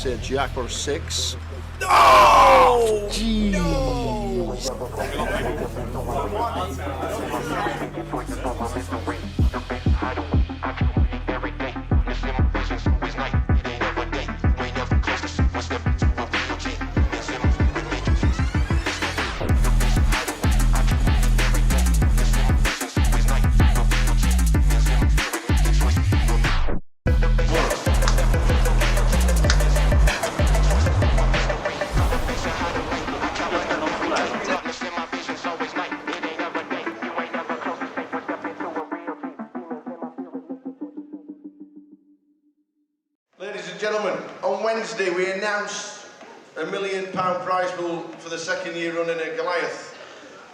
say jack or six. Oh! Jeez. No! Ladies and gentlemen, on Wednesday we announced £1 million prize pool for the second year running at Goliath.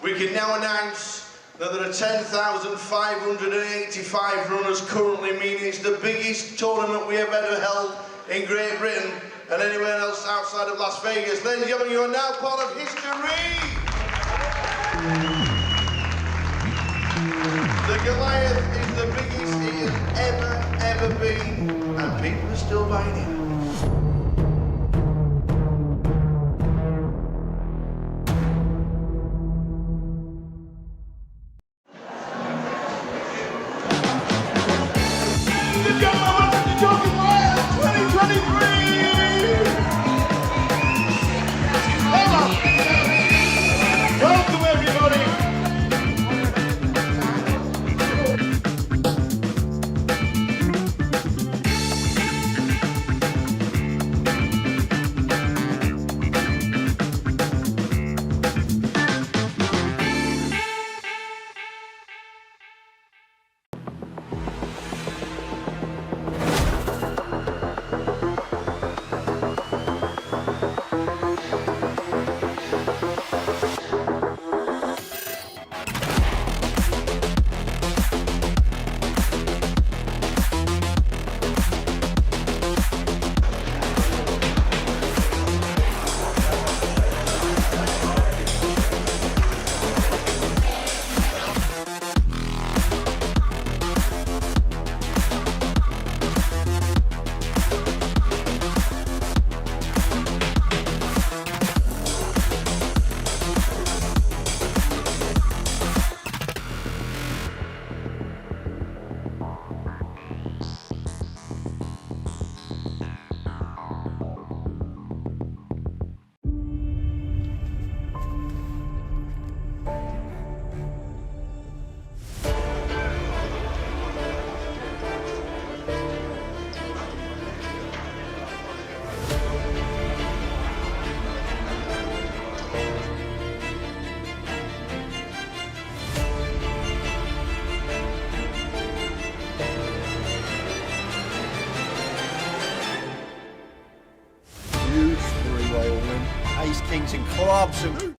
We can now announce that there are 10,585 runners currently, meaning it's the biggest tournament we have ever held in Great Britain and anywhere else outside of Las Vegas. Ladies and gentlemen, you are now part of history! The Goliath is the biggest it has ever been, and people are still buying it. The Goliath, the Goliath 2023! Hello! Welcome everybody! Huge three-way win. Ace, kings and clubs. And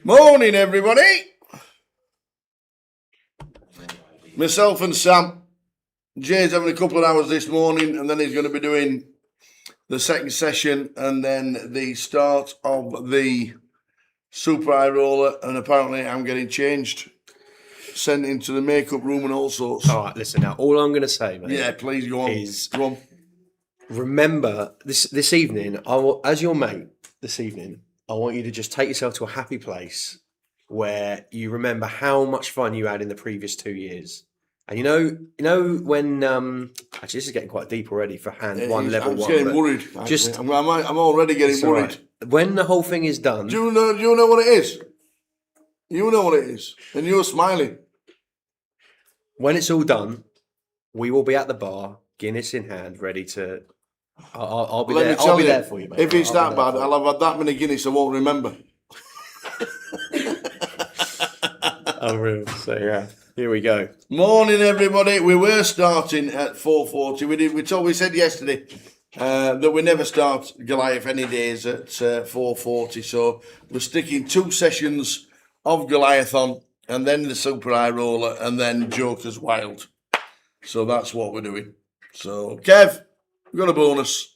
Morning, everybody. Myself and Sam. Jay's having a couple of hours this morning, and then he's going to be doing the second session and then the start of the super high roller. And apparently, I'm getting changed, sent into the makeup room and all sorts. All right, listen now. All I'm going to say, mate, Yeah, please go on. Go on. Remember this evening. As your mate, this evening, I want you to just take yourself to a happy place where you remember how much fun you had in the previous 2 years. And you know when actually this is getting quite deep already for hand one level I'm one. getting worried. Just I'm already getting worried. Right. When the whole thing is done, Do you know what it is? You know what it is, and you're smiling. when it's all done, we will be at the bar, Guinness in hand, ready to. I'll be there. I'll be there for you, mate. If it's that bad, I'll I'll have had that many Guinness I won't remember. Oh, really? So yeah, here we go. Morning, everybody. We were starting at 4:40. We said yesterday that we never start Goliath any days at 4:40. So we're sticking 2 sessions of Goliath on, and then the super high roller, and then Joker's Wild. So that's what we're doing. So Kev, we've got a bonus.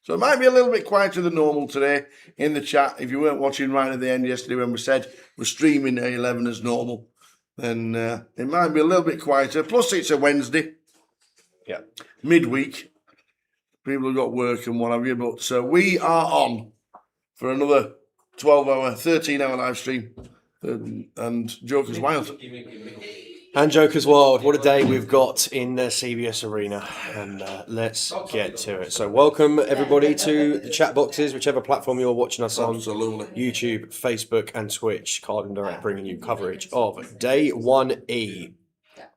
So it might be a little bit quieter than normal today in the chat. If you weren't watching right at the end yesterday when we said we're streaming at 11 as normal, then it might be a little bit quieter. Plus, it's a Wednesday. Yeah. Midweek. People have got work and what have you. But we are on for another 12-hour, 13-hour live stream. And Joker's Wild. And Joker's Wild. What a day we've got in the CBS Arena. And let's get to it. So welcome, everybody, to the chat boxes, whichever platform you're watching us on. Absolutely. YouTube, Facebook, and Twitch. Card and Direct bringing you coverage of Day 1E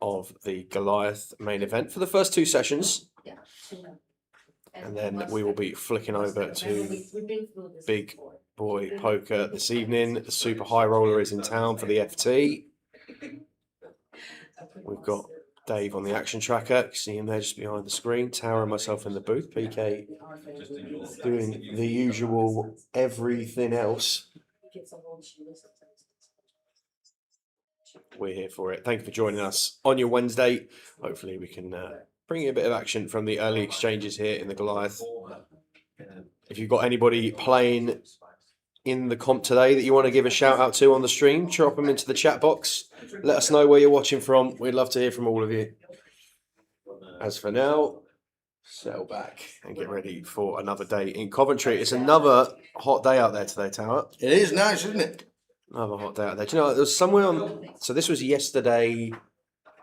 of the Goliath main event for the first 2 sessions. And then we will be flicking over to Big Boy Poker this evening. The Super High Roller is in town for the FT. We've got Dave on the action tracker. You see him there just behind the screen. Tower and myself in the booth. PK doing the usual everything else. We're here for it. Thank you for joining us on your Wednesday. Hopefully we can bring you a bit of action from the early exchanges here in the Goliath. If you've got anybody playing in the comp today that you want to give a shout out to on the stream, drop them into the chat box. Let us know where you're watching from. We'd love to hear from all of you. As for now, settle back and get ready for another day in Coventry. It's another hot day out there today, Tower. It is nice, isn't it? Another hot day out there. Do you know, there was somewhere on... So this was yesterday...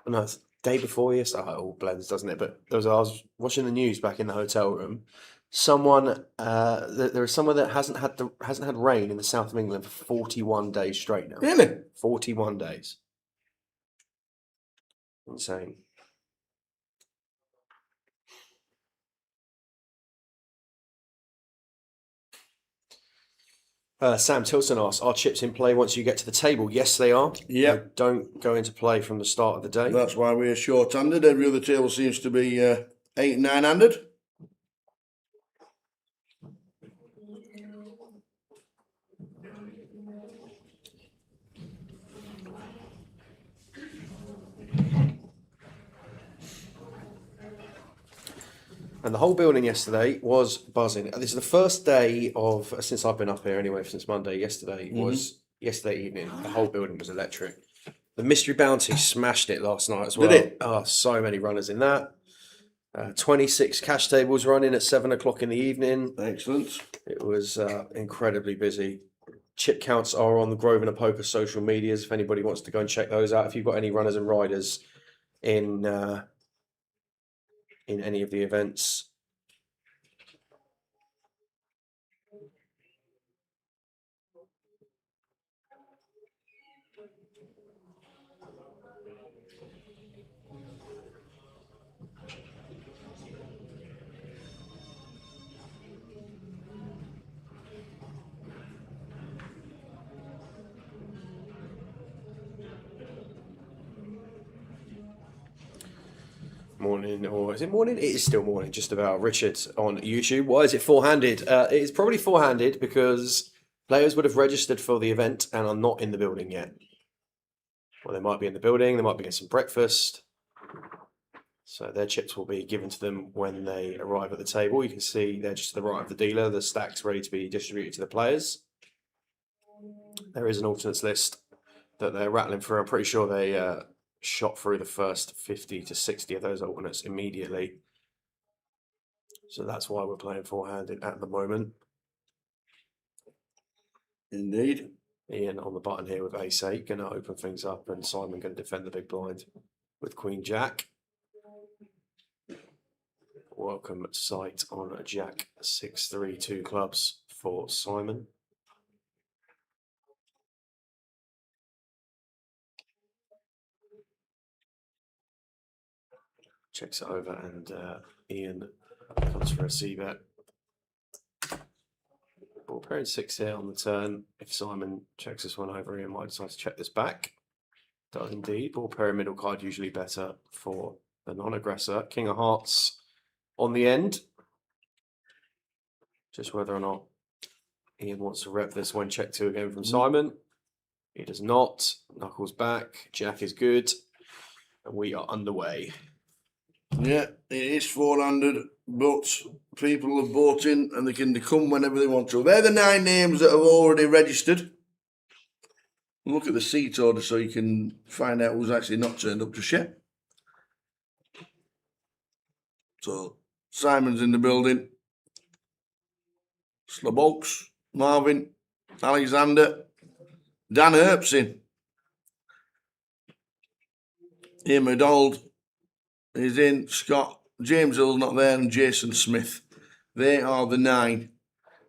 No, day before yesterday. It all blends, doesn't it? But I was watching the news back in the hotel room. There is someone that hasn't had rain in the south of England for 41 days straight now. Really? 41 days. Insane. Sam Tilson asks, are chips in play once you get to the table? Yes, they are. Yeah. Don't go into play from the start of the day. That's why we're short-handed. Every other table seems to be 8 and 9-handed. And the whole building yesterday was buzzing. This is the first day of, since I've been up here anyway, since Monday. Yesterday was yesterday evening. The whole building was electric. The Mystery Bounty smashed it last night as well. Did it? Oh, so many runners in that. 26 cash tables running at 7 o'clock in the evening. Excellent. It was incredibly busy. Chip counts are on the Grosvenor Poker social medias if anybody wants to go and check those out. If you've got any runners and riders in any of the events. Morning, or is it morning? It is still morning, just about. Richard on YouTube. Why is it four-handed? It is probably four-handed because Players would have registered for the event and are not in the building yet. Well, they might be in the building, they might be getting some breakfast. So their chips will be given to them when they arrive at the table. You can see they're just to the right of the dealer, the stacks ready to be distributed to the players. There is an alternates list that they're rattling through. I'm pretty sure they shot through the first 50 to 60 of those alternates immediately. So that's why we're playing four-handed at the moment. Indeed. Ian on the button here with ace-8, going to open things up, and Simon going to defend the big blind with queen-jack. Welcome sight on jack 6-3, 2 clubs for Simon. Checks it over, and Ian comes for a c-bet. Ball pairing 6 here on the turn. If Simon checks this one over, Ian might decide to check this back. Does indeed. Ball pairing middle card usually better for the non-aggressor. King of hearts on the end. Just whether or not Ian wants to rep this when check 2 again from Simon. He does not. Knuckles back. Jack is good. And we are underway. Yeah, it is 400, but people have bought in and they can come whenever they want to. They're the 9 names that have already registered. Look at the seat order so you can find out who's actually not turned up to share. So, Simon's in the building. Slabokes, Marvin, Alexander, Dan Earp's in. Ian McDonald is in, Scott, James Hill's not there, and Jason Smith. They are the 9.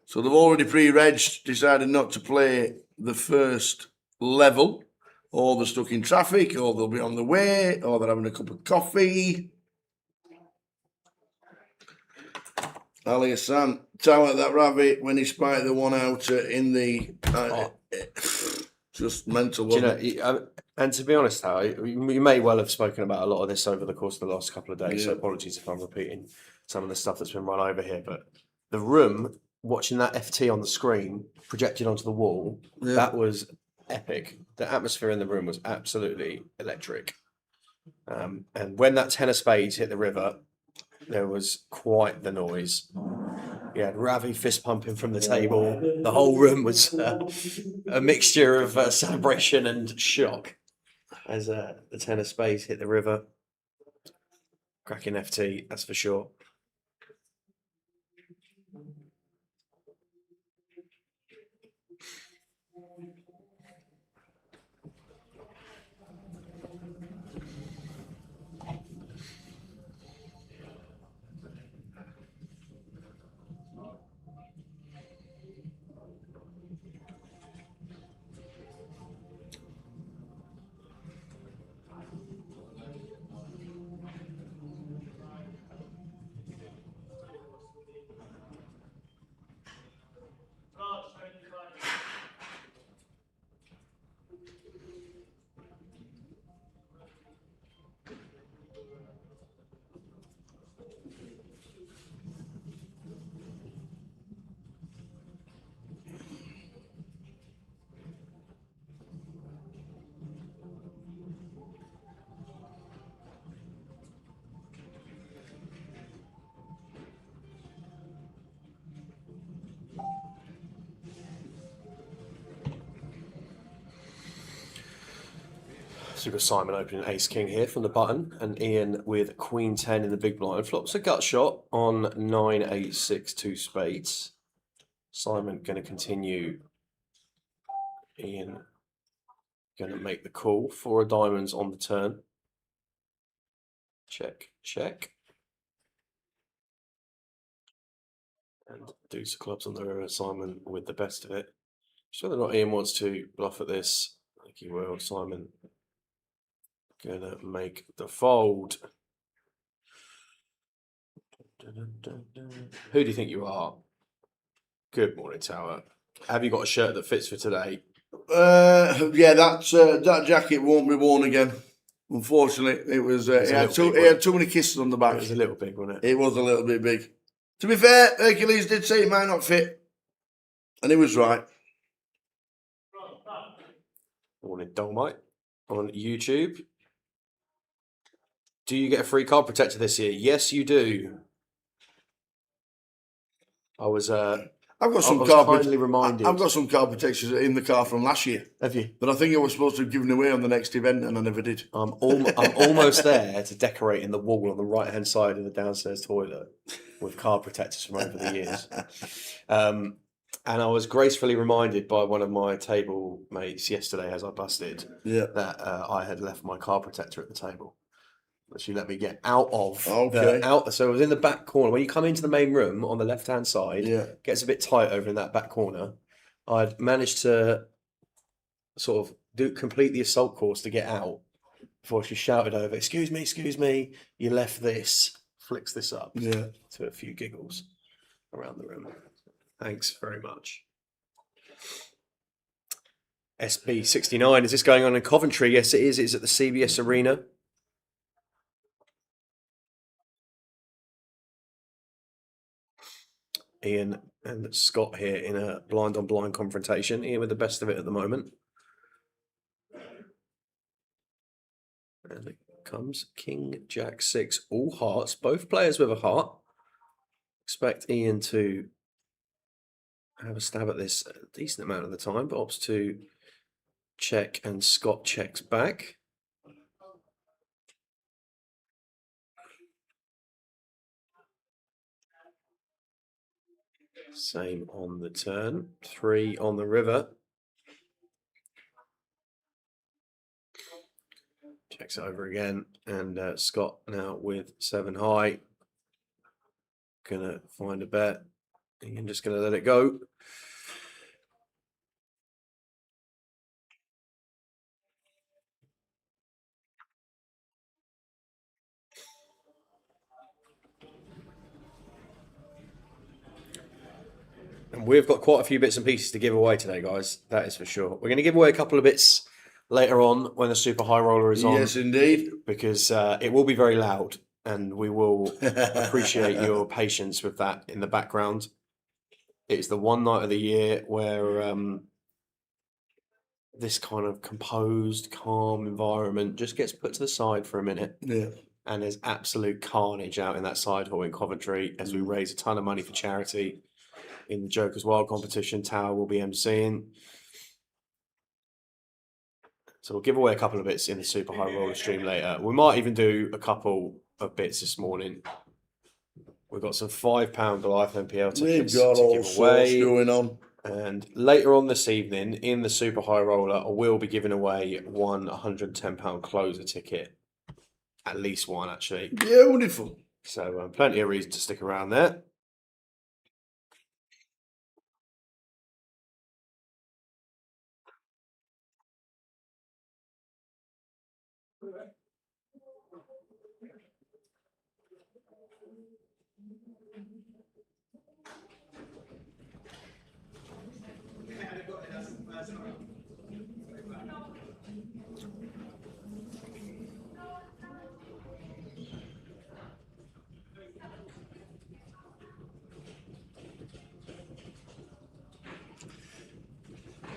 So they've already pre-regged, decided not to play the first level, or they're stuck in traffic, or they'll be on the way, or they're having a cup of coffee. Ali Hassan, Tower that rabbit when he spied the one out in the... just mental, wasn't it? And to be honest, Harry, you may well have spoken about a lot of this over the course of the last couple of days, so apologies if I'm repeating some of the stuff that's been run over here, but the room, watching that FT on the screen, projected onto the wall, that was epic. The atmosphere in the room was absolutely electric. And when that 10 of spades hit the river, there was quite the noise. You had Ravi fist pumping from the table. The whole room was a mixture of celebration and shock as the 10 of spades hit the river. Cracking FT, that's for sure. So we've got Simon opening ace king here from the button, and Ian with queen 10 in the big blind. Flops a gut shot on 9, 8, 6, 2 spades. Simon going to continue. Ian going to make the call. 4 of diamonds on the turn. Check, check. And deuce of clubs on the river. Simon with the best of it. Just whether or not Ian wants to bluff at this. I think he will. Simon gonna make the fold. Who do you think you are? Good morning, Tower. Have you got a shirt that fits for today? Yeah, that jacket won't be worn again. Unfortunately, it was. It had too many kisses on the back. It was a little big, wasn't it? It was a little bit big. To be fair, Hercules did say it might not fit, and he was right. Morning, Dolmite on YouTube. Do you get a free card protector this year? Yes, you do. I was I've got some kindly reminded. I've got some card protectors in the car from last year. Have you? But I think I was supposed to have given away on the next event, and I never did. I'm almost there to decorating the wall on the right hand side of the downstairs toilet with card protectors from over the years. And I was gracefully reminded by one of my table mates yesterday as I busted that I had left my card protector at the table. But she let me get out of so it was in the back corner. When you come into the main room on the left hand side, gets a bit tight over in that back corner. I'd managed to sort of complete the assault course to get out before she shouted over, excuse me, you left this, flicks this up to a few giggles around the room. Thanks very much. SB69, is this going on in Coventry? Yes, it is. It's at the CBS Arena. Ian and Scott here in a blind-on-blind confrontation. Ian with the best of it at the moment. And it comes King, Jack, 6, all hearts. Both players with a heart. Expect Ian to have a stab at this a decent amount of the time, but opts to check and Scott checks back. Same on the turn. 3 on the river. Checks it over again. And Scott now with 7 high. Gonna find a bet. I'm just gonna let it go. And we've got quite a few bits and pieces to give away today, guys. That is for sure. We're going to give away a couple of bits later on when the Super High Roller is on. Yes, indeed. Because it will be very loud, and we will appreciate your patience with that in the background. It's the one night of the year where this kind of composed, calm environment just gets put to the side for a minute. Yeah. And there's absolute carnage out in that side hall in Coventry as we raise a ton of money for charity. In the Joker's Wild competition, Tower will be emceeing. So we'll give away a couple of bits in the Super High Roller stream later. We might even do a couple of bits this morning. We've got some £5 Goliath NPL tickets We've got to all give sorts away. going on. And later on this evening, in the Super High Roller, I will be giving away one £110 closer ticket. At least one, actually. Beautiful. So plenty of reason to stick around there.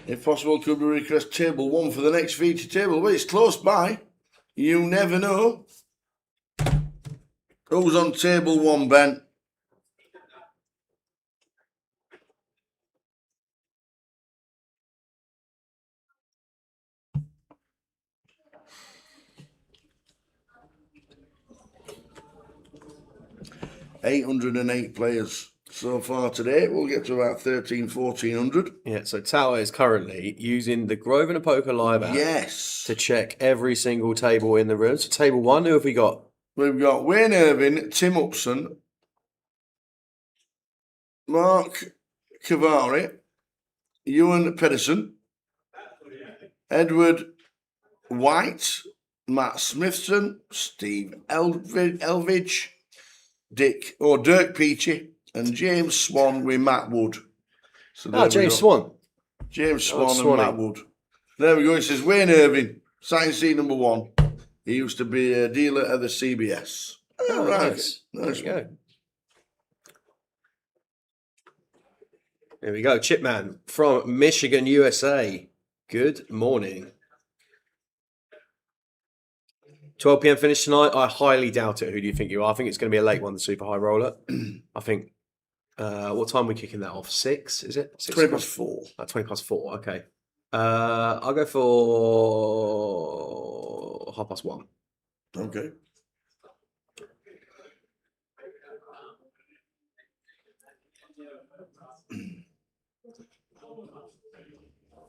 If possible, could we request table 1 for the next feature table? Well, it's close by. You never know. Who's on table 1, Ben? $808 players so far today. We'll get to about 1,1400. Yeah, so Tower is currently using the Grosvenor Poker Live app to check every single table in the room. So table 1, who have we got? We've got Wayne Irving, Tim Upson, Mark Cavari, Ewan Pedersen, Edward White, Matt Smithson, Steve Elvidge, Dirk Peachy, and James Swan with Matt Wood. So James Swan. James Swan and Matt Wood. There we go. It says Wayne Irving, sign seat number 1. He used to be a dealer at the CBS. Oh, right. Nice. There you go. There we go. Chipman from Michigan, USA. Good morning. 12 p.m. finish tonight. I highly doubt it. Who do you think you are? I think it's going to be a late one, the super high roller. I think. What time are we kicking that off? 6, is it? 6 20 past 4. 20 past 4. Okay. I'll go for 1:30. Okay.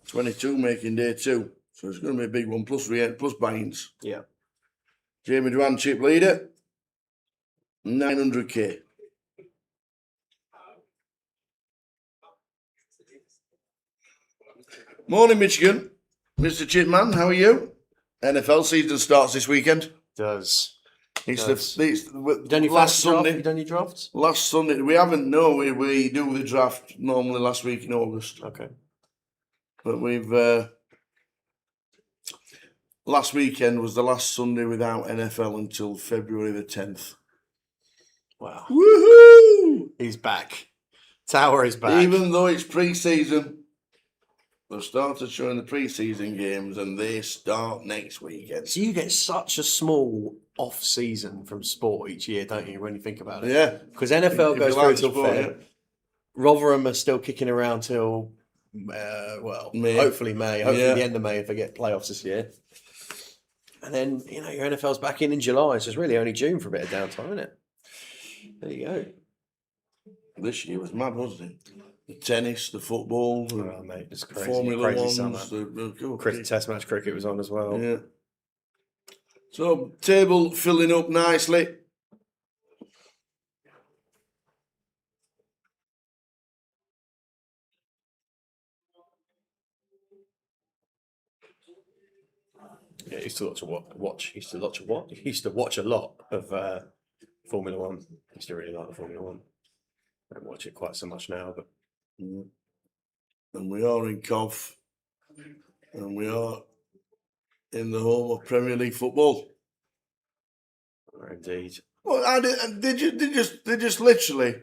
$22 making day 2. So it's going to be a big one, plus Baines. Yeah. Jamie Duran, chip leader, 900k. Morning, Michigan. Mr. Chipman, how are you? NFL season starts this weekend. Does. It's Does. last Sunday. You done your drafts? Last Sunday. We haven't, no. We do the draft normally last week in August. Okay. But we've... last weekend was the last Sunday without NFL until February the 10th. Wow. Woohoo! He's back. Tower is back. Even though it's pre-season, they've started showing the pre-season games and they start next weekend. So you get such a small off-season from sport each year, don't you, when you think about it? Yeah. Because NFL If goes you like through till sport, Feb. Rotherham are still kicking around till, May. hopefully May. Hopefully Yeah. the end of May if they get playoffs this year. And then, your NFL's back in July. So it's really only June for a bit of downtime, isn't it? There you go. This year was mad, wasn't it? The tennis, the football, the Oh, mate, it's crazy. Formula Crazy Ones. summer. The Test match cricket was on as well. Yeah. So, table filling up nicely. Yeah, I used to watch a lot of Formula One. I used to really like the Formula One. I don't watch it quite so much now, but And we are in Cov. And we are in the home of Premier League football. indeed. Well, they just literally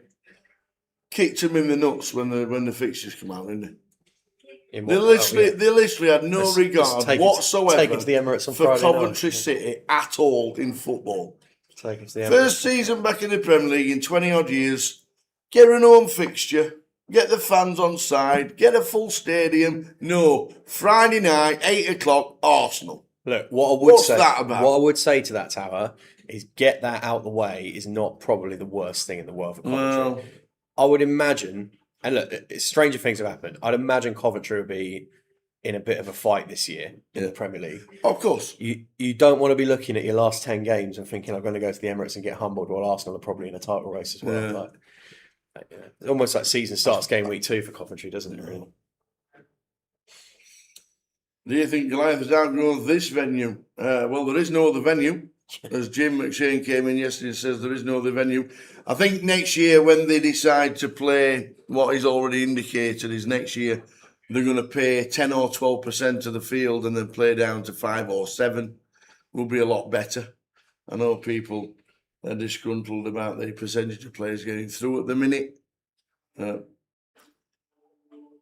kicked him in the nuts when the fixtures come out, didn't they? They literally had no regard whatsoever take it to the Emirates on for Friday Coventry night. City at all in football. Take it to the Emirates. First season back in the Premier League in 20 odd years. Get an home fixture. Get the fans on side. Get a full stadium. No. Friday night, 8 o'clock, Arsenal. Look, what I would say to that, Tower, is get that out the way is not probably the worst thing in the world for Coventry. I would imagine, and look, stranger things have happened. I'd imagine Coventry will be in a bit of a fight this year in the Premier League. Of course. You don't want to be looking at your last 10 games and thinking, I'm going to go to the Emirates and get humbled, while Arsenal are probably in a title race as well. Yeah. It's almost like season starts game week 2 for Coventry, doesn't it, really? Do you think Goliath has outgrown this venue? Well, there is no other venue. As Jim McShane came in yesterday and says there is no other venue. I think next year when they decide to play, what is already indicated is next year they're going to pay 10 or 12% of the field and then play down to 5 or 7. Will be a lot better. I know people are disgruntled about the percentage of players getting through at the minute. On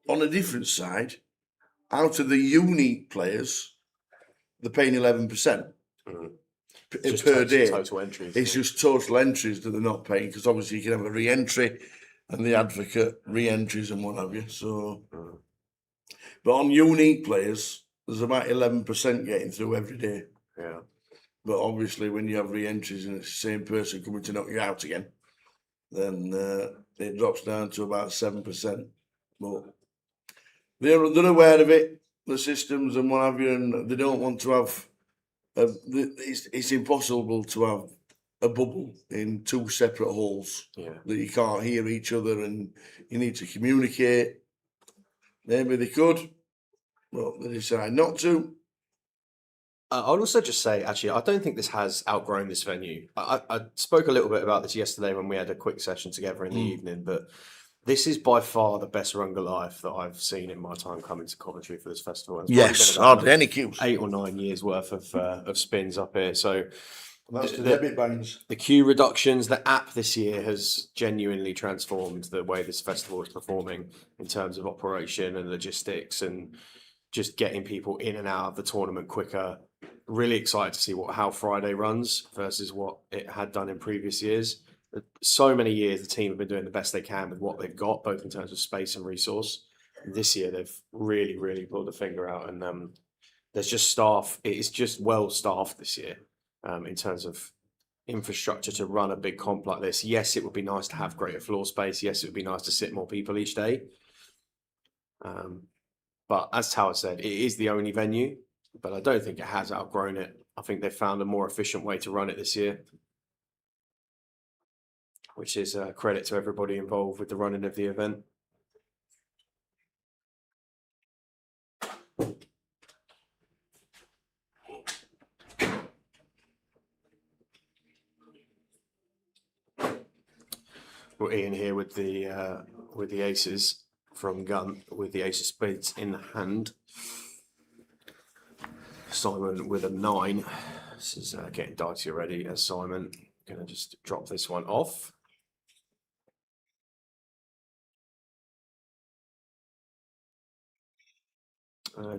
a different side, out of the unique players, they're paying 11%. Per day. Total entries. It's just total entries that they're not paying, because obviously you can have a re-entry and the advocate re-entries and what have you. So, but on unique players, there's about 11% getting through every day. Yeah. But obviously, when you have re-entries and it's the same person coming to knock you out again, then it drops down to about 7%. But they're aware of it, the systems and what have you, and they don't want to have. It's impossible to have a bubble in 2 separate halls that you can't hear each other and you need to communicate. Maybe they could, but they decide not to. I'd also just say, actually, I don't think this has outgrown this venue. I spoke a little bit about this yesterday when we had a quick session together in the evening, but this is by far the best run Goliath that I've seen in my time coming to Coventry for this festival. It's Yes, probably been hardly any queues. 8 or 9 years worth of spins up here. So That's the debit bands. the queue reductions, the app this year has genuinely transformed the way this festival is performing in terms of operation and logistics and just getting people in and out of the tournament quicker. Really excited to see how Friday runs versus what it had done in previous years. So many years the team have been doing the best they can with what they've got, both in terms of space and resource. This year they've really, really pulled the finger out, and there's just staff. It is just well staffed this year in terms of infrastructure to run a big comp like this. Yes, it would be nice to have greater floor space. Yes, it would be nice to sit more people each day. But as Tower said, it is the only venue, but I don't think it has outgrown it. I think they've found a more efficient way to run it this year, which is a credit to everybody involved with the running of the event. Well, Ian here with the aces from gun, with the ace of spades in hand. Simon with a 9. This is getting dicey already, as Simon going to just drop this one off.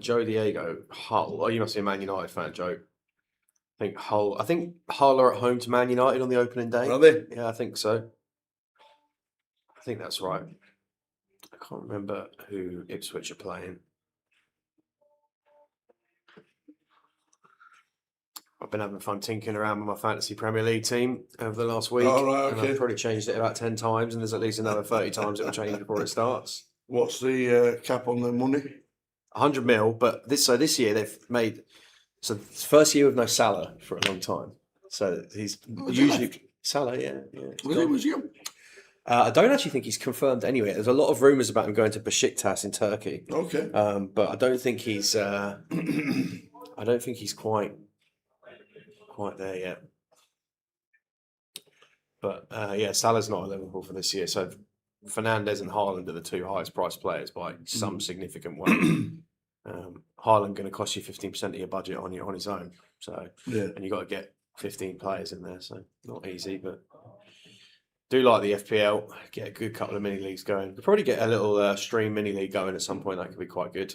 Joe Diego, Hull. Oh, you must be a Man United fan, Joe. I think Hull are at home to Man United on the opening day. Are they? Yeah, I think so. I think that's right. I can't remember who Ipswich are playing. I've been having fun tinkering around with my fantasy Premier League team over the last week. Oh, right, And okay. I've probably changed it about 10 times, and there's at least another 30 times it will change before it starts. What's the cap on the money? 100 mil, but this year they've made, so it's the first year with no Salah for a long time. So he's usually Salah, yeah. Was he? I don't actually think he's confirmed anyway. There's a lot of rumours about him going to Besiktas in Turkey. Okay. But I don't think he's quite there yet. But yeah, Salah's not at Liverpool for this year. So Fernandes and Haaland are the two highest priced players by some significant way. Haaland going to cost you 15% of your budget on his own. So Yeah. and you've got to get 15 players in there. So not easy, but do like the FPL. Get a good couple of mini leagues going. We'll probably get a little stream mini league going at some point. That could be quite good.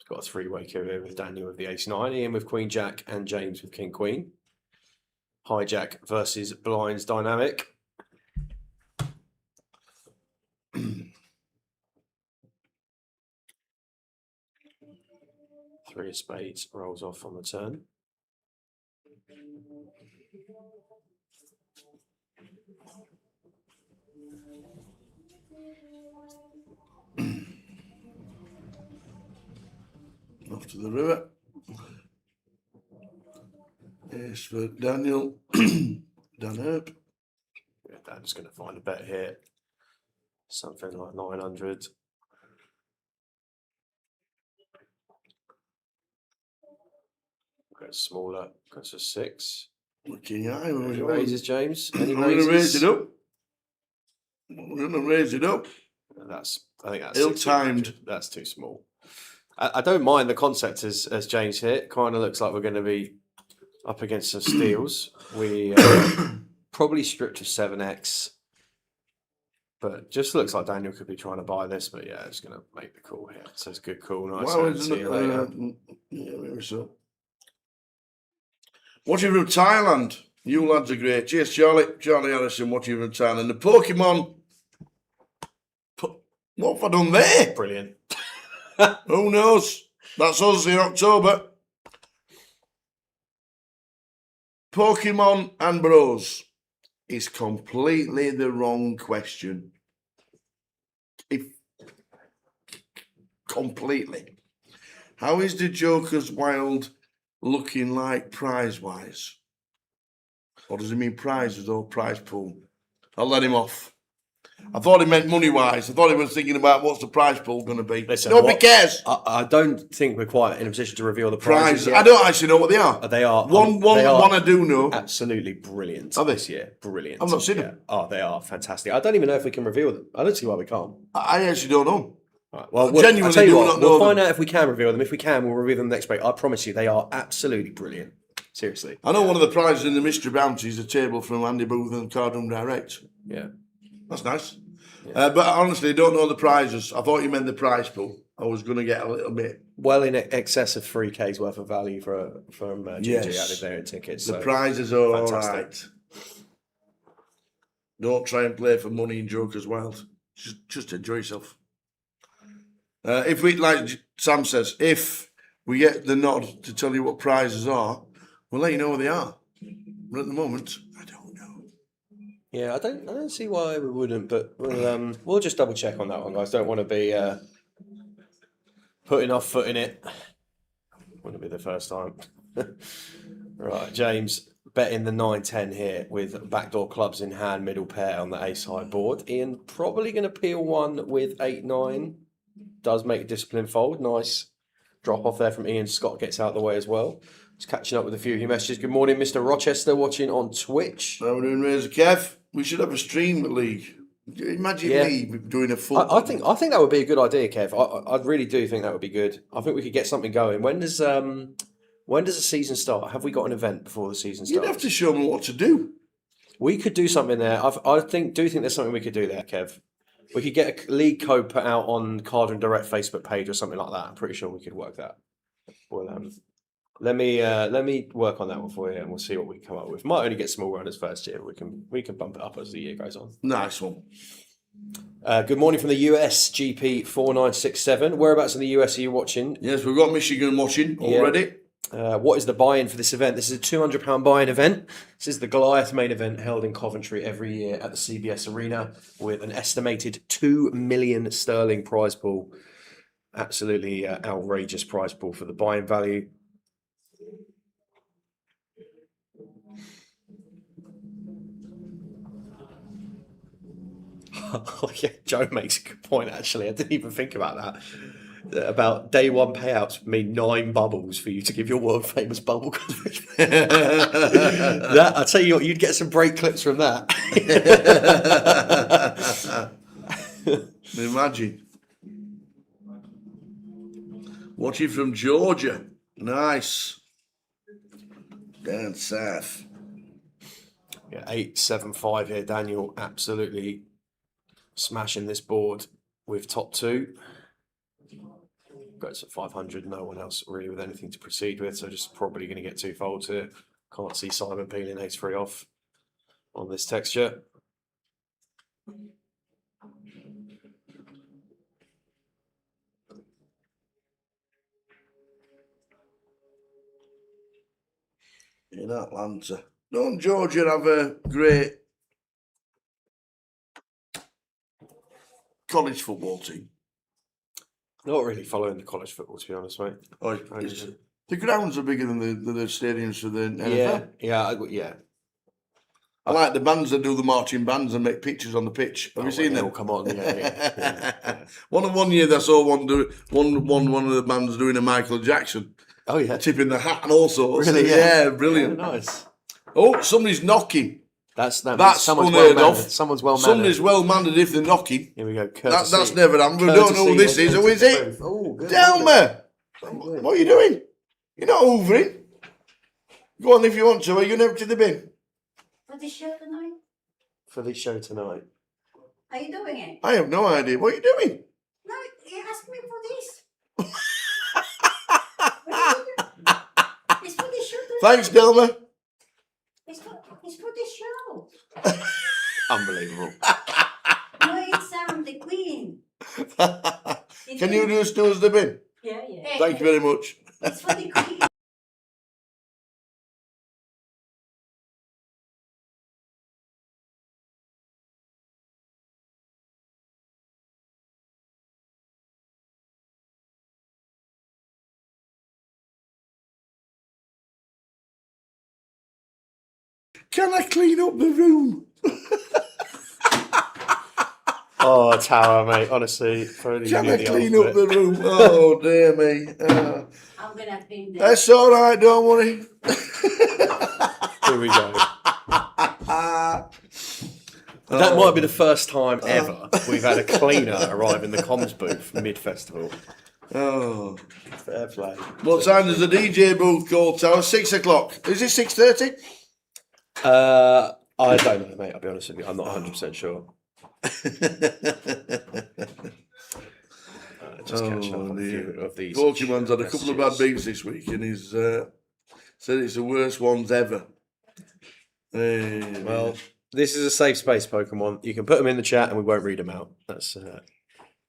Got a 3-way queue here with Daniel with the ace-9, Ian with Queen Jack, and James with King Queen. Hijack versus Blinds dynamic. Three of spades rolls off on the turn. Off to the river. Ace for Daniel. Dan Herb. Yeah, Dan's going to find a bet here. Something like 900. Go smaller. Goes to 6. Looking at Any raises, James? Any I'm going to raise raises? it up. I'm going to raise it up. I think that's Ill-timed. 1600. That's too small. I don't mind the concept as James hit. Kind of looks like we're going to be up against some steals. We probably stripped of 7x, but just looks like Daniel could be trying to buy this. But yeah, it's going to make the call here. So it's good call. Nice. Why hand. was See you later. yeah, maybe so. Watching from Thailand. You lads are great. Cheers, Charlie. Charlie Harrison watching from Thailand. The Pokemon. What have I done there? Brilliant. Who knows? That's us in October. Pokemon and Bros is completely the wrong question. Completely. How is the Joker's Wild looking like prize-wise? Or does it mean prizes or prize pool? I'll let him off. I thought he meant money-wise. I thought he was thinking about what's the prize pool going to be. Listen, Nobody cares. I don't think we're quite in a position to reveal the Prizes. prizes yet. I don't actually know what they are. They are One I do know. absolutely brilliant. Are they? This year? Brilliant. I've not seen them. Oh, they are fantastic. I don't even know if we can reveal them. I don't see why we can't. I actually don't know. Right, well, genuinely I'll tell you do what, not know we'll them. find out if we can reveal them. If we can, we'll reveal them next week. I promise you, they are absolutely brilliant. Seriously. I know one of the prizes in the mystery bounty is a table from Andy Booth and Cardroom Direct. Yeah. That's nice. Yeah. But honestly, I don't know the prizes. I thought you meant the prize pool. I was going to get a little bit. Well in excess of 3K's worth of value from GG Yes. added there in tickets. The So prizes are all fantastic. right. Don't try and play for money in Joker's Wild. Just enjoy yourself. If we, like Sam says, if we get the nod to tell you what prizes are, we'll let you know what they are. But at the moment, I don't know. Yeah, I don't see why we wouldn't, but we'll just double check on that one, guys. Don't want to be putting our foot in it. Wouldn't be the first time. Right, James betting the 9-10 here with backdoor clubs in hand, middle pair on the ace high board. Ian probably going to peel one with 8-9. Does make a discipline fold. Nice drop off there from Ian. Scott gets out of the way as well. Just catching up with a few of your messages. Good morning, Mr. Rochester, watching on Twitch. How are we doing, Razor Kev? We should have a stream league. Imagine me doing a full. I think that would be a good idea, Kev. I really do think that would be good. I think we could get something going. When does the season start? Have we got an event before the season starts? You'd have to show them what to do. We could do something there. I think there's something we could do there, Kev. We could get a league code put out on Card and Direct Facebook page or something like that. I'm pretty sure we could work that. Well, let me work on that one for you, and we'll see what we can come up with. Might only get small runners first year. We can bump it up as the year goes on. Nice one. Good morning from the US, GP 4967. Whereabouts in the US are you watching? Yes, we've got Michigan watching already. What is the buy-in for this event? This is a £200 buy-in event. This is the Goliath main event held in Coventry every year at the CBS Arena with an estimated 2 million sterling prize pool. Absolutely outrageous prize pool for the buy-in value. Oh yeah, Joe makes a good point actually. I didn't even think about that. About day one payouts mean 9 bubbles for you to give your world famous bubble coverage. That I tell you what, you'd get some break clips from that. Imagine. Watching from Georgia. Nice. Down south. Yeah, 8-7-5 here, Daniel. Absolutely smashing this board with top 2. Goes at 500. No one else really with anything to proceed with, so just probably going to get 2 folds here. Can't see Simon peeling ace-3 off on this texture. In Atlanta. Don't Georgia have a great college football team? Not really following the college football, to be honest, mate. Oh, the grounds are bigger than the stadiums for the NFL. Yeah. I like the bands that do the marching bands and make pictures on the pitch. Have you seen them? Come on, yeah. One year I saw one of the bands doing a Michael Jackson. Oh yeah, tipping the hat and all sorts. Really? Yeah, brilliant. Oh, nice. Oh, somebody's knocking. That's someone's unheard of. Someone's well mannered. Somebody's well mannered if they're knocking. Here we go. That's never happened. We don't know who this is. Who is it? Oh, good. Delmer! What are you doing? You're not hoovering. Go on if you want to. Are you going to empty the bin? For the show tonight? For the show tonight. Are you doing it? I have no idea. What are you doing? No, you asked me for this. It's for the show tonight. Thanks, Delmer. It's for the show. Unbelievable. No, it's the Queen. Can you just do us the bin? Yeah. Thank you very much. It's for the Queen. Can I clean up the room? Oh, Tower, mate. Honestly, can I clean up the room? Oh, dear me. I'm going to clean that. That's all right, don't worry. Here we go. That might be the first time ever we've had a cleaner arrive in the comms booth mid-festival. Oh, fair play. What time does the DJ booth call, Tower? 6 o'clock. Is it 6:30? I don't know, mate. I'll be honest with you. I'm not 100% sure. Just catching up on a few of these. Pokemon's had a couple of bad messages. beats this week, and he's said it's the worst ones ever. Well, this is a safe space, Pokemon. You can put them in the chat, and we won't read them out. That's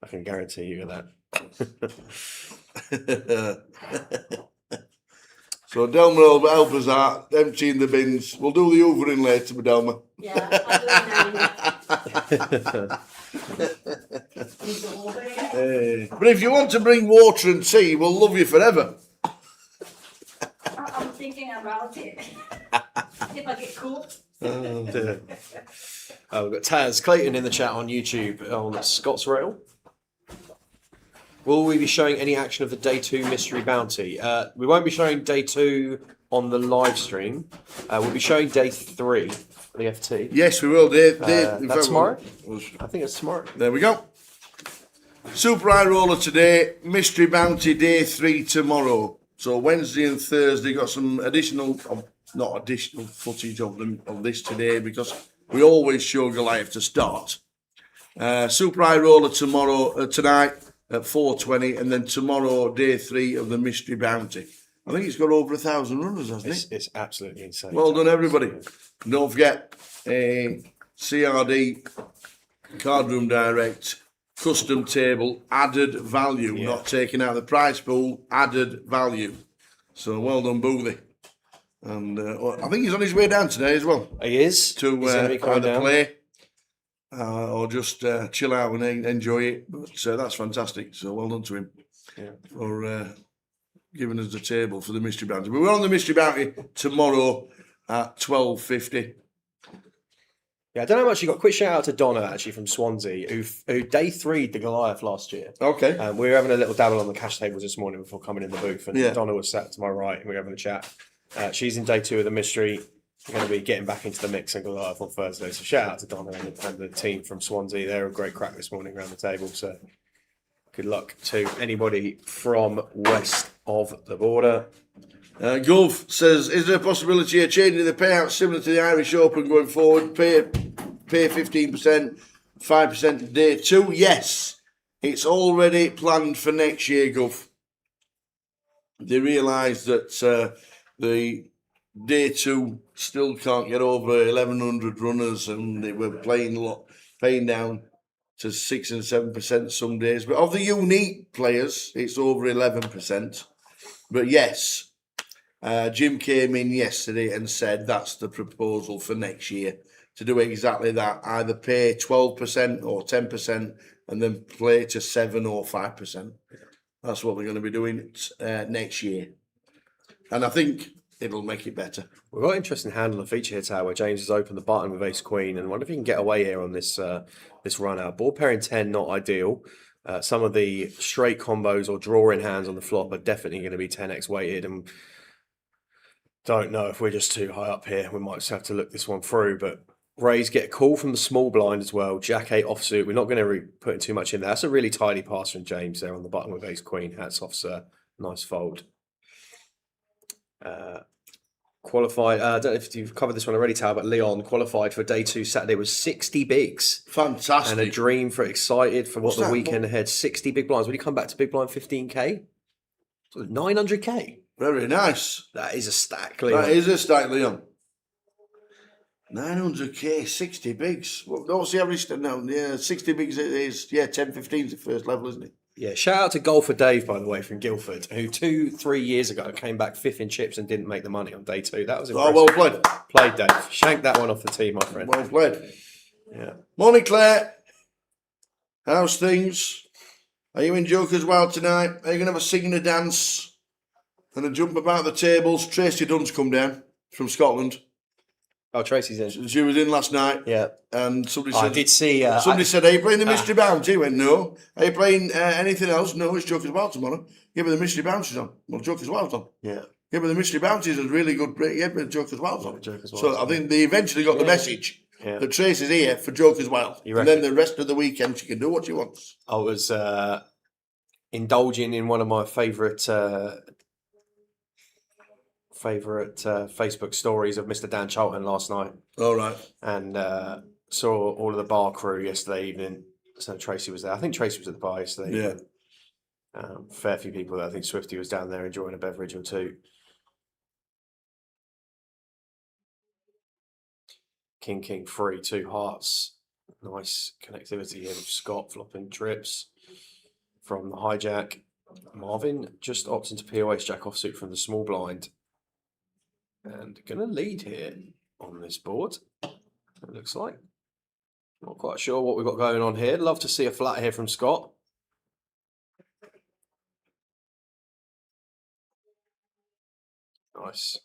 I can guarantee you that. So Delma will help us out, emptying the bins. We'll do the hoovering later, Delma. Yeah, I'll do it now. He's over it. But if you want to bring water and tea, we'll love you forever. I'm thinking about it. If I get caught. Oh, we've got Taz Clayton in the chat on YouTube on Scott's Rail. Will we be showing any action of the day 2 mystery bounty? We won't be showing day 2 on the live stream. We'll be showing day 3 for the FT. Yes, we will. That's tomorrow? I think it's tomorrow. There we go. Super High Roller today, Mystery Bounty day 3 tomorrow. So Wednesday and Thursday got some not additional footage of this today because we always show Goliath to start. Super High Roller tonight at 4:20, and then tomorrow day 3 of the Mystery Bounty. I think it's got over 1,000 runners, hasn't it? It's absolutely insane. Well done, everybody. Don't forget, CRD, Card Room Direct, custom table, added value, not taking out the prize pool, added value. So well done, Boothie. And I think he's on his way down today as well. He is. To He's gonna be coming either down. play or just chill out and enjoy it. But that's fantastic. So well done to him for giving us the table for the Mystery Bounty. But we're on the Mystery Bounty tomorrow at 12:50. Yeah, I don't know how much you got. Quick shout out to Donna actually from Swansea, who day 3'd the Goliath last year. Okay. We were having a little dabble on the cash tables this morning before coming in the booth, and Yeah. Donna was sat to my right, and we were having a chat. She's in day 2 of the mystery. We're going to be getting back into the mix and Goliath on Thursday. So shout out to Donna and the team from Swansea. They were a great crack this morning around the table. So good luck to anybody from west of the border. Gulf says, is there a possibility of changing the payout similar to the Irish Open going forward? Pay 15%, 5% day 2? Yes. It's already planned for next year, Gulf. They realise that the day 2 still can't get over 1,100 runners, and they were paying down to 6 and 7% some days. But of the unique players, it's over 11%. But yes, Jim came in yesterday and said that's the proposal for next year, to do exactly that. Either pay 12% or 10% and then play to 7 or 5%. That's what we're going to be doing next year. And I think it'll make it better. We've got an interesting handle and feature here, Tower, where James has opened the button with Ace Queen, and I wonder if he can get away here on this this run out. Ball pairing 10, not ideal. Some of the straight combos or drawing hands on the flop are definitely going to be 10x weighted, and don't know if we're just too high up here. We might just have to look this one through, but Rays get a call from the small blind as well. Jack 8 offsuit. We're not going to put too much in there. That's a really tidy pass from James there on the button with Ace Queen. Hats off, sir. Nice fold. Qualified. I don't know if you've covered this one already, Tal, but Leon qualified for day 2 Saturday with 60 bigs. Fantastic. And a dream for excited for What's what the that? weekend ahead. 60 big blinds. When you come back to big blind 15k, 900k. Very nice. That is a stack, Leon. That is a stack, Leon. 900k, 60 bigs. What's the average now? Yeah, 60 bigs it is. Yeah, 10, 15 is the first level, isn't it? Yeah, shout out to Golfer Dave, by the way, from Guildford, who 2-3 years ago came back 5th in chips and didn't make the money on day 2. That was impressive. Oh, well played. Played, Dave. Shank that one off the tee, my friend. Well played. Yeah. Morning, Claire. How's things? Are you in Joker's Wild tonight? Are you going to have a sing and a dance and a jump about the tables? Tracy Dunn's come down from Scotland. Oh, Tracy's in. She was in last night. Yeah. And somebody I said, did see. somebody said, are you playing the Mystery Bounty? He went, no. Are you playing anything else? No, it's Joker's Wild tomorrow. Yeah, but the Mystery Bounty's on. Well, Joker's Wild's on. Yeah. Yeah, but the Mystery Bounty's a really good break. Yeah, but Joker's Wild's on. Joker's Wild's So I think they eventually got the message Yeah. that Tracy's here for Joker's Wild. You And then the rest of the weekend she can do what she wants. I was indulging in one of my favourite Facebook stories of Mr. Dan Charlton last night, All right. and saw all of the bar crew yesterday evening. So Tracy was there. I think Tracy was at the bar yesterday. Yeah. evening. Fair few people there. I think Swifty was down there enjoying a beverage or two. King, free, 2 hearts. Nice connectivity here with Scott flopping trips from the hijack. Marvin just opting to PO ace jack offsuit from the small blind. And going to lead here on this board, it looks like. Not quite sure what we've got going on here. Love to see a flat here from Scott. Nice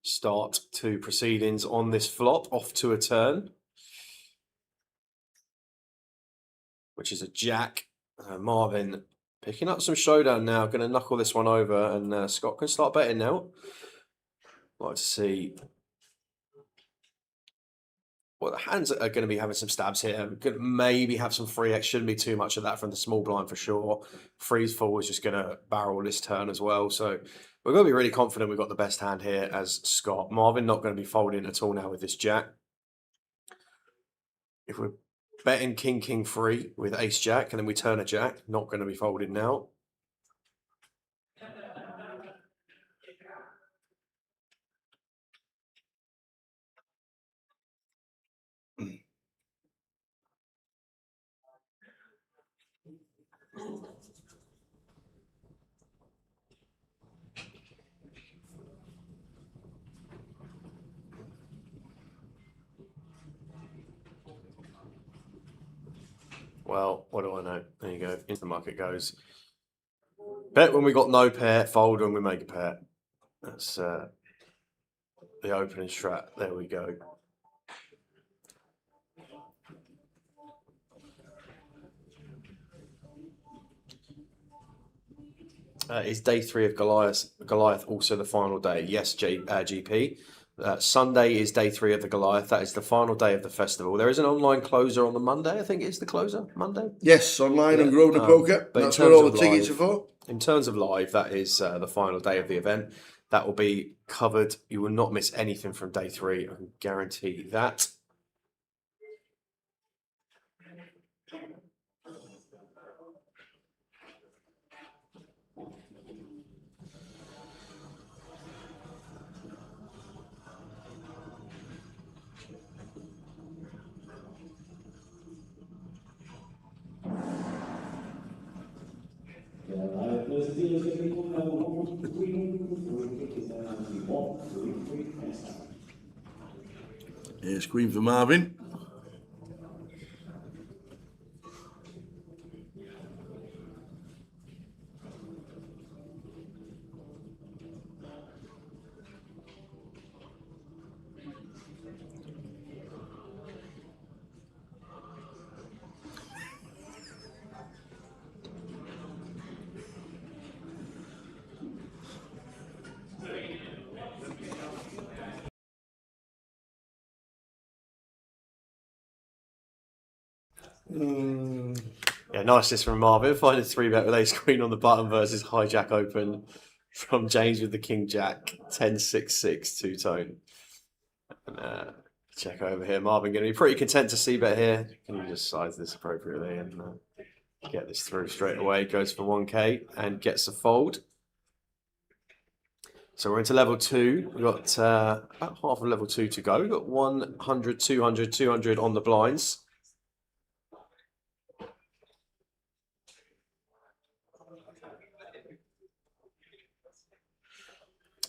start to proceedings on this flop, off to a turn, which is a jack. Marvin picking up some showdown now, going to knuckle this one over, and Scott can start betting now. Like to see. Well, the hands are going to be having some stabs here. Could maybe have some free X. Shouldn't be too much of that from the small blind for sure. Freeze fall is just going to barrel this turn as well. So we're going to be really confident we've got the best hand here as Scott. Marvin not going to be folding at all now with this jack. If we're betting king free with ace jack and then we turn a jack, not going to be folding now. Well, what do I know? There you go. Into the market goes. Bet when we got no pair, fold when we make a pair. That's the opening strat. There we go. Is day 3 of Goliath also the final day? Yes, GP. Sunday is day 3 of the Goliath. That is the final day of the festival. There is an online closer on the Monday. I think it's the closer Monday. Yes, online and Grosvenor Poker. That's where all the tickets are for. In terms of live, that is the final day of the event. That will be covered. You will not miss anything from day 3. I can guarantee that. Here's Queen for Marvin. Yeah, niceness from Marvin. Finding 3-bet with ace queen on the button versus hijack open from James with the king jack. 10-6-6 two-tone. And check over here. Marvin going to be pretty content to see bet here. Can you just size this appropriately and get this through straight away? Goes for 1k and gets a fold. So we're into level 2. We've got about half of level 2 to go. We've got 100, 200, 200 on the blinds.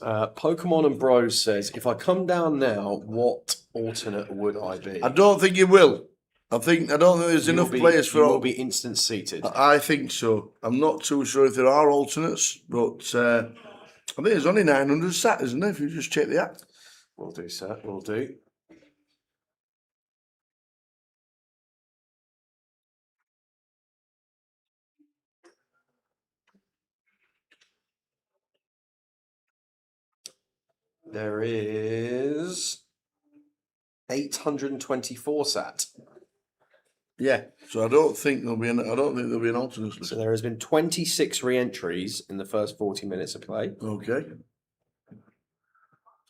Pokemon and Bros says, if I come down now, what alternate would I be? I don't think you will. I don't think there's enough players for you all. will be instant seated. I think so. I'm not too sure if there are alternates, but I think there's only 900 sat, isn't there? If you just check the app. Will do, sir. Will do. There is 824 sat. Yeah. So I don't think there'll be an alternate list. So there has been 26 re-entries in the first 40 minutes of play. Okay.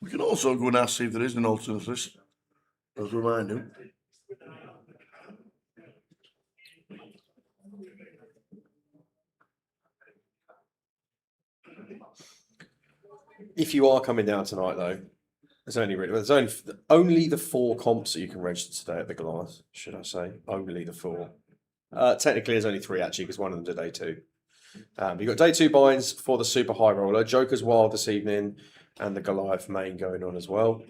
We can also go and ask see if there is an alternate list. As remind him. If you are coming down tonight, though, there's only the 4 comps that you can register today at the Goliath. Should I say only the 4? Technically, there's only 3 actually, because one of them's a day 2. You've got day 2 buy-ins for the Super High Roller, Joker's Wild this evening, and the Goliath main going on as well.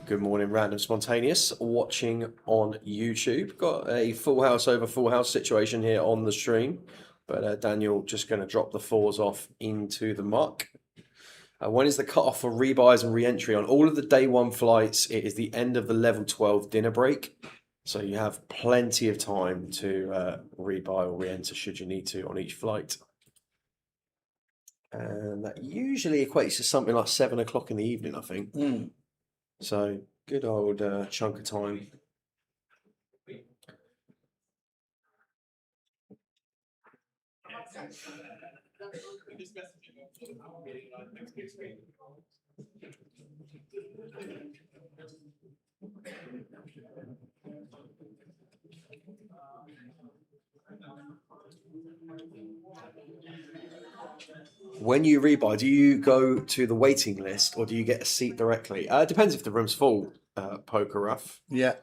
Good morning, Random Spontaneous, watching on YouTube. Got a full house over full house situation here on the stream, but Daniel just going to drop the 4s off into the muck. When is the cut-off for rebuys and re-entry on all of the day 1 flights? It is the end of the level 12 dinner break, so you have plenty of time to rebuy or re-enter should you need to on each flight. And that usually equates to something like 7 o'clock in the evening, I think. So, good old chunk of time. When you rebuy, do you go to the waiting list or do you get a seat directly? It depends if the room's full, Poker Rough. Yeah.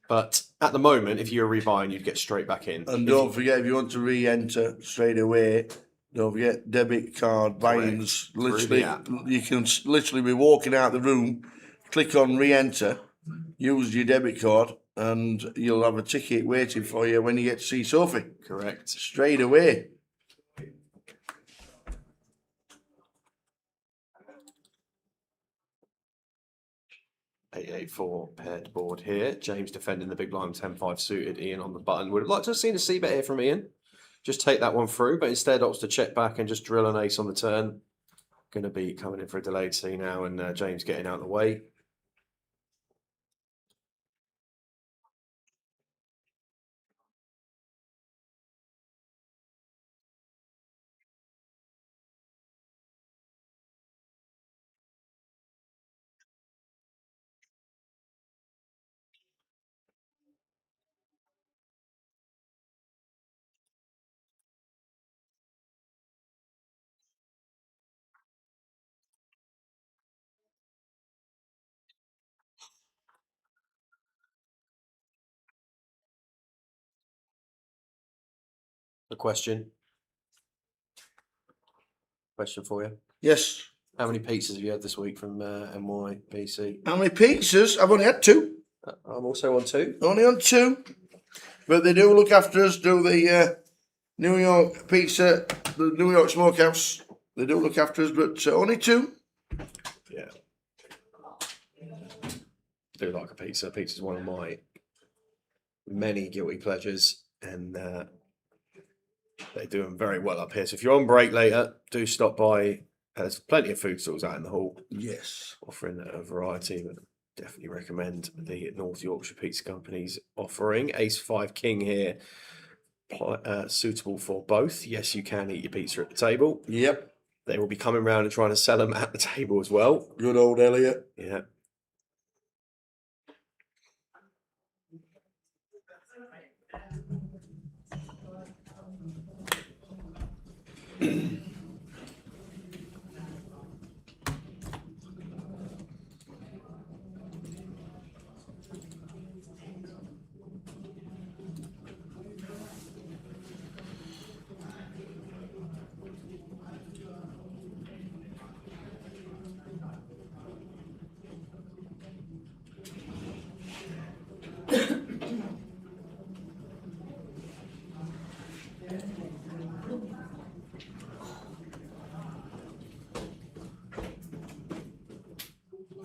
But at the moment, if you were rebuying, you'd get straight back in. And don't forget, if you want to re-enter straight away, don't forget debit card buy-ins. Literally, you can literally be walking out the room, click on re-enter, use your debit card, and you'll have a ticket waiting for you when you get to see Sophie. Correct. Straight away. $884 paired board here. James defending the big blind 10-5 suited. Ian on the button. Would have liked to have seen a C bet here from Ian. Just take that one through, but instead opts to check back and just drill an ace on the turn. Going to be coming in for a delayed C now, and James getting out of the way. A question for you. Yes. How many pizzas have you had this week from NYBC? How many pizzas? I've only had 2. I'm also on 2. Only on 2. But they do look after us, do the New York pizza, the New York Smokehouse. They do look after us, but only 2. Yeah. Do like a pizza. Pizza's one of my many guilty pleasures, and they do them very well up here. So if you're on break later, do stop by. There's plenty of food stalls out in the hall. Yes. Offering a variety, but definitely recommend the North Yorkshire Pizza Company's offering. Ace 5 King here, suitable for both. Yes, you can eat your pizza at the table. Yep. They will be coming round and trying to sell them at the table as well. Good old Elliot. Yeah.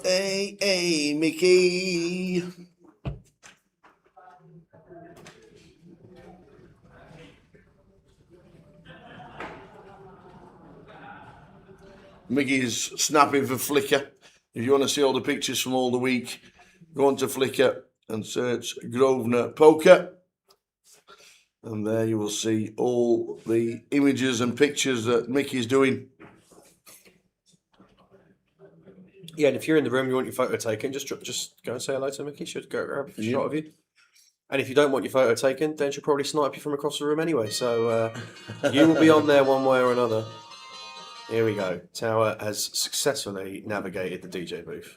Hey, Mickey. Mickey's snapping for Flickr. If you want to see all the pictures from all the week, go on to Flickr and search Grosvenor Poker. And there you will see all the images and pictures that Mickey's doing. Yeah, and if you're in the room, you want your photo taken, just go and say hello to Mickey. She'll go grab a shot of you. And if you don't want your photo taken, then she'll probably snipe you from across the room anyway. So you will be on there one way or another. Here we go. Tower has successfully navigated the DJ booth.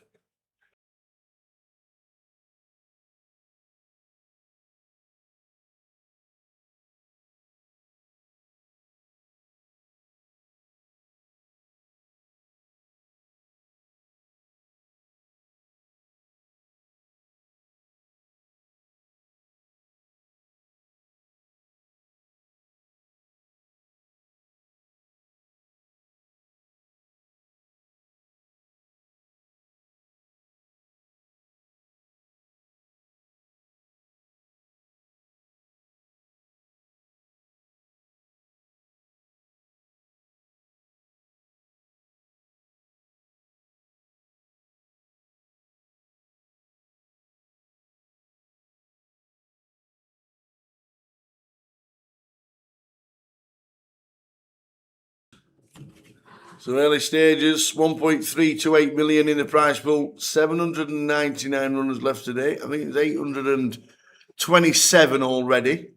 So early stages, 1.328 million in the prize pool, 799 runners left today. I think it's 827 already.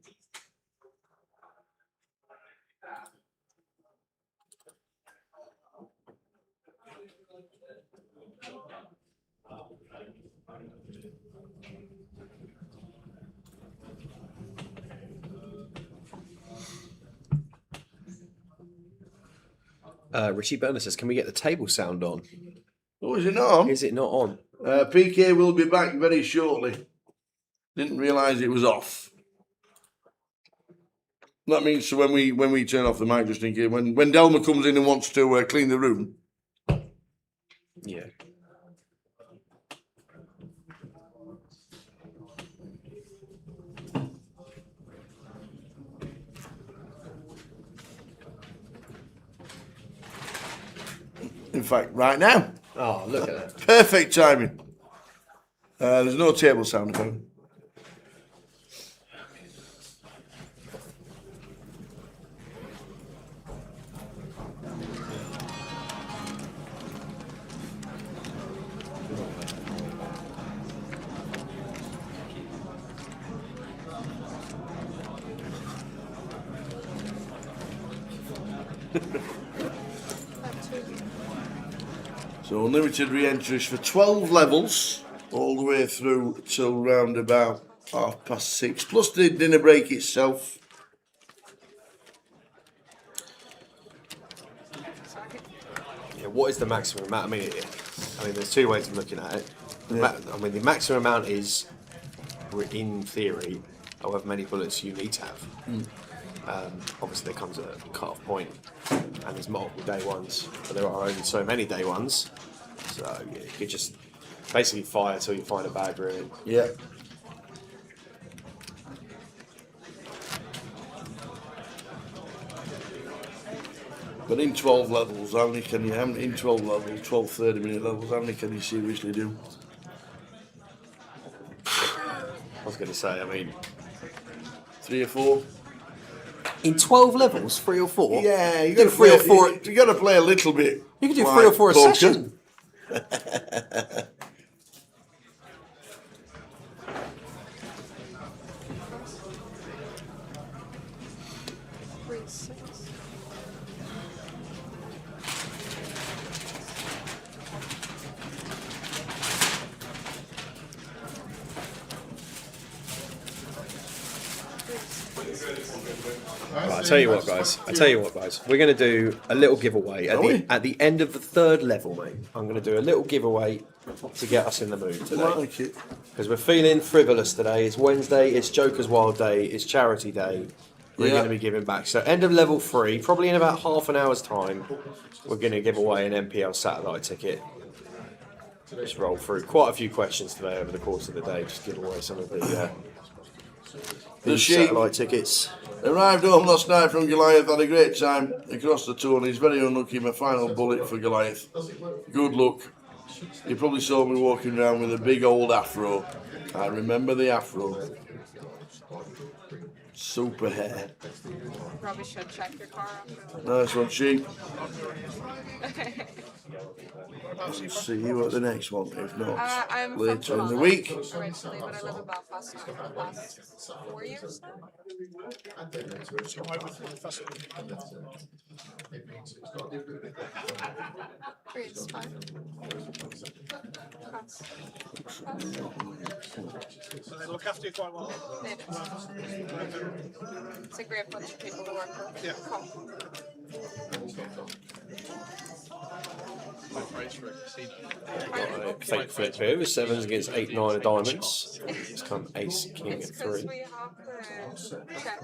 Richie Burner says, can we get the table sound on? Oh, is it not on? Is it not on? PK will be back very shortly. Didn't realise it was off. That means so when we turn off the mic, just in case, when Delma comes in and wants to clean the room. Yeah. In fact, right now. Oh, look at that. Perfect timing. There's no table sound coming. So unlimited re-entries for 12 levels, all the way through till round about 6:30, plus the dinner break itself. Yeah, what is the maximum amount? I mean, there's two ways of looking at it. The maximum amount is, in theory, however many bullets you need to have. Obviously, there comes a cut-off point, and there's multiple day ones, but there are only so many day ones. So yeah, you could just basically fire till you find a bag, really. Yeah. But in 12 levels, how many can you, in 12 levels, 12 30-minute levels, how many can you seriously do? I was going to say, 3 or 4? In 12 levels, 3 or 4? Yeah, you do got to 3 play, or 4. You got to play a little bit. You can do 3 or 4 a poker. session. Right, I tell you what, guys. We're going to do a little giveaway at the end of the third level, mate. I'm going to do a little giveaway to get us in the mood today. Like it. Because we're feeling frivolous today. It's Wednesday. It's Joker's Wild Day. It's Charity Day. We're going to be giving back. So end of level 3, probably in about half an hour's time, we're going to give away an MPL satellite ticket. Just roll through quite a few questions today over the course of the day. Just give away some of the satellite tickets. Arrived home last night from Goliath, had a great time across the tour, and he's very unlucky. My final bullet for Goliath. Good luck. You probably saw me walking around with a big old afro. I remember the afro. Super hair. Probably should check your car after. Nice one, sheep. See you at the next one, if not I'm later in the from week. originally, but I live in Belfast now for the last 4 years now. It's fine. Pass. They look after you quite well. They do. It's a great bunch of people to work with. Yeah. Cool. Fake flip here with 7s against 8, 9 of diamonds. It's come ace, king, It's and because 3. we have the check.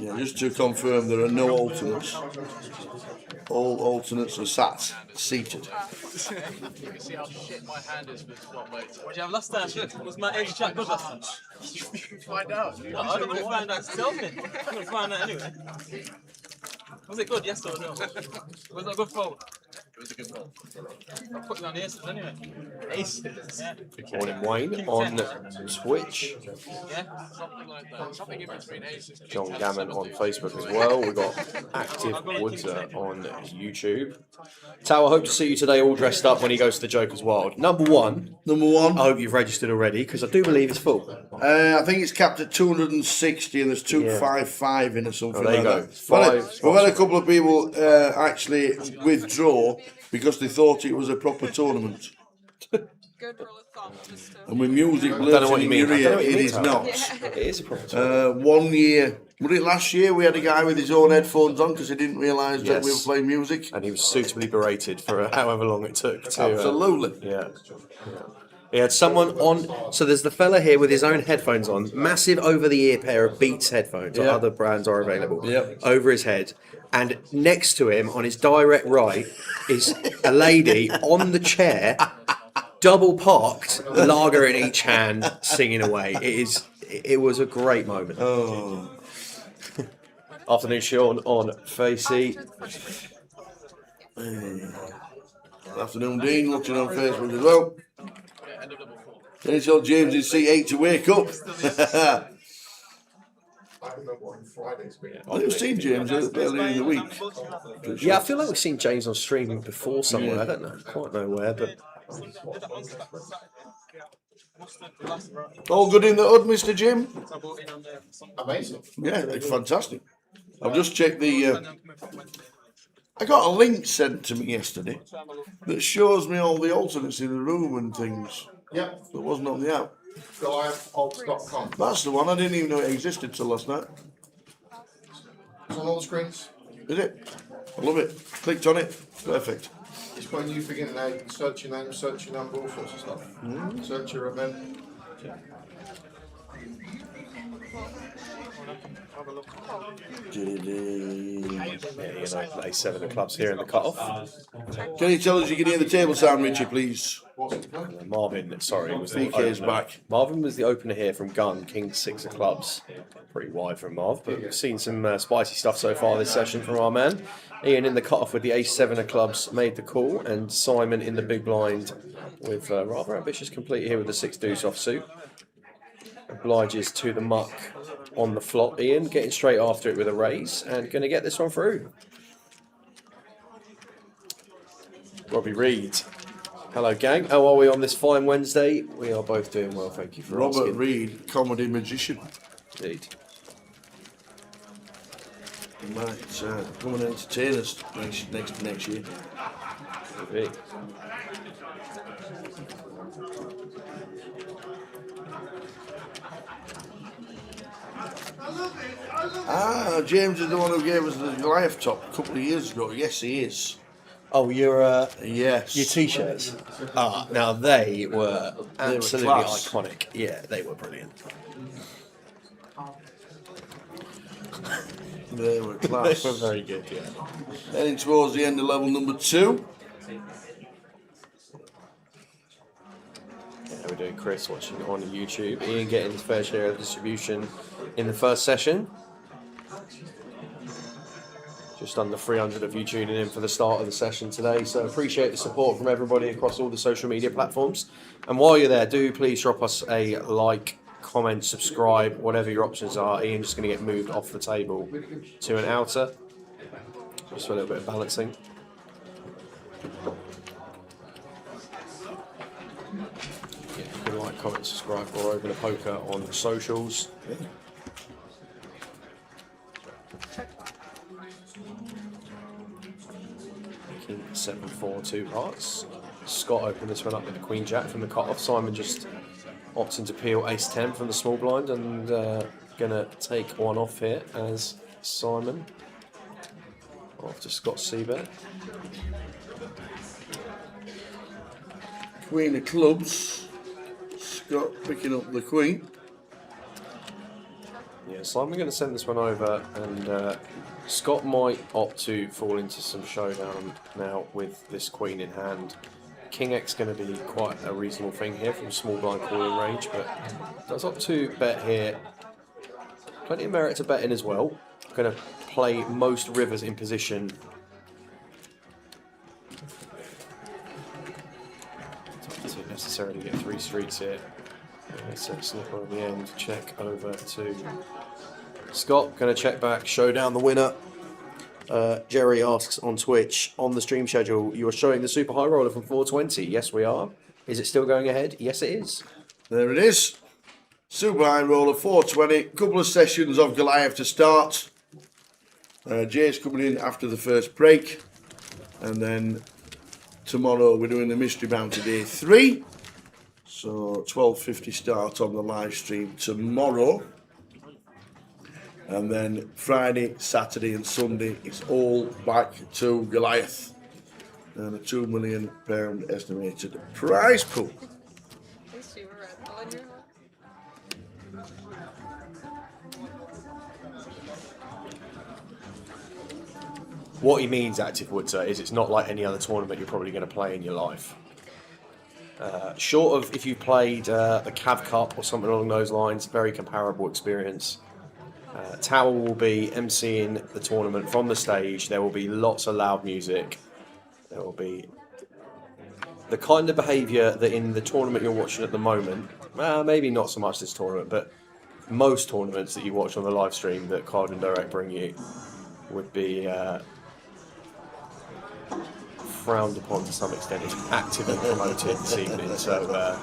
Yeah, just to confirm, there are no alternates. All alternates are seated. You can see how shit my hand is with what weight. What did you have last time? Was my ace chat good last time? You can find out. No, I'm going to find out. Tell me. I'm going to find out anyway. Was it good? Yes or no? Was it a good fold? It was a good fold. I'll put you on aces anyway. Aces? Yeah. Morning Wayne on Twitch. Yeah? Something like that. Something in between aces. John Gammon on Facebook as well. We've got Active Woods on YouTube. Tao, I hope to see you today all dressed up when he goes to the Joker's Wild. Number one, I hope you've registered already because I do believe it's full. I think it's capped at 260 and there's 255 in or something Oh, there you like go. that. We've had a couple of people actually withdraw because they thought it was a proper tournament. Good rule of thumb. Just to... And with music I don't know what blurting you in mean. your I don't know ear, what you it mean, is Tao. not. It is a proper tournament. 1 year, was it last year, we had a guy with his own headphones on because he didn't realise that we were Yes. playing music. And he was suitably berated for however long it took to... Absolutely. Yeah. He had someone on. So there's the fella here with his own headphones on, massive over-the-ear pair of Beats headphones. Or Yeah. other brands are available. Yep. Over his head, and next to him, on his direct right, is a lady on the chair, double parked, lager in each hand, singing away. It was a great moment. Oh. Afternoon, Sean on Facey. Afternoon, Dean, watching on Facebook as well. Can you tell James in C8 to wake up? I've seen James earlier in the week. Yeah, I feel like we've seen James on stream before somewhere. Yeah. I don't know, quite know where, but All good in the hood, Mr. Jim? Amazing. Yeah, it's fantastic. I've just checked the... I got a link sent to me yesterday that shows me all the alternates in the room and things. Yep. That wasn't on the app. GoliathAlts.com. That's the one. I didn't even know it existed till last night. It's on all the screens. Is it? I love it. Clicked on it. Perfect. It's got a new thing in there. You can search your name, search your number, all sorts of stuff. Search your event. A7 of clubs here in the cut-off. Can you tell us you can hear the table sound, Richie, please? Marvin, sorry, was the PK's opener. back. Marvin was the opener here from Gun, King 6 of clubs. Pretty wide from Marv, but we've seen some spicy stuff so far this session from our man. Ian in the cut-off with the Ace-7 of clubs made the call, and Simon in the big blind with rather ambitious complete here with the 6 deuce offsuit. Obliges to the muck on the flop. Ian getting straight after it with a raise and going to get this one through. Robbie Reed. Hello, gang. How are we on this fine Wednesday? We are both doing well, thank you for Robert asking. Reed, comedy magician. Indeed. He might come and entertain us next year. Indeed. James is the one who gave us the Goliath top a couple of years ago. Yes, he is. Oh, your Yes. t-shirts. Ah, now they were absolutely class. iconic. Yeah, they were brilliant. They were They class. were very good. Yeah. Heading towards the end of level number 2. Yeah, we're doing Chris watching on YouTube. Ian getting his fair share of distribution in the first session. Just under 300 of you tuning in for the start of the session today. So appreciate the support from everybody across all the social media platforms. And while you're there, do please drop us a like, comment, subscribe, whatever your options are. Ian's just going to get moved off the table to an outer, just for a little bit of balancing. Yeah, you can like, comment, subscribe, or open a poker on socials. King 7-4, 2 hearts. Scott opened this one up with the Queen Jack from the cut-off. Simon just opting to peel Ace 10 from the small blind and gonna take one off here as Simon off to Scott C-bet. Queen of clubs. Scott picking up the queen. Yeah, so I'm going to send this one over, and Scott might opt to fall into some showdown now with this queen in hand. King X going to be quite a reasonable thing here from small blind calling range, but does opt to bet here. Plenty of merit to bet in as well. Going to play most rivers in position. Don't to necessarily get 3 streets here. Set snipper on the end. Check over to Scott. Going to check back. Show down the winner. Jerry asks on Twitch, on the stream schedule, you are showing the super high roller from 420. Yes, we are. Is it still going ahead? Yes, it is. There it is. Super high roller 420. Couple of sessions of Goliath to start. Jay's coming in after the first break, and then tomorrow we're doing the mystery bounty day 3. So 12:50 start on the live stream tomorrow. And then Friday, Saturday and Sunday, it's all back to Goliath. And a £2 million estimated prize pool. At least you were Red Bull in your heart. What he means, Active Woods, is it's not like any other tournament you're probably going to play in your life. Short of if you played the Cav Cup or something along those lines, very comparable experience. Tower will be emceeing the tournament from the stage. There will be lots of loud music. There will be the kind of behaviour that in the tournament you're watching at the moment, maybe not so much this tournament, but most tournaments that you watch on the live stream that Card and Direct bring you would be frowned upon to some extent. It's actively promoted this evening, so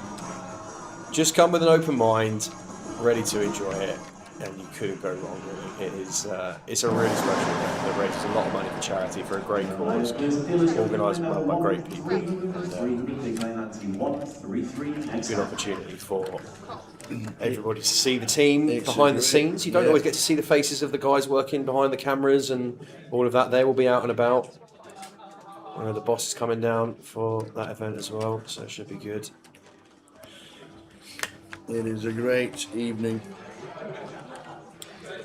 just come with an open mind, ready to enjoy it, and you couldn't go wrong really. It's a really special event that raises a lot of money for charity for a great cause, organised and run by great people. And, good opportunity for everybody to see the team behind the scenes. You don't always get to see the faces of the guys working behind the cameras and all of that. They will be out and about. I know the boss is coming down for that event as well, so it should be good. It is a great evening.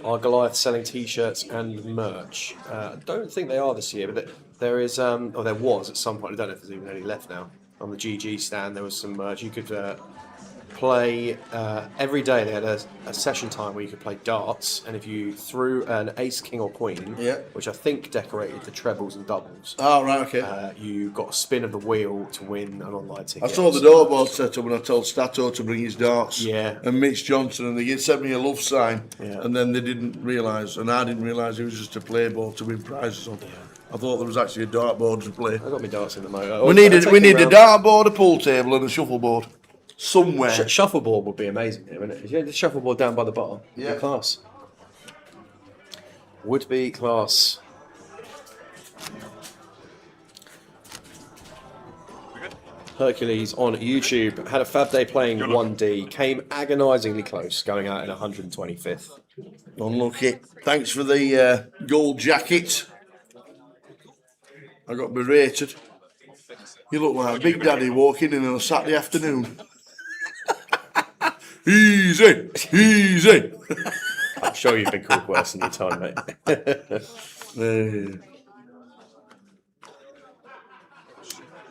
Are Goliath selling T-shirts and merch? I don't think they are this year, but there is, or there was at some point. I don't know if there's even any left now. On the GG stand, there was some merch. You could play every day. They had a session time where you could play darts, and if you threw an ace, king, or queen, which I think decorated the trebles and doubles. Oh, right, okay. You got a spin of the wheel to win an online ticket. I saw the doorboard set up when I told Stato to bring his darts. Yeah. And Mitch Johnson, and they sent me a love sign. Yeah. And then they didn't realise, and I didn't realise it was just a play board to win prizes on. I thought there was actually a dartboard to play. I got my darts in the motor. We need a dartboard, a pool table, and a shuffleboard. Somewhere. Shuffleboard would be amazing here, wouldn't it? If you had the shuffleboard down by the bar, yeah, class. Would be class. Hercules on YouTube had a fab day playing 1D, came agonisingly close, going out in 125th. Unlucky. Thanks for the gold jacket. I got berated. You look like Big Daddy walking in on a Saturday afternoon. Easy, easy. I'm sure you've been called worse in your time, mate.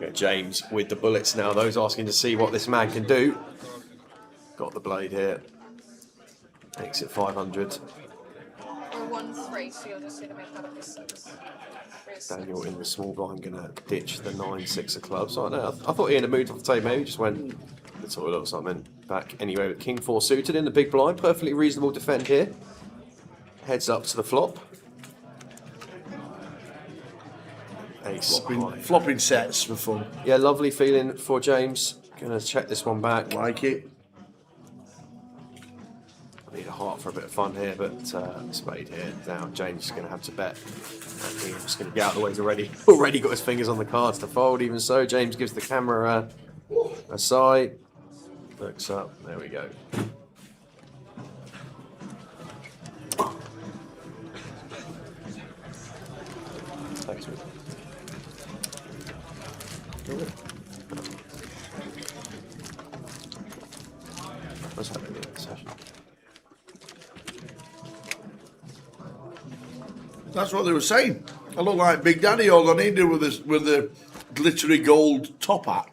Yeah, James with the bullets now. Those asking to see what this man can do. Got the blade here. Exit 500. Or 1-3, so you'll just see to make that up as 6. Daniel in the small blind gonna ditch the 9-6 of clubs. I don't know. I thought Ian had moved off the table. Maybe just went Little little something back anyway with King 4 suited in the big blind. Perfectly reasonable defend here. Heads up to the flop. Ace high. Flopping sets for fun. Yeah, lovely feeling for James. Gonna check this one back. Like it. I need a heart for a bit of fun here, but spade here. Now James is gonna have to bet. And he's just gonna get out of the way. He's already got his fingers on the cards to fold. Even so, James gives the camera a sigh. Looks up. There we go. Thanks, mate. What's happening in the session? That's what they were saying. I look like Big Daddy. All I needed with the glittery gold top hat.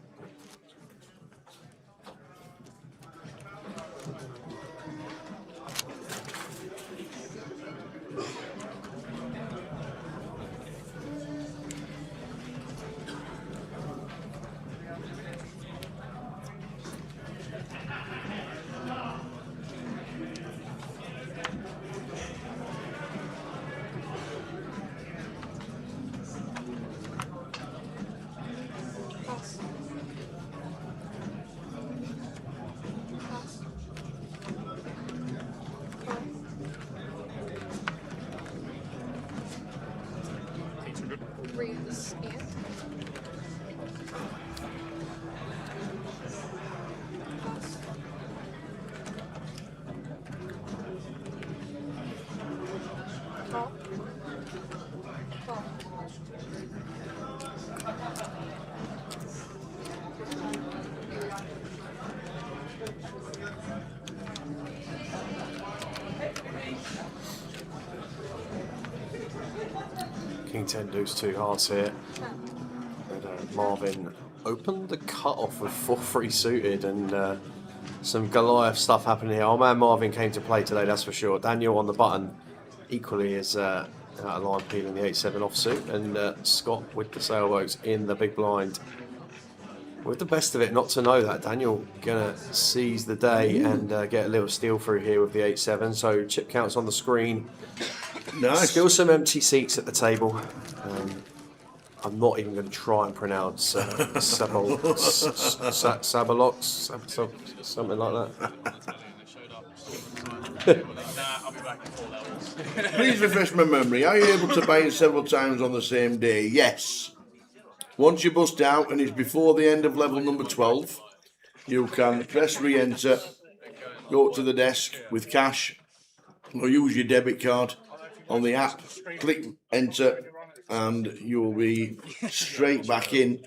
Raise and call. Call. King 10 deuce 2 hearts here. And, Marvin opened the cut-off with 4-3 suited and some Goliath stuff happening here. Our man Marvin came to play today, that's for sure. Daniel on the button equally is out of line peeling the 8-7 offsuit. And Scott with the sailboats in the big blind. With the best of it, not to know that. Daniel gonna seize the day and get a little steal through here with the 8-7. So chip counts on the screen. Nice. Still some empty seats at the table. I'm not even going to try and pronounce Sabalox, something like that. I'll be back in 4 levels. Please refresh my memory. Are you able to buy it several times on the same day? Yes. Once you bust out and it's before the end of level number 12, you can press re-enter, go to the desk with cash, or use your debit card on the app, click enter, and you'll be straight back in.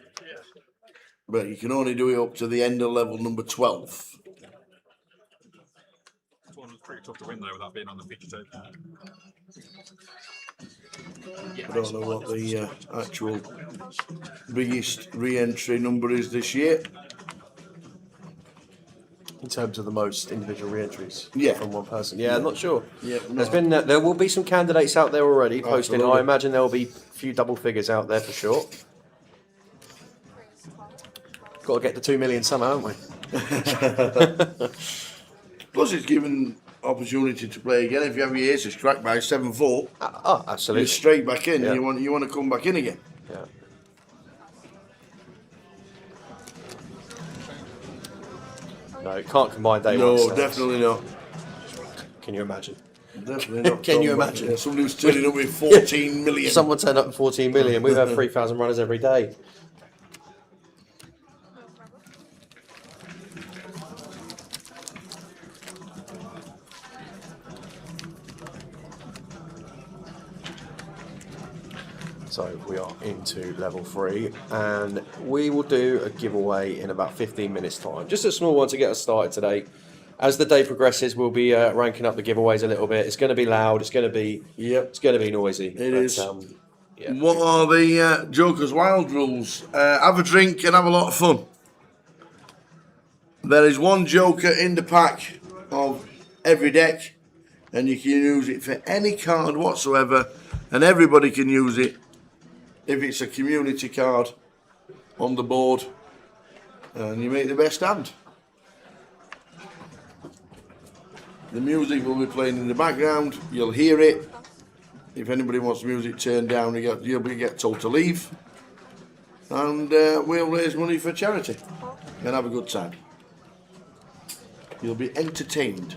But you can only do it up to the end of level number 12. This one was pretty tough to win though without being on the feature tape. I don't know what the actual biggest re-entry number is this year. In terms of the most individual re-entries Yeah. from one person. Yeah, I'm not sure. Yeah, There's been there will be some candidates out there already posting. Absolutely. I imagine there will be a few double figures out there for sure. Got to get to 2 million somehow, haven't we? Plus, it's given opportunity to play again. If you have your aces cracked by 7-4, Oh, absolutely. you're straight back in. Yeah. You want to come back in again. Yeah. No, can't combine day No, one. definitely not. Can you imagine? Definitely not. Can you Come back. imagine? Yeah, somebody who's turning up with 14 million. Someone turned up with 14 million. We've had 3,000 runners every day. So we are into level 3 and we will do a giveaway in about 15 minutes time. Just a small one to get us started today. As the day progresses, we'll be ranking up the giveaways a little bit. It's going to be loud. It's going to be it's going to be noisy. It is. Yeah. What are the Joker's Wild rules? Have a drink and have a lot of fun. There is one Joker in the pack of every deck, and you can use it for any card whatsoever, and everybody can use it if it's a community card on the board, and you make the best hand. The music will be playing in the background. You'll hear it. If anybody wants music turned down, you'll get told to leave. And we'll raise money for charity and have a good time. You'll be entertained.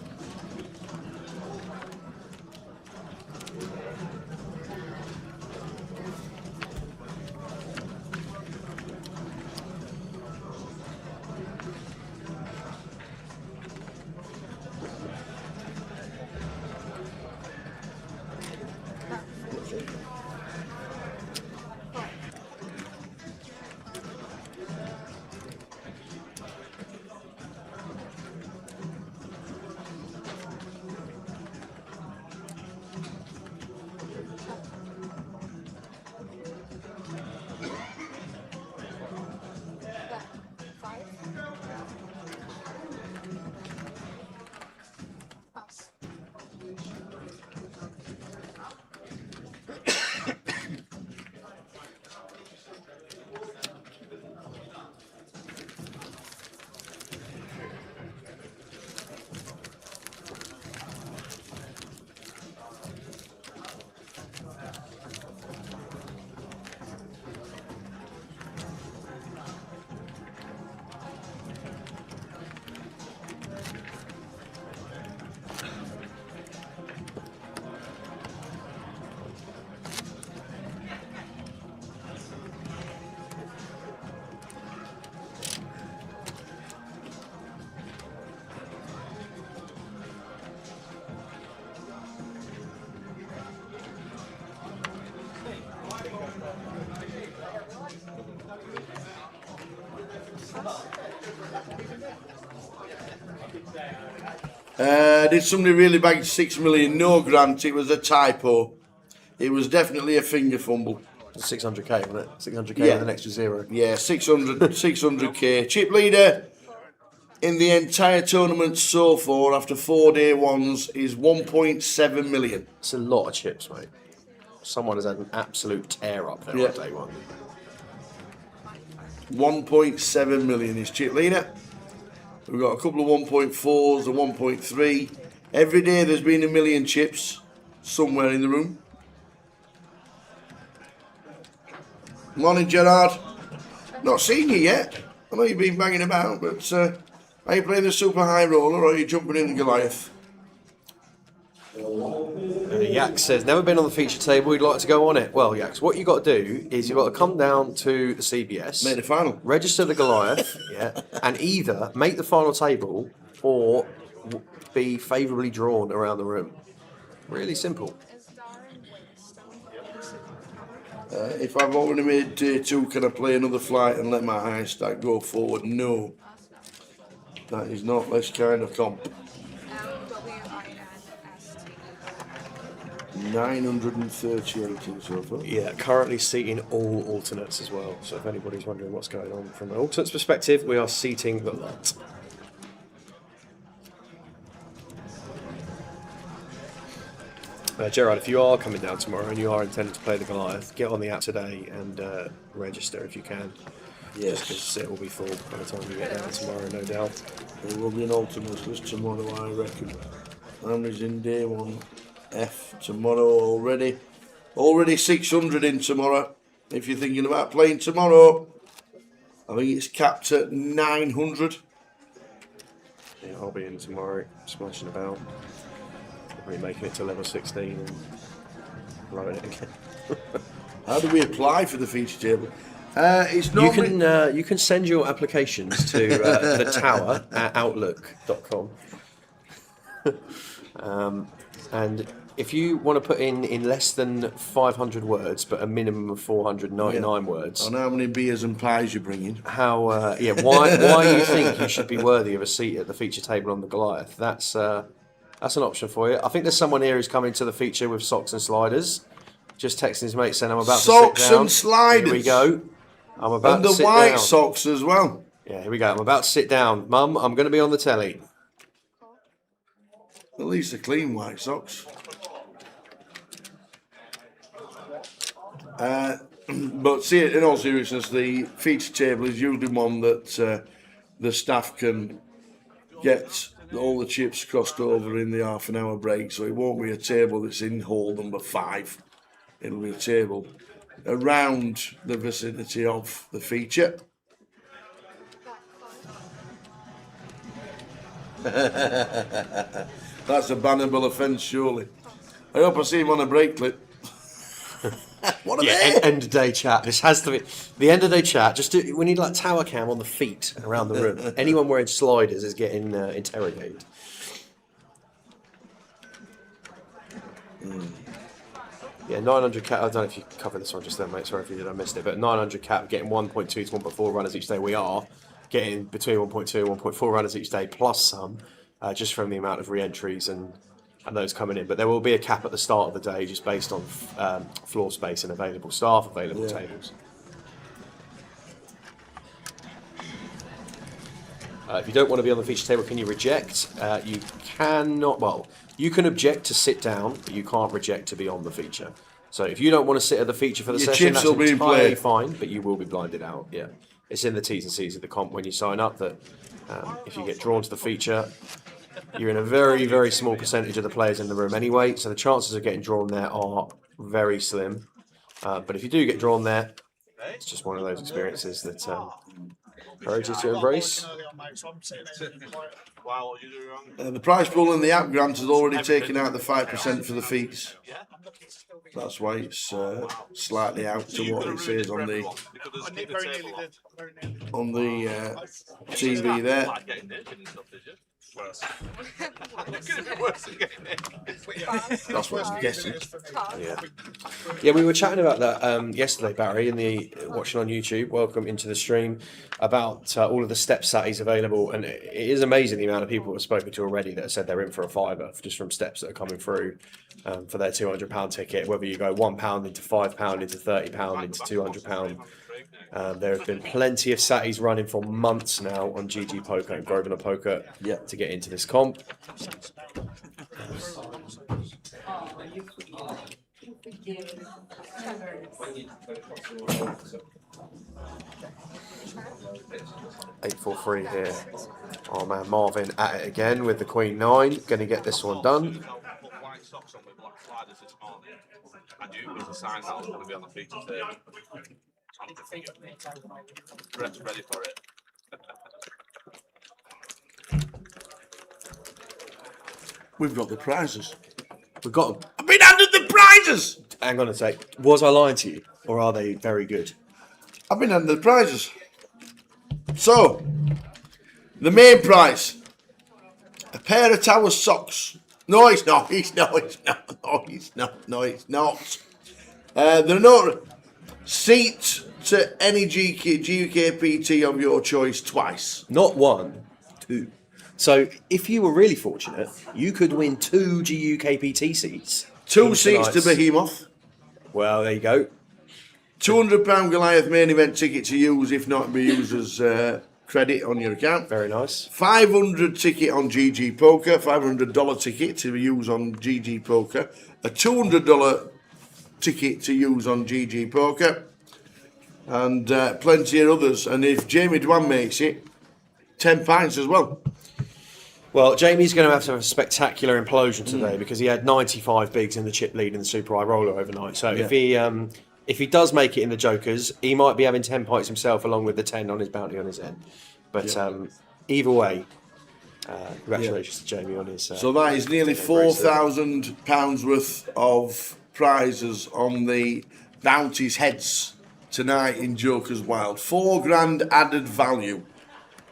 Did somebody really bag 6 million? No, Grant, it was a typo. It was definitely a finger fumble. 600k, wasn't it? 600k Yeah. with an extra zero. Yeah, 600k. Chip leader in the entire tournament so far after 4 day ones is 1.7 million. It's a lot of chips, mate. Someone has had an absolute tear up there Yeah. on day one. 1.7 million is chip leader. We've got a couple of 1.4s and 1.3. Every day there's been a million chips somewhere in the room. Morning, Gerard. Not seen you yet. I know you've been banging about, but are you playing the super high roller or are you jumping in the Goliath? Yax says, never been on the feature table, he'd like to go on it. Well, Yax, what you got to do is you've got to come down to the CBS, Make the final. register the Goliath, yeah, and either make the final table or be favourably drawn around the room. Really simple. If I've already made day 2, can I play another flight and let my high stack go forward? No. That is not this kind of comp. LWINST. 938 in so far. Yeah, currently seating all alternates as well. So if anybody's wondering what's going on from an alternates perspective, we are seating the lot. Gerard, if you are coming down tomorrow and you are intending to play the Goliath, get on the app today and register if you can. Yes. Because it will be full by the time you get down tomorrow, no doubt. There will be an alternates list tomorrow, I reckon. Amy's in day 1. F tomorrow already. Already 600 in tomorrow. If you're thinking about playing tomorrow, I think it's capped at 900. Yeah, I'll be in tomorrow, splashing about. Probably making it to level 16 and blowing it again. How do we apply for the feature table? It's normally... You can send your applications to the tower at outlook.com. And if you want to put in less than 500 words, but a minimum of 499 words, On how many beers and pies you're bringing. why you think you should be worthy of a seat at the feature table on the Goliath? That's an option for you. I think there's someone here who's coming to the feature with socks and sliders. Just texting his mate saying, I'm about Socks to sit down. and sliders. Here we go. I'm about And to the sit white down. socks as well. Yeah, here we go. I'm about to sit down. Mum, I'm going to be on the telly. At least the clean white socks. But see, in all seriousness, the feature table is usually one that the staff can get all the chips crossed over in the half an hour break, so it won't be a table that's in hole number 5. It'll be a table around the vicinity of the feature. That's a bannable offence, surely. I hope I see him on a break clip. What are they? End of day chat. This has to be the end of day chat. We need like tower cam on the feet around the room. Anyone wearing sliders is getting interrogated. Yeah, 900 cap. I don't know if you covered this one just then, mate. Sorry if you did. I missed it. But 900 cap, getting 1.2 to 1.4 runners each day. We are getting between 1.2 and 1.4 runners each day, plus some, just from the amount of re-entries and those coming in. But there will be a cap at the start of the day, just based on floor space and available staff, available tables. If you don't want to be on the feature table, can you reject? You cannot. Well, you can object to sit down, but you can't reject to be on the feature. So if you don't want to sit at the feature for the session, that's entirely fine, but you will be blinded out. Yeah, it's in the T's and C's of the comp when you sign up that if you get drawn to the feature, you're in a very, very small percentage of the players in the room anyway, so the chances of getting drawn there are very slim. But if you do get drawn there, it's just one of those experiences that encourage you to embrace. The prize pool in the app grant has already taken out the 5% for the fees. That's why it's slightly out to what it says on the TV there. That's what I'm guessing. Yeah, we were chatting about that yesterday, Barry, watching on YouTube. Welcome into the stream, about all of the step satties available, and it is amazing the amount of people we've spoken to already that have said they're in for a fiver just from steps that are coming through for their £200 ticket. Whether you go £1 into £5 into £30 into £200. There have been plenty of satties running for months now on GG Poker and Grosvenor Poker to get into this comp. $8-4-3 here. Oh man, Marvin at it again with the Queen 9. Going to get this one done. Ready for it. We've got the prizes. We've got them. I've been handed the prizes! Hang on a sec. Was I lying to you? Or are they very good? I've been handed the prizes. So, the main prize. A pair of Tower socks. No, it's not. No, it's not. They're not. Seat to any GKPT of your choice twice. Not one, two. So if you were really fortunate, you could win 2 GUKPT seats. 2 seats to Behemoth. Well, there you go. £200 Goliath main event ticket to use, if not be used as credit on your account. Very nice. $500 ticket on GG Poker, $500 ticket to use on GG Poker, a $200 ticket to use on GG Poker, and plenty of others. And if Jamie Dwan makes it, 10 pints as well. Well, Jamie's going to have a spectacular implosion today because he had 95 bigs in the chip lead in the Super High Roller overnight. So if he does make it in the Jokers, he might be having 10 pints himself along with the 10 on his bounty on his end. But either way, congratulations to Jamie on his... so that is nearly £4,000 worth of prizes on the bounties heads tonight in Jokers Wild. £4,000 added value.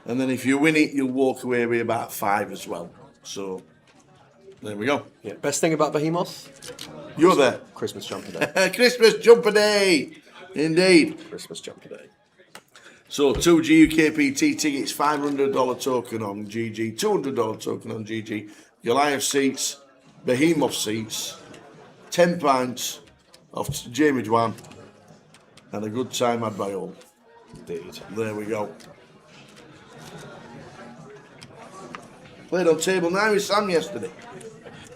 And then if you win it, you'll walk away with about 5 as well. So, there we go. Yeah. Best thing about Behemoth? You're there. Christmas jumper day. Christmas jumper day! Indeed. Christmas jumper day. So, 2 GUKPT tickets, $500 token on GG, $200 token on GG, Goliath seats, Behemoth seats, 10 pints of Jamie Dwan, and a good time had by all. Indeed. There we go. Played on table 9 with Sam yesterday.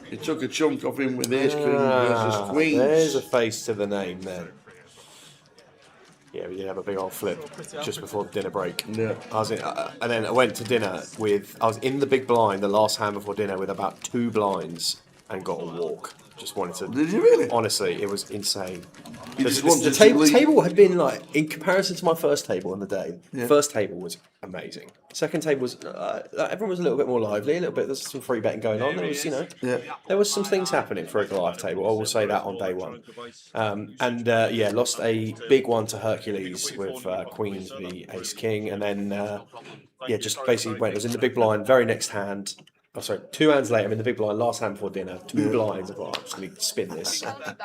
He took a chunk off him with Ace King versus Queens. There's a face to the name then. Yeah, we did have a big old flip just before the dinner break. Yeah. And then I went to dinner with. I was in the big blind the last hand before dinner with about 2 blinds and got a walk. Just wanted to. Did you really? Honestly, it was insane. You The, just the- wanted the to table, leave. table had been like, in comparison to my first table on the day, Yeah. first table was amazing. Second table was, everyone was a little bit more lively, a little bit, there's some free betting going on. There was, Yeah. there was some things happening for a Goliath table. I will say that on day one. Lost a big one to Hercules with Queen v Ace King. And then, just basically went, I was in the big blind, very next hand. Oh, sorry, 2 hands later, I'm in the big blind, last hand before dinner, 2 blinds. I thought, I'm just going to spin this.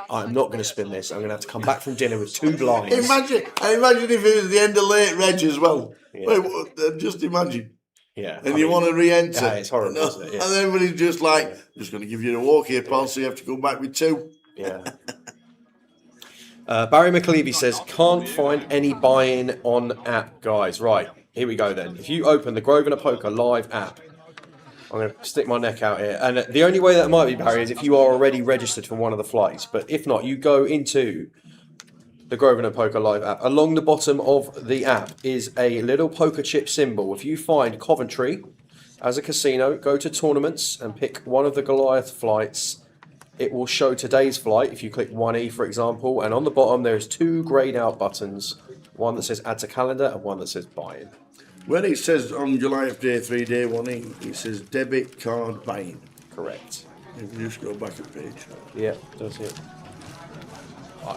I'm not going to spin this. I'm going to have to come back from dinner with 2 blinds. Imagine if it was the end of late reg as well. Yeah. Wait, just imagine. Yeah. And you want to re-enter. Yeah, it's horrible, isn't it? Yeah. And everybody's just like, just going to give you a walk here, pal, so you have to go back with 2. Yeah. Barry McLeavy says, can't find any buy-in on app, guys. Right, here we go then. If you open the Grosvenor Poker live app, I'm going to stick my neck out here. And the only way that might be, Barry, is if you are already registered for one of the flights. But if not, you go into the Grosvenor Poker live app. Along the bottom of the app is a little poker chip symbol. If you find Coventry as a casino, go to tournaments and pick one of the Goliath flights. It will show today's flight if you click 1E, for example. And on the bottom, there's 2 grayed out buttons. One that says add to calendar and one that says buy-in. When it says on Goliath Day 3, Day 1E, it says debit card buying. Correct. If you just go back a page. Yeah, does it.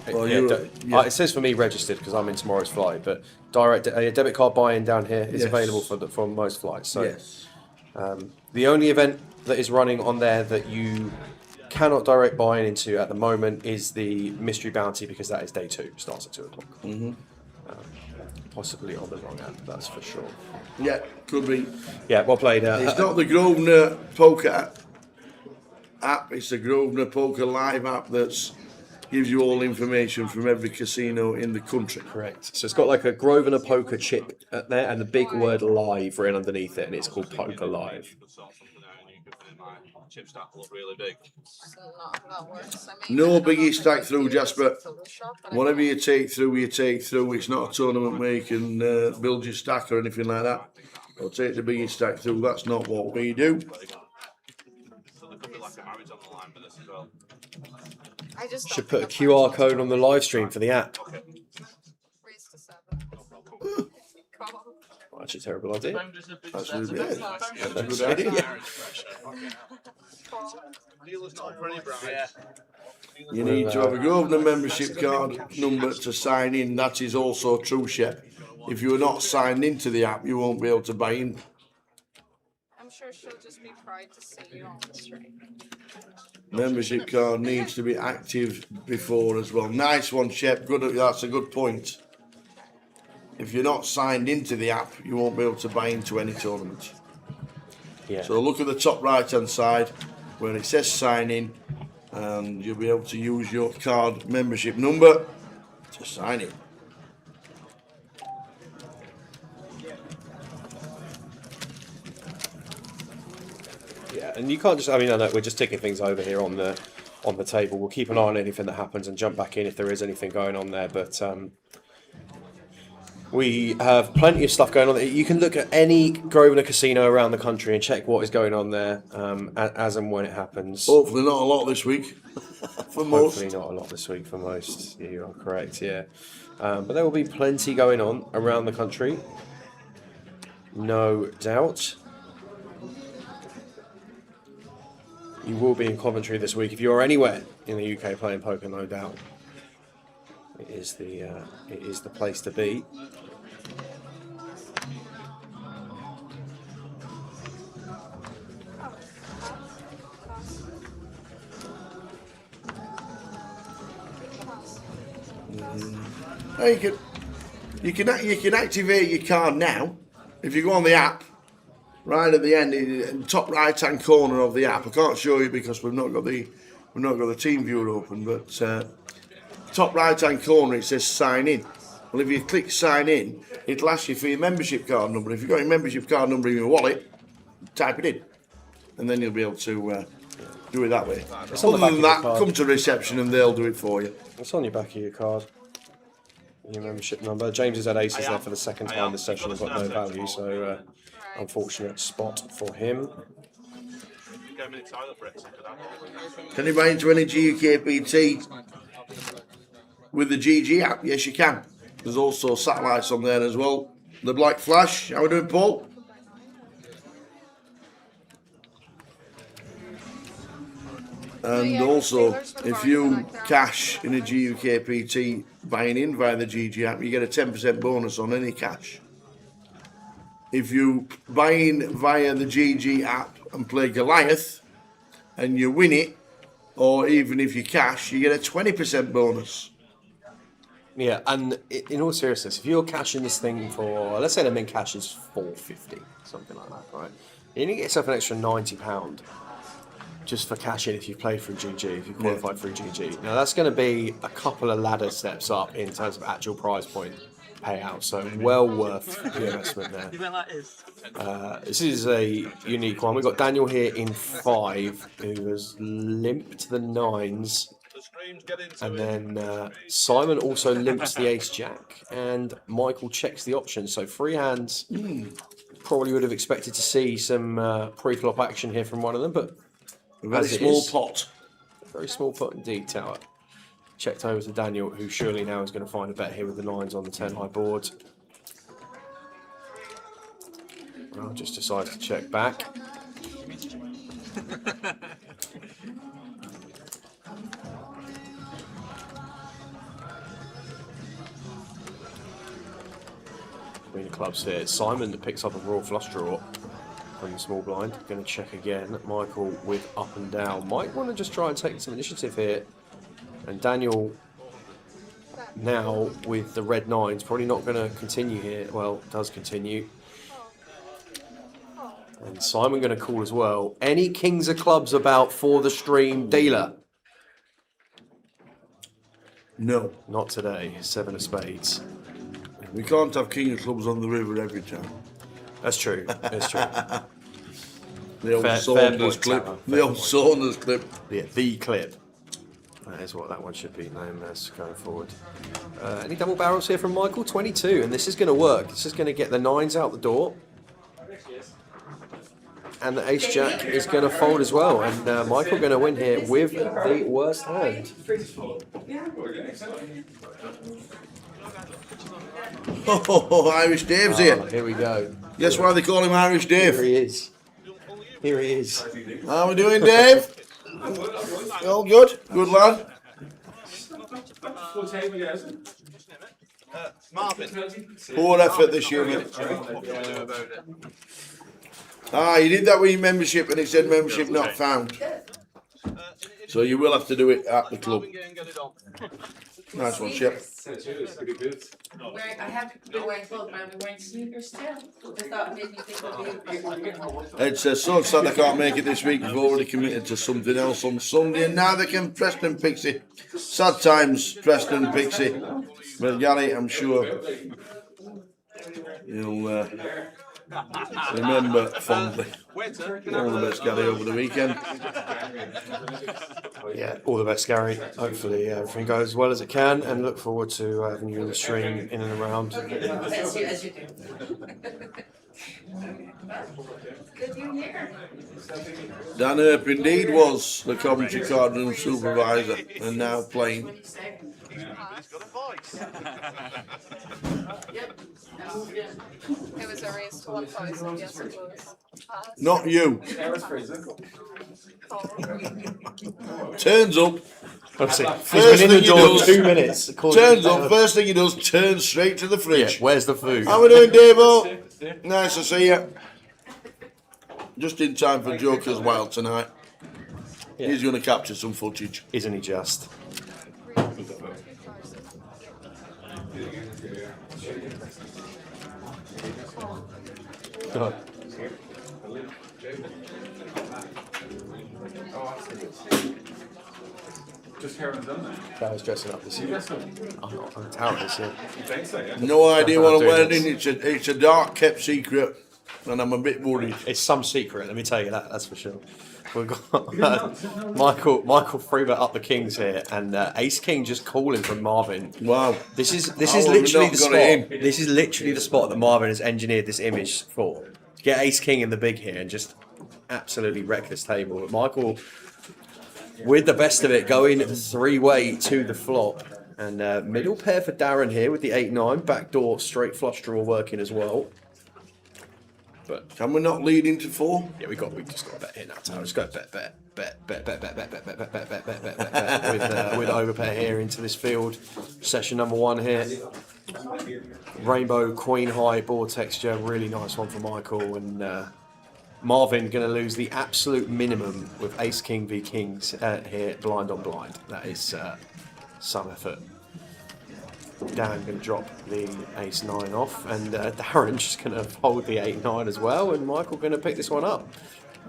It It says for me registered because I'm in tomorrow's flight, but debit card buy-in down here is Yes. available for most flights. So Yes. the only event that is running on there that you cannot direct buy-in into at the moment is the Mystery Bounty because that is day 2, starts at 2 o'clock. Mm-hmm. Possibly on the wrong app, that's for sure. Yeah, could be. Yeah, well played. It's not the Grosvenor Poker app, it's the Grosvenor Poker Live app that gives you all information from every casino in the country. Correct. So it's got like a Grosvenor Poker chip there and the big word live written underneath it, and it's called Poker Live. Chip stack look really big. So that works. I mean, No biggie stack through, Jasper. Whatever you take through, you take through. It's not a tournament where you can build your stack or anything like that. Or take the biggie stack through. That's not what we do. So there could be like a marriage on the line with this as well. I just Should put a QR code on the live stream for the app. Raise to 7. Call. Well, that's a terrible idea. That's a good idea. Dealer's not pretty bright. You need to have a Grosvenor membership card number to sign in. That is also true, Shep. If you are not signed into the app, you won't be able to buy in. I'm sure she'll just be proud to see you on the stream. Membership card needs to be active before as well. Nice one, Shep. Good. That's a good point. If you're not signed into the app, you won't be able to buy into any tournament. Yeah. So look at the top right-hand side where it says sign in, and you'll be able to use your card membership number to sign in. Yeah, and you can't just. I mean, I know we're just ticking things over here on the table. We'll keep an eye on anything that happens and jump back in if there is anything going on there. But we have plenty of stuff going on. You can look at any Grosvenor casino around the country and check what is going on there as and when it happens. Hopefully not a lot this week for most. Hopefully not a lot this week for most. Yeah, you are correct, yeah. But there will be plenty going on around the country. No doubt. You will be in Coventry this week. If you are anywhere in the UK playing poker, no doubt. It is the place to be. Now you can activate your card now if you go on the app. Right at the end, in the top right-hand corner of the app. I can't show you because we've not got the team viewer open. But top right-hand corner it says sign in. Well, if you click sign in, it'll ask you for your membership card number. If you've got your membership card number in your wallet, type it in, and then you'll be able to do it that way. It's on the Other back than of your that, card. come to reception and they'll do it for you. It's on your back of your card. your membership number. James has had aces there for the second time this session and got no value, so unfortunate spot for him. Can you buy into any GUKPT with the GG app? Yes, you can. There's also satellites on there as well. The Black Flash. How are we doing, Paul? And also, if you cash in a GUKPT buying in via the GG app, you get a 10% bonus on any cash. If you buy in via the GG app and play Goliath and you win it, or even if you cash, you get a 20% bonus. Yeah, and in all seriousness, if you're cashing this thing for, let's say the min cash is $4.50, something like that, right? You're going to get yourself an extra £90 just for cashing if you've played through GG, if you've qualified through GG. Now, that's going to be a couple of ladder steps up in terms of actual prize point payout, so well worth the investment there. This is a unique one. We've got Daniel here in 5, who has limped the 9s. And then Simon also limps the ace-jack, and Michael checks the option. So free hands, probably would have expected to see some pre-flop action here from one of them, but a very small pot. Very small pot indeed, Tower. Checked over to Daniel, who surely now is going to find a bet here with the 9s on the 10 high board. Well, just decides to check back. Queen of clubs here. Simon picks up a royal flush draw from the small blind. Going to check again. Michael with up and down. Might want to just try and take some initiative here. And Daniel now with the red 9s. Probably not going to continue here. Well, does continue. And Simon going to call as well. Any kings of clubs about for the stream dealer? No. Not today. 7 of spades. We can't have king of clubs on the river every time. That's true. That's true. The old Saunders clip. The old Saunders clip. Yeah, the clip. That is what that one should be known as going forward. Any double barrels here from Michael? 22, and this is going to work. This is going to get the 9s out the door. And the ace-jack is going to fold as well. And Michael going to win here with the worst hand. Oh, Irish Dave's here. Here we go. Guess why they call him Irish Dave? Here he is. Here he is. How are we doing, Dave? All good? Good lad? Poor effort this year, mate. You did that with your membership and it said membership not found. So you will have to do it at the club. Nice one, Shep. I haven't been wearing clothes, but I've been wearing sneakers too. Just thought maybe you think It's so sad I can't make it this week. We've already committed to something else on Sunday, and now they can Preston Pixie. Sad times, Preston Pixie. But Gary, I'm sure you'll remember fondly. All the best, Gary, over the weekend. Yeah, all the best, Gary. Hopefully everything goes as well as it can, and look forward to having you in the stream in and around. as you do. Good you here. Dan Earp indeed was the Coventry Cardinal supervisor and now playing. It was a race to 1,000, yes it was. Not you. Oh. Turns up. He's First been in the thing he door does- 2 minutes. Turns up. First thing he does, turns straight to the Yeah, fridge. where's the food? How we doing, Davo? Nice to see you. Just in time for Joker's Wild tonight. Yeah. He's going to capture some footage. Isn't he just? God. Just haven't done that. I was dressing up this year. I'm not. I'm this year. No idea what I'm doing wearing. this. It's a dark kept secret. and I'm a bit worried. It's some secret, let me tell you that. That's for sure. We've got Michael Freeman up the kings here, and Ace King just calling from Marvin. Wow. This is How have we literally not the got it spot. This is literally the spot that Marvin has engineered this image for. Get Ace King in the big here and just absolutely wreck this table. But Michael, with the best of it, going 3-way to the flop. And middle pair for Darren here with the 8-9. Backdoor straight flush draw working as well. But Can we not lead into 4? yeah, we just got a bet here now. So let's go bet with overpair here into this field. Session number 1 here. Rainbow Queen High board texture, really nice one for Michael. And Marvin going to lose the absolute minimum with Ace King v Kings here, blind on blind. That is some effort. Darren going to drop the ace-9 off, and Darren just going to fold the 8-9 as well, and Michael going to pick this one up.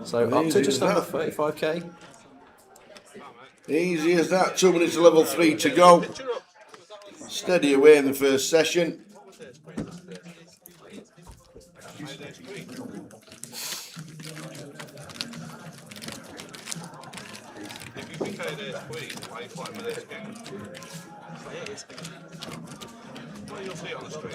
So up to just under 35k. Easy as that. 2 minutes to level 3 to go. Steady away in the first session. You'll see it on the screen.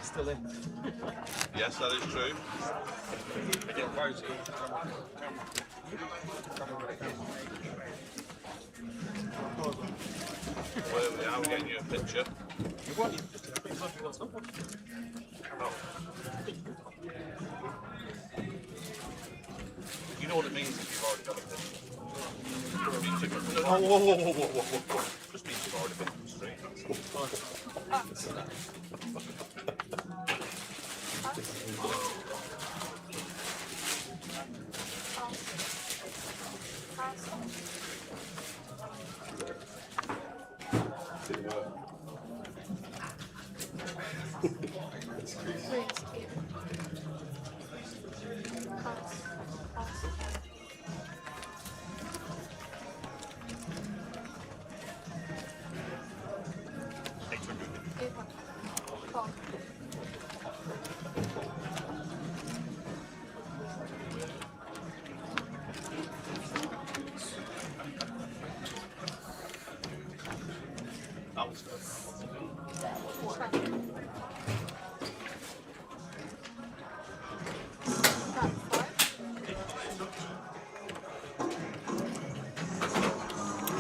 Still in. Yes, that is true. Where we are, we're getting you a picture. You know what it means if you've already got a picture. Whoa. Just means you've already been on the street.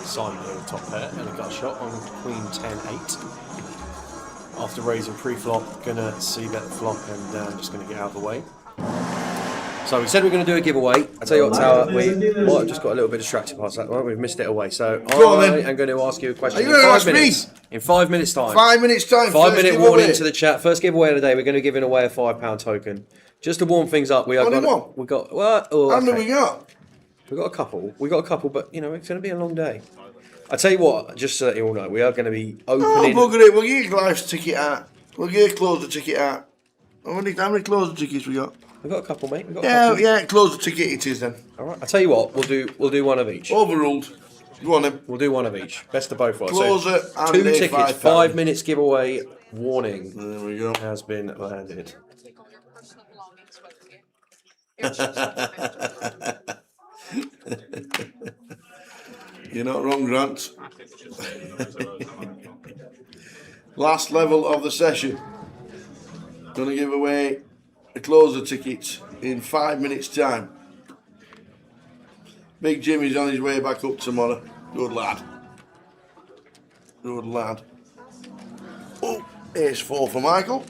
Simon over the top pair, and a gut shot on Queen 10-8. After raising pre-flop, gonna see bet the flop, and just gonna get out of the way. So we said we are going to do a giveaway. I tell you what, Tower, we might have just got a little bit distracted past that one. We've missed it away. So I am going to ask you a question in 5 minutes. In 5 minutes time. 5 minutes time. 5 minute warning to the chat. First giveaway of the day. We're going to give away a £5 token. Just to warm things up, we are what? We got what? Oh, How many we got? We got a couple. But you know it's going to be a long day. I tell you what, just so that you all know, we are going to be opening. Oh, bugger it. We'll get Goliath's ticket out. We'll get closer ticket out. How many closer tickets we got? We've got a couple, mate. We've got a couple. Yeah, close the ticket it is then. All right. I tell you what, we'll do one of each. Overruled. Go on then. We'll do one of each. Best of both worlds. Closer so, and 2 tickets. 5 minutes giveaway warning. There we go. Has been landed. Take all your personal belongings with you. You're not wrong, Grant. Last level of the session. Going to give away a closer ticket in 5 minutes' time. Big Jimmy's on his way back up tomorrow. Good lad. Good lad. Oh, here's 4 for Michael.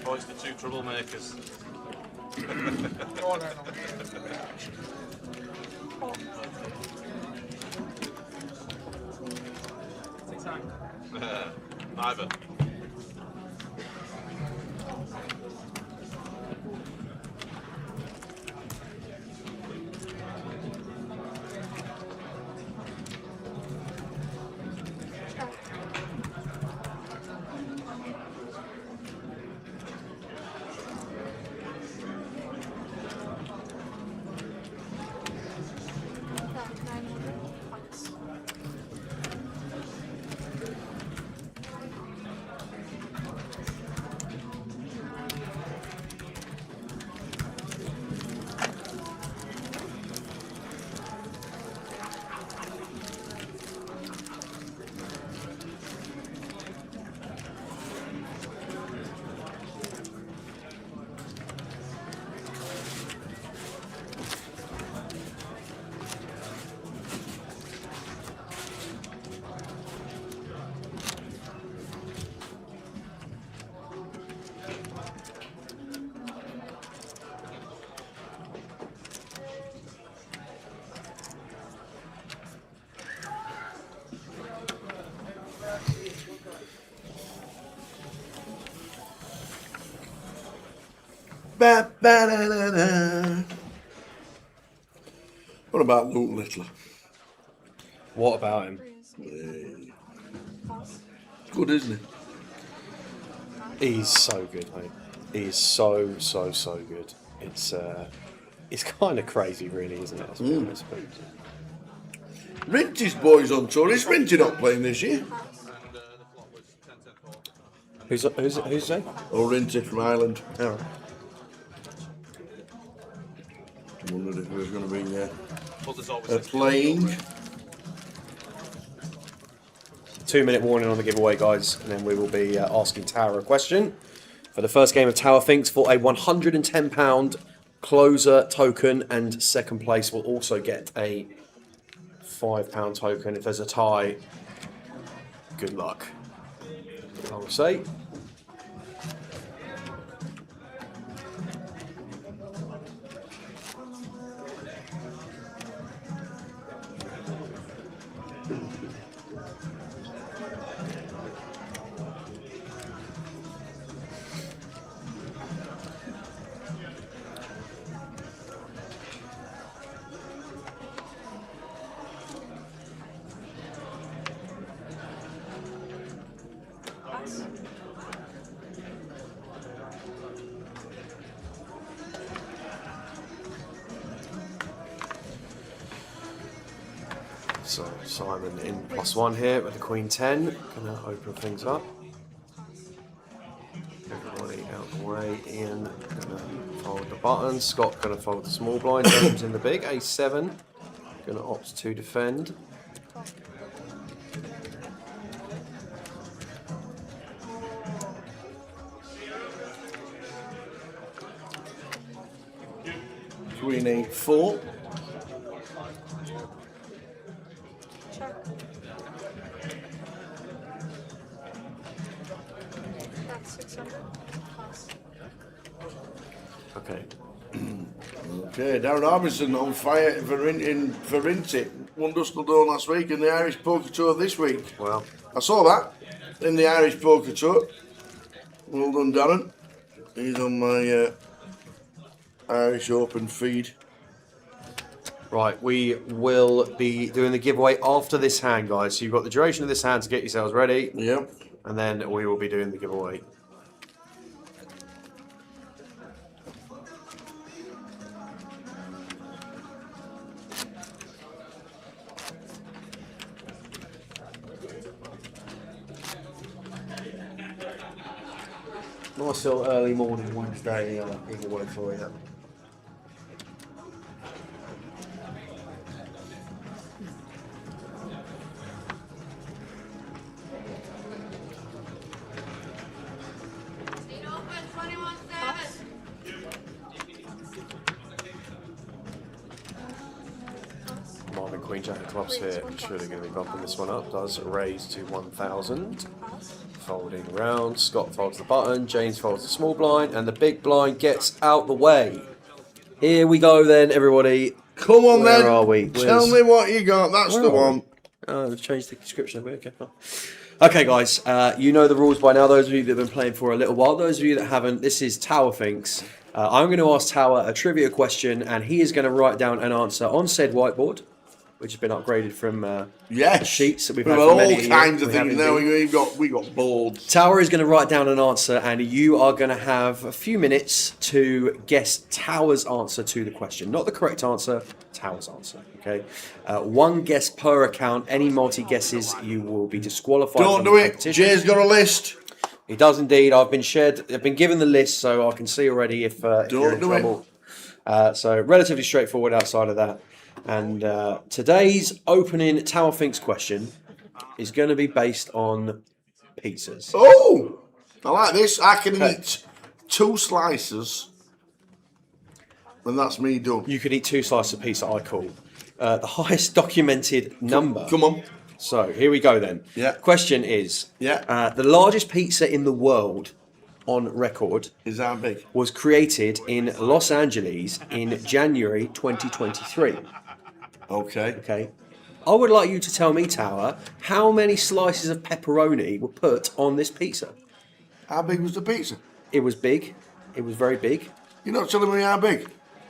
Boys, the 2 troublemakers. Either. Ba-ba-da-da-da. What about Luke Littler? What about him? Pass. Good, isn't he? He's so good, mate. He's so good. It's kind of crazy, really, isn't it? To be honest, but Rinty's boys on tour. Is Rinty not playing this year? who's that? Or Rinty from Ireland? Oh. I wondered if he was going to be But there's always playing. 2-minute warning on the giveaway, guys, and then we will be asking Tower a question for the first game of Tower Thinks for a £110 closer token, and second place will also get a £5 token. If there's a tie, good luck, I will say. Pass. So Simon in +1 here with the Queen 10. Gonna open things up. Everybody out the way. Ian gonna fold the button. Scott gonna fold the small blind. James in the big. A7. Gonna opt to defend. Queen 8-4. Check. That's 600. Pass. Okay. Okay, Darren Harbison on fire for Rinty. Won Dusseldorf last week and the Irish Poker Tour this week. Well, I saw that in the Irish Poker Tour. Well done, Darren. He's on my Irish Open feed. right, we will be doing the giveaway after this hand, guys. So you've got the duration of this hand to get yourselves ready, Yep. and then we will be doing the giveaway. Nice little early morning Wednesday giveaway for you. Marvin Queen Jack of Clubs here. Surely going to be bumping this one up. Does raise to 1,000. Pass. Folding round. Scott folds the button. James folds the small blind, and the big blind gets out the way. Here we go then, everybody. Come on Where then. are we? Tell me what you got. That's Where the are we? one. Oh, they've changed the description. Okay, fine. Okay, guys. You know the rules by now. Those of you that have been playing for a little while. Those of you that haven't, this is Tower Thinks. I'm going to ask Tower a trivia question, and he is going to write down an answer on said whiteboard, which has been upgraded from Yes. sheets that we've We've had got for many all years. kinds of We things have now. indeed. We got boards. Tower is going to write down an answer, and you are going to have a few minutes to guess Tower's answer to the question. Not the correct answer, Tower's answer. Okay, one guess per account. Any multi guesses, you will be disqualified. Don't from do the it. competition. Jay's got a list. He does indeed. I've been given the list, so I can see already if you're Don't in do it. trouble. So relatively straightforward outside of that. And today's opening Tower Thinks question is going to be based on pizzas. Oh, I like this. I can eat 2 slices, and that's me done. You could eat 2 slices of pizza, I call. The highest documented number. Come on. So here we go then. Yeah. Question is, Yeah. the largest pizza in the world on record Is that big? was created in Los Angeles in January 2023. Okay. Okay. I would like you to tell me, Tower, how many slices of pepperoni were put on this pizza? How big was the pizza? It was big. It was very big. You're not telling me how big.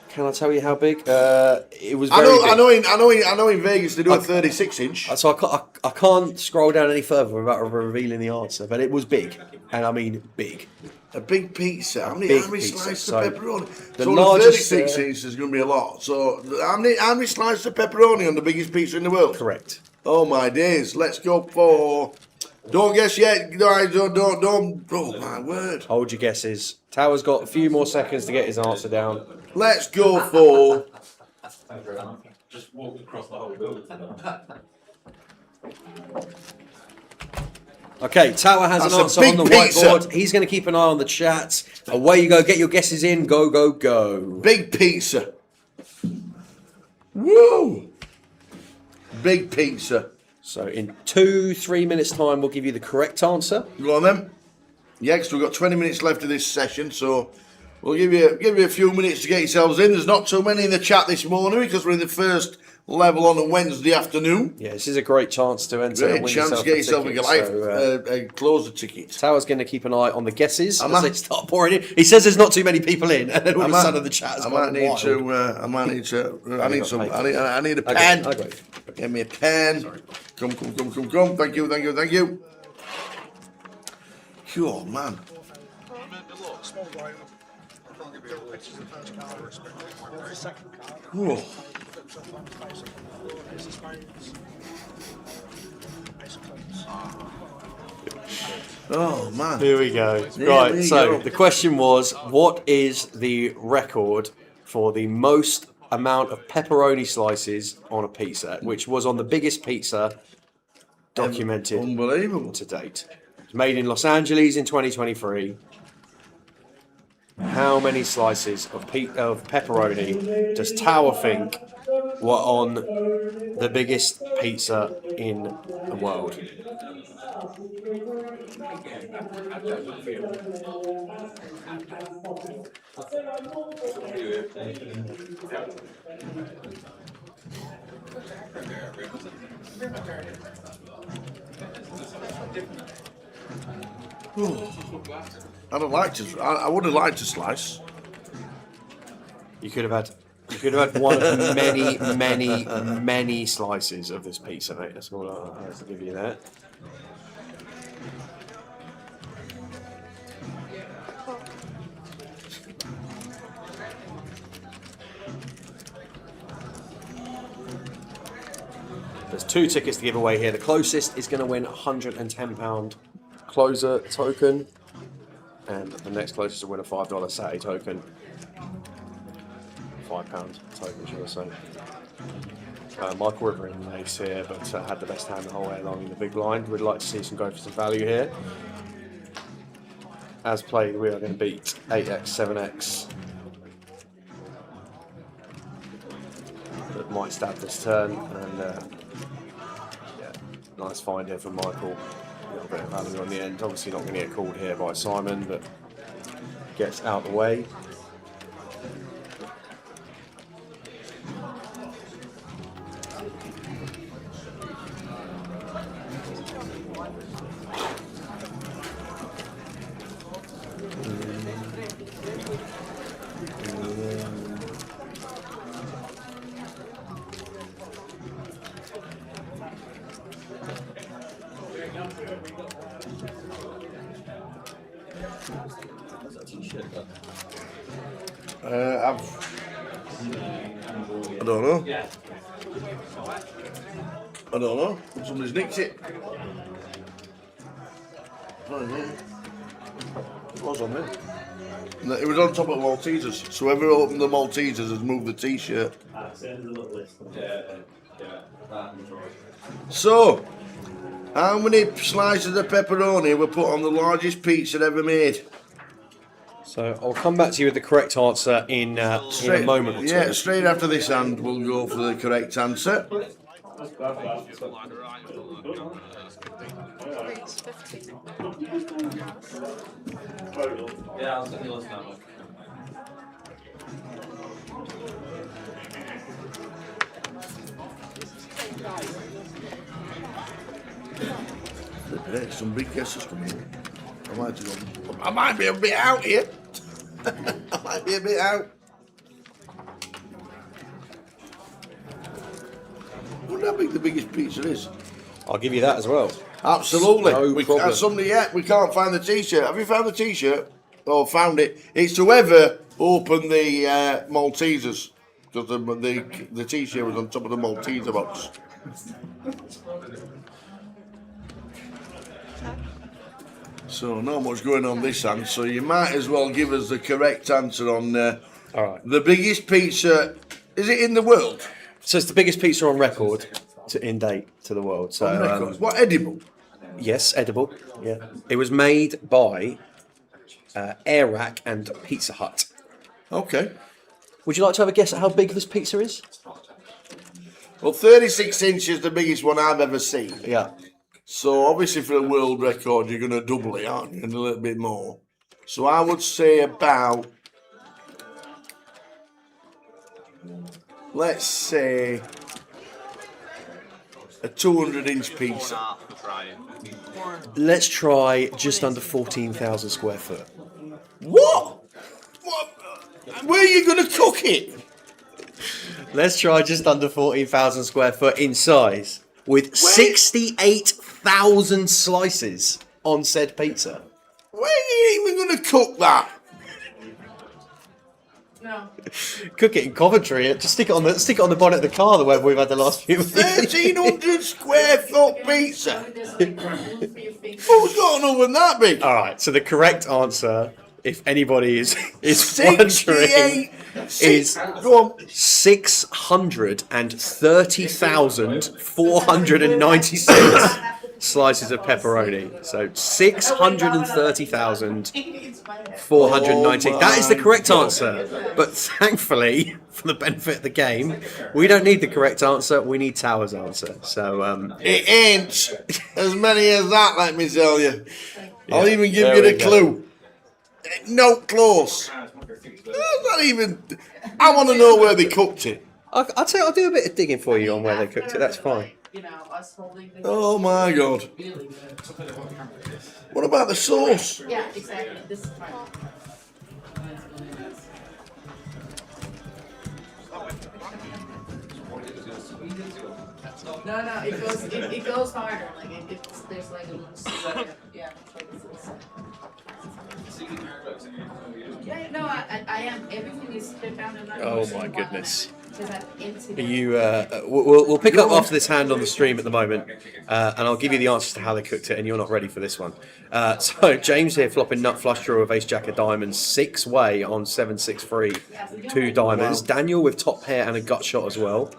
Can I tell you how big? It was very big. I know in Vegas they do a 36-inch. So I can't scroll down any further without revealing the answer, but it was big, and I mean big. A big pizza. How many pizza. slices So, of pepperoni? the So largest, 36 inches is going to be a lot. So how many slices of pepperoni on the biggest pizza in the world? Correct. Oh my days! Let's go for. Don't guess yet. Don't. Oh my word! Hold your guesses. Tower's got a few more seconds to get his answer down. Let's go for. Just walk across the whole building. Okay, Tower has That's an a answer big on the pizza. whiteboard. He's going to keep an eye on the chat. Away you go. Get your guesses in. Go, go, go. Big pizza. Woo! Big pizza. So in 2-3 minutes' time, we'll give you the correct answer. Go on then. Yeah, because we've got 20 minutes left of this session, so we'll give you a few minutes to get yourselves in. There's not too many in the chat this morning because we're in the first level on a Wednesday afternoon. Yeah, this is a great chance to enter. Great and win chance to get yourself a ticket. Goliath, So, a closer ticket. Tower's going to keep an eye on the guesses Am as I? they start pouring in. He says there's not too many people in, and then all of a I sudden the chat has I gone might need wild. to. I need some. I need a Okay, pen. I got you. Give me a pen. Come. Thank you. Oh man. Oh. Oh man. Here we go. There Right, we so go. the question was, what is the record for the most amount of pepperoni slices on a pizza, which was on the biggest pizza documented Unbelievable. to date? It was made in Los Angeles in 2023. How many slices of pepperoni does Tower think were on the biggest pizza in the world? I don't like to. I would have liked to slice. You could have had one of many slices of this pizza, mate. That's all I have to give you that. There's 2 tickets to give away here. The closest is going to win a £110 closer token, and the next closest will win a $5 Saturday token. £5 token, should I say. Michael River in the race here, but had the best hand the whole way along in the big blind. We'd like to see some go for some value here. As played, we are going to beat 8x, 7x. That might stab this turn, and yeah, nice find here from Michael. A little bit of value on the end. Obviously not going to get called here by Simon, but gets out the way. I don't know. I don't know. Somebody's nicked it. Oh, yeah. It was on there. No, it was on top of Maltesers. So whoever opened the Maltesers has moved the T-shirt. So, how many slices of pepperoni were put on the largest pizza ever made? So I'll come back to you with the correct answer in a moment or two. Yeah, straight after this hand, we'll go for the correct answer. It's 50. Yeah, I'll send you a list now. Some big guesses coming in. I might be a bit out here. I might be a bit out. I wonder how big the biggest pizza is. I'll give you that as well. Absolutely. No we problem. somebody yet. We can't find the T-shirt. Have you found the T-shirt? Oh, found it. It's whoever opened the Maltesers, because the T-shirt was on top of the Malteser box. So not much going on this hand. So you might as well give us the correct answer on All right. the biggest pizza. Is it in the world? So it's the biggest pizza on record in date to the world. So On records. What edible? yes, edible. Yeah, it was made by Air Rack and Pizza Hut. Okay. Would you like to have a guess at how big this pizza is? Well, 36 inches, the biggest one I've ever seen. Yeah. So obviously for a world record, you're going to double it, aren't you? And a little bit more. So I would say about, let's say, a 200-inch pizza. Let's try just under 14,000 square foot. What? Where are you going to cook it? Let's try just under 14,000 square foot in size with 68,000 slices on said pizza. Where are you even going to cook that? No. Cook it in Coventry. Just stick it on the bonnet of the car. The way we've had the last few weeks. 1,300 square foot pizza. There's like room for your fingers. What's going on with that big? All right. So the correct answer, if anybody is wondering, 68. is Go on. 630,496 slices of pepperoni. So 630,490. That is the correct answer. But thankfully, for the benefit of the game, we don't need the correct answer. We need Tower's answer. So It ain't as many as that, let me tell you. I'll even give there you we the go. clue. No close. Not even. I want to know where they cooked it. I'll tell you, I'll do a bit of digging for you on where they cooked it. That's fine. You know, us holding the. Oh my god. Really good. What about the sauce? Yeah, exactly. This is fine. No, it goes harder. Like there's like a loose. Yeah, it's like it's yeah, no, I am. Everything is stripped down and not. Oh my goodness. Are You, we'll pick up after this hand on the stream at the moment, and I'll give you the answers to how they cooked it, and you're not ready for this one. So James here flopping nut flush draw with ace jack of diamonds, 6-way on 7-6-3, 2 diamonds. Wow. Daniel with top pair and a gut shot as well.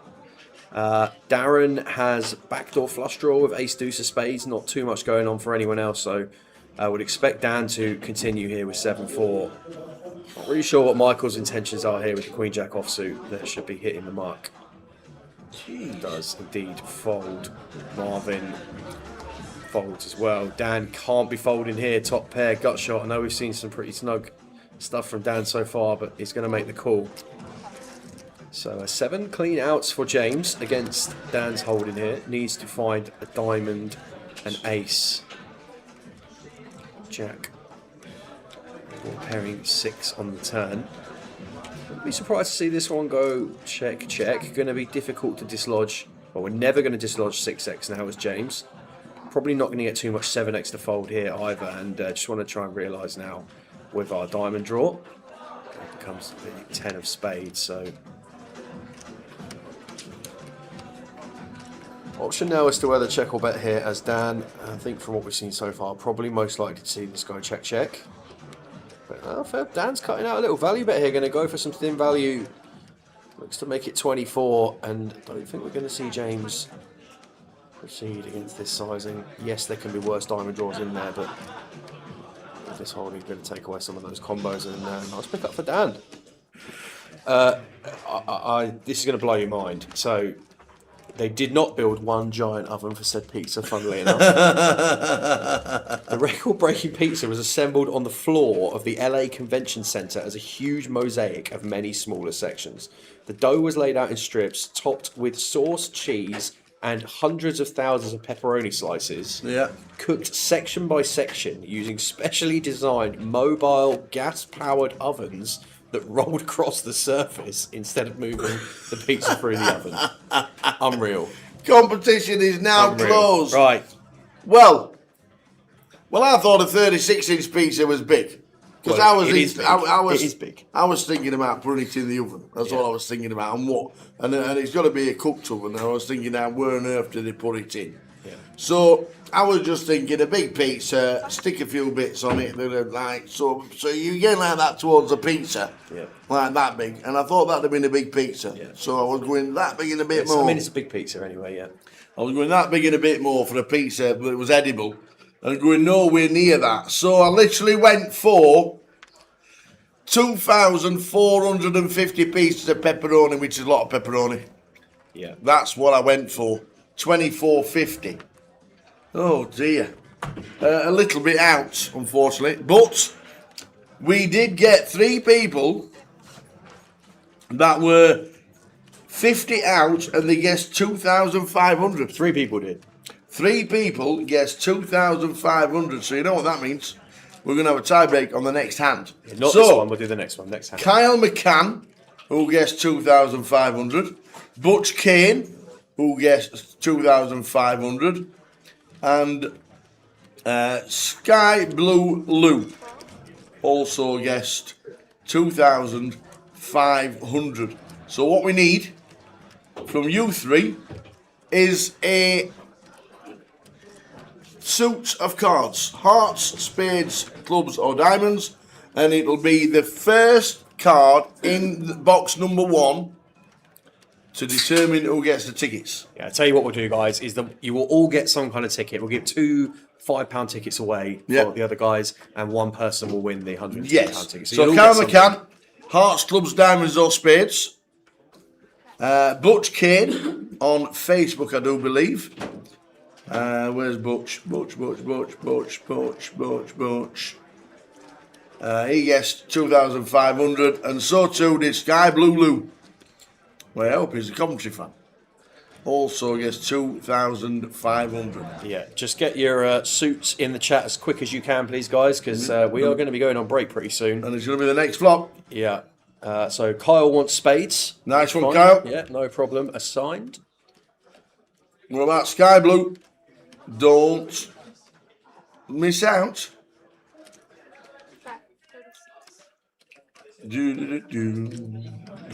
Darren has backdoor flush draw with ace deuce of spades, not too much going on for anyone else, so I would expect Dan to continue here with 7-4. Not really sure what Michael's intentions are here with the Queen Jack offsuit. That should be hitting the mark. He does indeed fold. Marvin folds as well. Dan can't be folding here. Top pair, gut shot. I know we've seen some pretty snug stuff from Dan so far, but he's going to make the call. So 7 clean outs for James against Dan's holding here. Needs to find a diamond, an ace. Jack. Pairing 6 on the turn. Wouldn't be surprised to see this one go check, check. Going to be difficult to dislodge. Well, we're never going to dislodge 6x now as James. Probably not going to get too much 7x to fold here either. And just want to try and realise now with our diamond draw. It becomes the 10 of spades. So option now as to whether check or bet here as Dan, I think from what we've seen so far, probably most likely to see this go check, check. Fair. Dan's cutting out a little value bet here. Going to go for some thin value. Looks to make it 24, and I don't think we're going to see James proceed against this sizing. Yes, there can be worse diamond draws in there, but this holding is going to take away some of those combos, and nice pick up for Dan. This is going to blow your mind. So they did not build one giant oven for said pizza, funnily enough. The record-breaking pizza was assembled on the floor of the LA Convention Center as a huge mosaic of many smaller sections. The dough was laid out in strips, topped with sauce, cheese, and hundreds of thousands of pepperoni slices, Yeah. cooked section by section using specially designed mobile gas-powered ovens that rolled across the surface instead of moving the pizza through the oven. Unreal. Competition is now Unreal. closed. Right. Well, I thought a 36-inch pizza was big. Because Well, it is big. I was thinking about putting it in the oven. That's all I was thinking about. And it's got to be a cooked oven. And I was thinking, now, where on earth did they put it in? Yeah. So I was just thinking, a big pizza, stick a few bits on it that are like so you get like that towards a pizza, like that big. And I thought that'd have been a big pizza. Yeah. So I was going that big and a bit more. I mean, it's a big pizza anyway. Yeah. I was going that big and a bit more for a pizza, but it was edible. And going nowhere near that. So I literally went for 2,450 pieces of pepperoni, which is a lot of pepperoni. Yeah. That's what I went for. 24.50. Oh dear. A little bit out, unfortunately. But we did get 3 people that were 50 out and they guessed 2,500. 3 people did. 3 people guessed 2,500. So you know what that means. We're going to have a tie break on the next hand. Yeah, not this one, we'll do the next one. Next hand. Kyle McCann, who guessed 2,500. Butch Kane, who guessed 2,500. And Sky Blue Lou also guessed 2,500. So what we need from you 3 is a suit of cards, hearts, spades, clubs or diamonds, and it'll be the first card in the box number 1 to determine who gets the tickets. Yeah, I tell you what we'll do, guys, is that you will all get some kind of ticket. We'll give 2 £5 tickets away for the other guys, and 1 person will win the £150 ticket. So you'll Kyle all get something. McCann, hearts, clubs, diamonds or spades. Butch Kane on Facebook, I do believe. Where's Butch? Butch. He guessed 2,500, and so too did Sky Blue Lou. Well, I hope he's a Coventry fan. Also guessed 2,500. Yeah, just get your suits in the chat as quick as you can, please, guys, because we are going to be going on break pretty soon. And it's going to be the next flop. Yeah. So Kyle wants spades. Nice one, Fine. Kyle. Yeah, no problem. Assigned. What about Sky Blue? Don't miss out.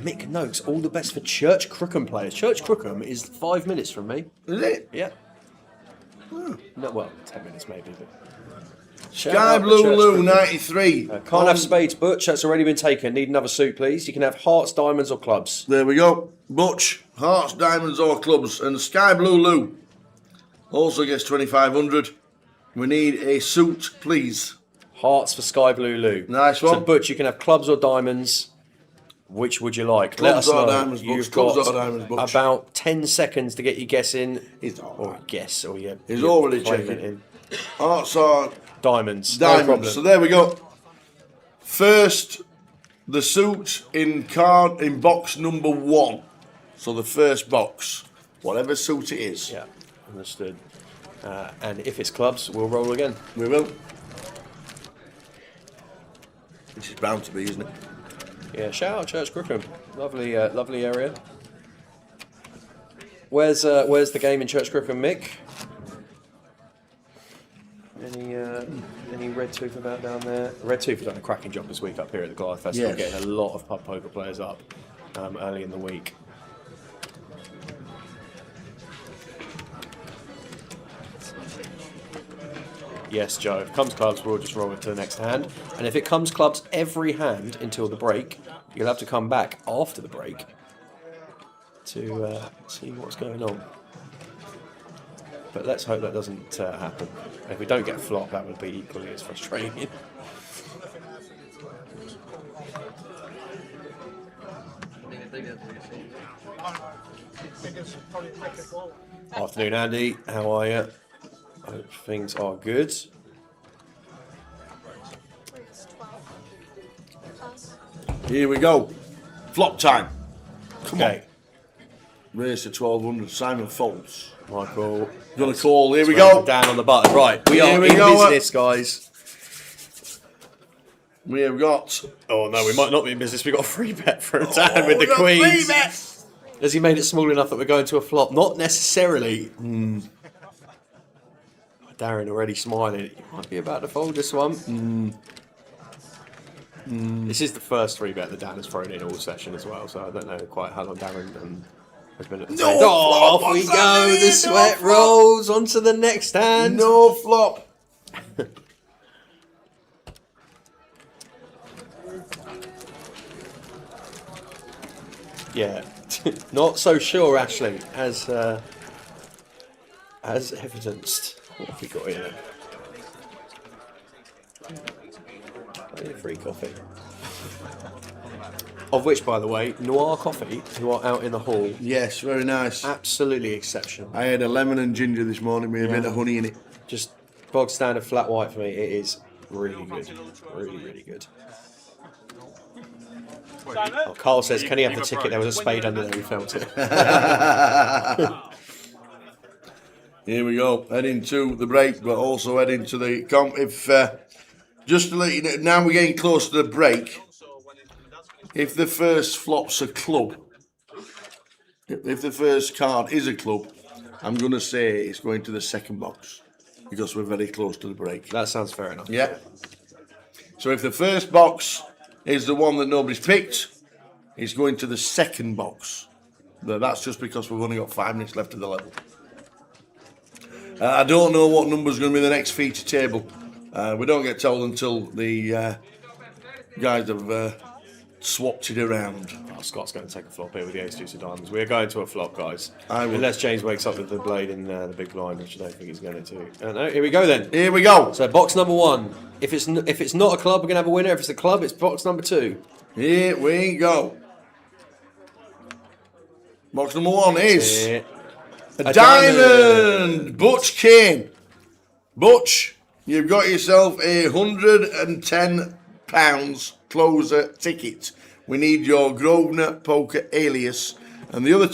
Mick notes all the best for Church Crookham players. Church Crookham is 5 minutes from me. Is it? Yeah. No, well, 10 minutes maybe. But shout Sky out to Blue Church Lou, Crookham. 93. Can't have spades, Butch. That's already been taken. Need another suit, please. You can have hearts, diamonds, or clubs. There we go. Butch, hearts, diamonds or clubs. And Sky Blue Lou also gets 2,500. We need a suit, please. Hearts for Sky Blue Lou. Nice one. So, Butch, you can have clubs or diamonds. Which would you like? Clubs Let or us know. diamonds, Butch. You've Clubs got or diamonds, Butch. about 10 seconds to get your guess in. He's all Or right. guess, or yeah. He's already checking. in. Hearts are Diamonds. No diamonds. problem. So there we go. First, the suit in box number 1. So the first box, whatever suit it is. Yeah, understood. And if it's clubs, we'll roll again. We will. Which is bound to be, isn't it? Yeah, shout out Church Crookham. Lovely, lovely area. Where's the game in Church Crookham, Mick? Any Red Tooth about down there? Red Tooth has done a cracking job this week up here at the Goliath Festival, Yes. getting a lot of pub poker players up early in the week. Yes, Joe. If it comes clubs, we'll just roll it to the next hand. And if it comes clubs every hand until the break, you'll have to come back after the break to see what's going on. But let's hope that doesn't happen. If we don't get a flop, that would be equally as frustrating. Afternoon, Andy. How are you? Hope things are good. It's 12. Pass. Here we go. Flop time. Come Okay. on. Race to 1,200. Simon Foltz. Michael. Gonna call. Here we go. Down on the button. Right, we are in business, guys. We have got. Oh no, we might not be in business. We got a free bet for Dan with the we got queens. 3 bets. Has he made it small enough that we're going to a flop? Not necessarily. Darren already smiling. You might be about to fold this one. This is the first 3 bet that Dan has thrown in all session as well, so I don't know quite how long Darren has been at the table. flop. Off we What's go. happening? The sweat rolls onto the next hand. No flop. Yeah, not so sure, Ashley, as evidenced. What have we got here? Free coffee. Of which, by the way, Noir Coffee, who are out in the hall, Yes, very nice. absolutely exceptional. I had a lemon and ginger this morning with a bit of honey in it. Just bog standard flat white for me. It is really good. Really, really good. Oh, Carl says, can he have the ticket? There was a spade under there. We felt it. Here we go. Heading to the break, but also heading to the comp. If just to let you know, now we're getting close to the break. If the first flop's a club, if the first card is a club, I'm going to say it's going to the second box because we're very close to the break. That sounds fair enough. Yeah. So if the first box is the one that nobody's picked, it's going to the second box. But that's just because we've only got 5 minutes left of the level. I don't know what number's going to be the next feature table. We don't get told until the guys have swapped it around. Oh, Scott's going to take a flop here with the ace-deuce of diamonds. We're going to a flop, guys. I will. Unless James wakes up with the blade in the big blind, which I don't think he's going to. No, here we go then. Here we go. So box number 1. If it's not a club, we're going to have a winner. If it's a club, it's box number 2. Here we go. Box number 1 is Here. a diamond. Butch Kane. Butch, you've got yourself a £110 closer ticket. We need your Grosvenor Poker alias. And the other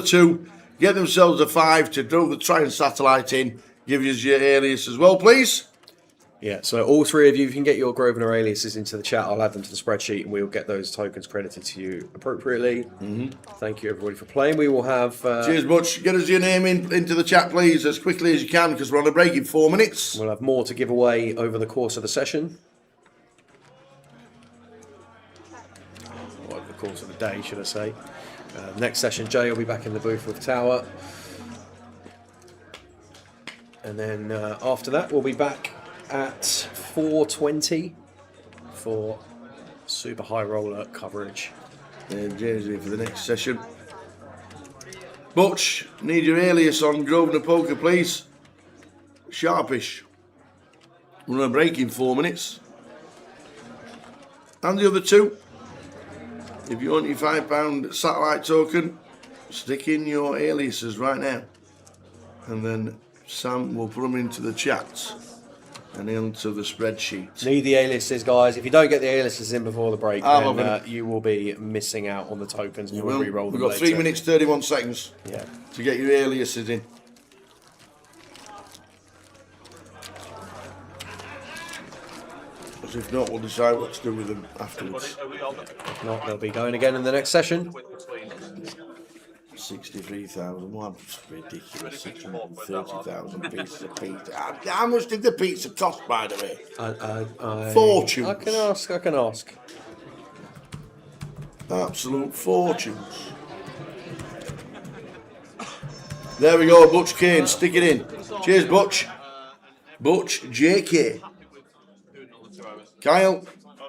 two get themselves a 5 to try and satellite in. Give us your alias as well, please. Yeah, so all 3 of you can get your Grosvenor aliases into the chat. I'll add them to the spreadsheet and we'll get those tokens credited to you appropriately. Thank you, everybody, for playing. We will have... Cheers, Butch. Get us your name into the chat, please, as quickly as you can, because we're on a break in 4 minutes. We'll have more to give away over the course of the session. Or over the course of the day, should I say. Next session, Jay will be back in the booth with Tower. And then after that, we'll be back at 4:20 for super high roller coverage. And James here for the next session. Butch, need your alias on Grosvenor Poker, please. Sharpish. We're on a break in 4 minutes. And the other 2. If you want your £5 satellite token, stick in your aliases right now. And then Sam will put them into the chat and into the spreadsheet. Need the aliases, guys. If you don't get the aliases in before the break, I'm then loving it. you will be missing out on the tokens and we'll re-roll them We've got later. 3 minutes 31 seconds Yeah. to get your aliases in. Because if not, we'll decide what to do with them afterwards. If not, they'll be going again in the next session. 63,000. Well, that's ridiculous. 630,000 pieces of pizza. How much did the pizza cost, by the way? Fortunes. I can ask. Absolute fortunes. There we go, Butch Kane. Stick it in. Cheers, Butch. Butch JK. Kyle.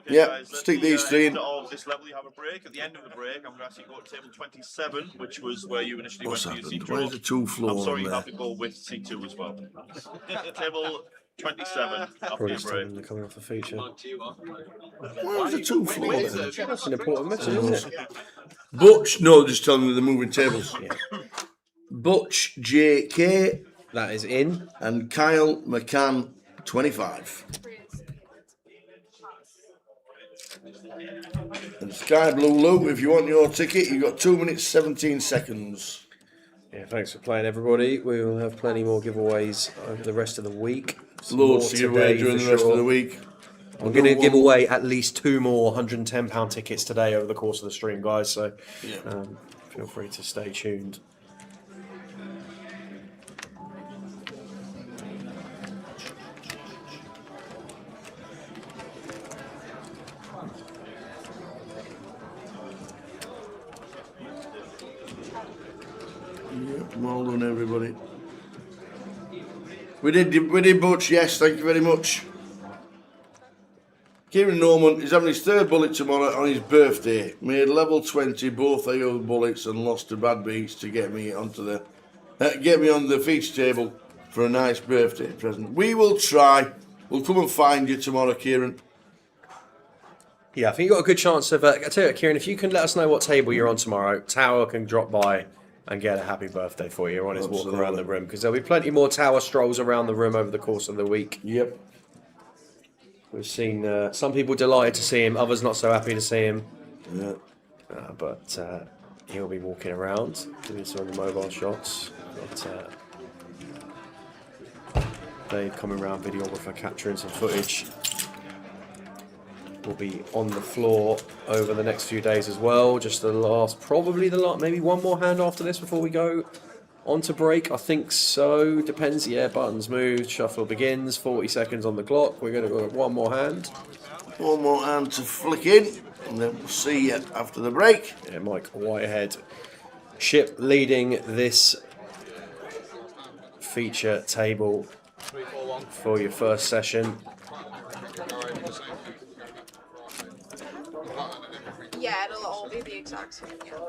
Yeah, stick these 3 in. Of this level, you have a break. At the end of the break, I'm going to ask you to go to table 27, which was where you initially What's went for your happened? C2. Where's the 2 floor I'm sorry, on you there? have to go with C2 as well. Table 27 after Probably your still break. coming off the feature. Where's the 2 floor there? That's an important message, isn't it? Butch, no, just telling me they're moving tables. Butch JK That is in. and Kyle McCann 25. And Sky Blue Lou, if you want your ticket, you've got 2 minutes 17 seconds. Yeah, thanks for playing, everybody. We will have plenty more giveaways over the rest of the week. Some Loads more to give away today during for the rest sure. of the week. I'm going to give away at least 2 more £110 tickets today over the course of the stream, guys. So feel free to stay tuned. Yep, well done, everybody. We did Butch, yes, thank you very much. Kieran Norman is having his 3rd bullet tomorrow on his birthday. Made level 20 both AO bullets and lost to Bad Beats to get me onto the get me on the feature table for a nice birthday present. We will try. We'll come and find you tomorrow, Kieran. Yeah, I think you've got a good chance of. I tell you what, Kieran, if you can let us know what table you're on tomorrow, Tower can drop by and get a happy birthday for you on his walk around the room, because there'll be plenty more Tower strolls around the room over the course of the week. Yep. We've seen some people delighted to see him, others not so happy to see him. Yeah. But he'll be walking around, doing some of the mobile shots. Got Dave coming around, videographer, capturing some footage. Will be on the floor over the next few days as well. Just probably the last, maybe one more hand after this before we go on to break. I think so. Depends. Yeah, buttons moved. Shuffle begins. 40 seconds on the clock. We're going to go one more hand. One more hand to flick in, and then we'll see you after the break. Yeah, Mike Whitehead, Ship leading this feature table for your first session. Yeah, it'll all be the exact same. Yeah.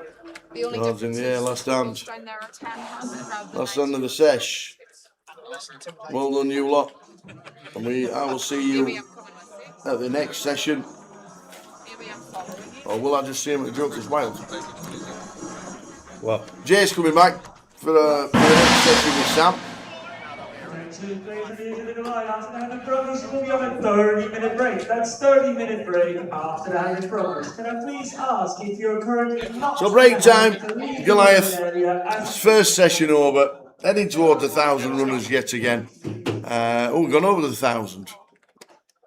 The only Cards in difference the air, is last hand. down there are 10 rather than Last hand of the sesh. Well done, you lot. And I will see you Maybe I'm coming with you. at the next session. Maybe I'm following you. Or will I just see him at Joker's Wild? Well, Jay's coming back for the next session with Sam. The progress will be on a 30-minute break. That's 30-minute break after the hand progress. Can I please ask if you're currently not... So break time, Goliath. First session over. Heading towards 1,000 runners yet again. We've gone over the 1,000.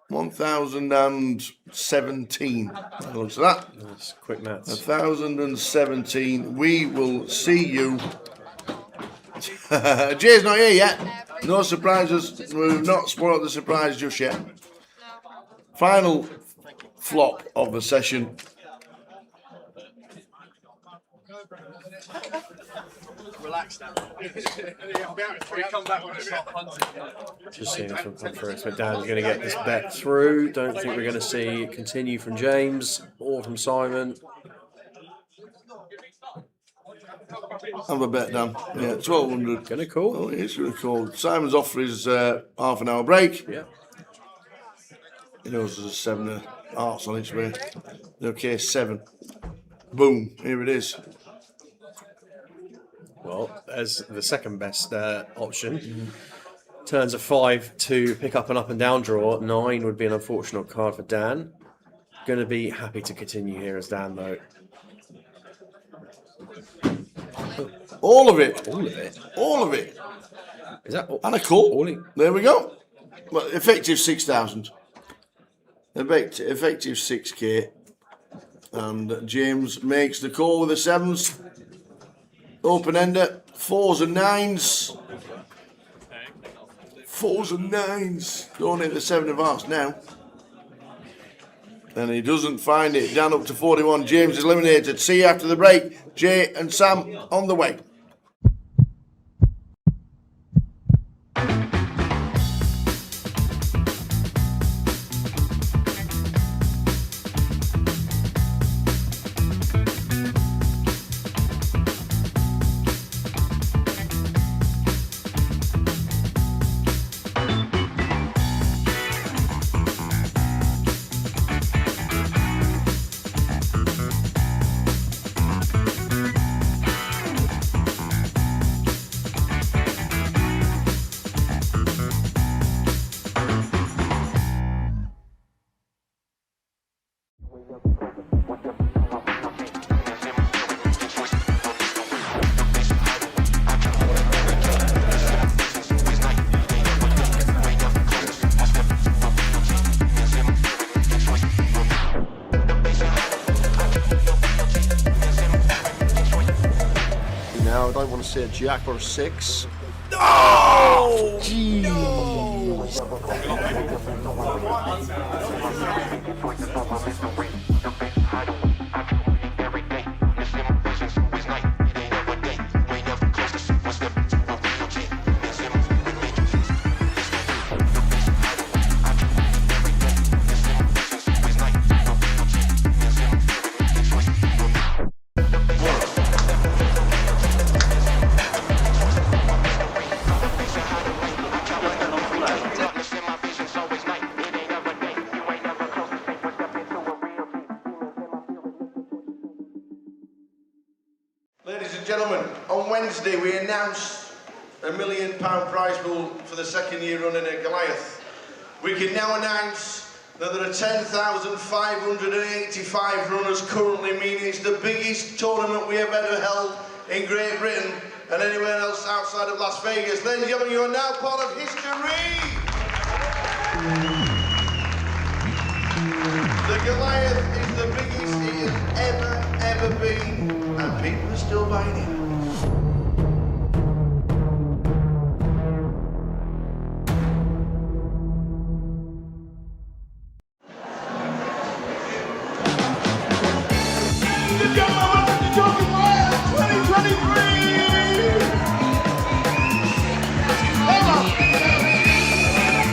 1,017. Looks at that. that's quick maths. 1,017. We will see you. Jay's not here yet. No surprises. We've not spoiled the surprise just yet. Final flop of the session. Relax now. We come back when it's not hunting. Just seeing this one come through. So Dan's going to get this bet through. Don't think we're going to see it continue from James or from Simon. Have a bet, Dan. Yeah, 1,200. Going to call. Oh, it's going to call. Simon's off for his half an hour break. Yeah. He knows there's a 7 of hearts on its way. Okay, 7. Boom. Here it is. Well, as the second best option. Turns a 5 to pick up an up and down draw. 9 would be an unfortunate card for Dan. Going to be happy to continue here as Dan, though. All of it. All of it. All of it. Is that all? And a call. All in? There we go. Well, effective 6,000. Effective 6k. And James makes the call with the 7s. Open ender. 4s and 9s. 4s and 9s. Don't hit the 7 of hearts now. And he doesn't find it. Down up to 41. James is eliminated. See you after the break. Jay and Sam on the way. don't want to see a jack or a 6. Oh! Ladies and gentlemen, on Wednesday we announced a £1 million prize pool for the second year running at Goliath. We can now announce that there are 10,585 runners currently, meaning it's the biggest tournament we have ever held in Great Britain and anywhere else outside of Las Vegas. Ladies and gentlemen, you are now part of history! The Goliath is the biggest it has ever been, and people are still buying it.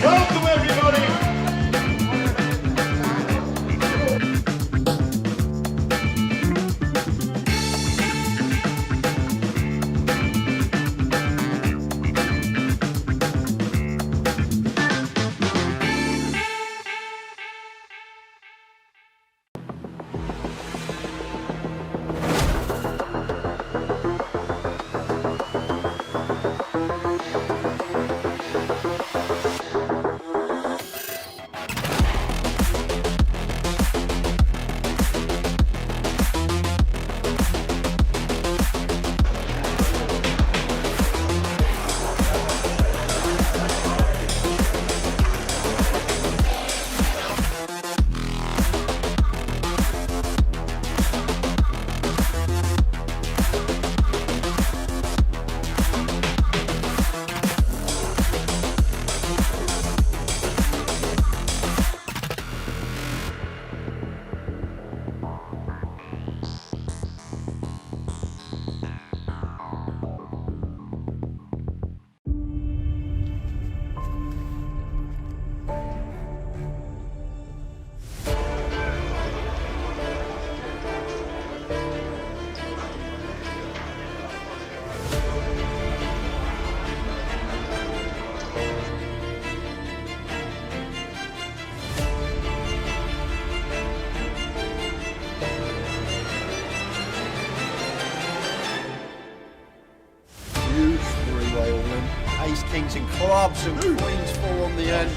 Welcome everybody! Huge three-way all in. Ace, kings and clubs and queens full on the end.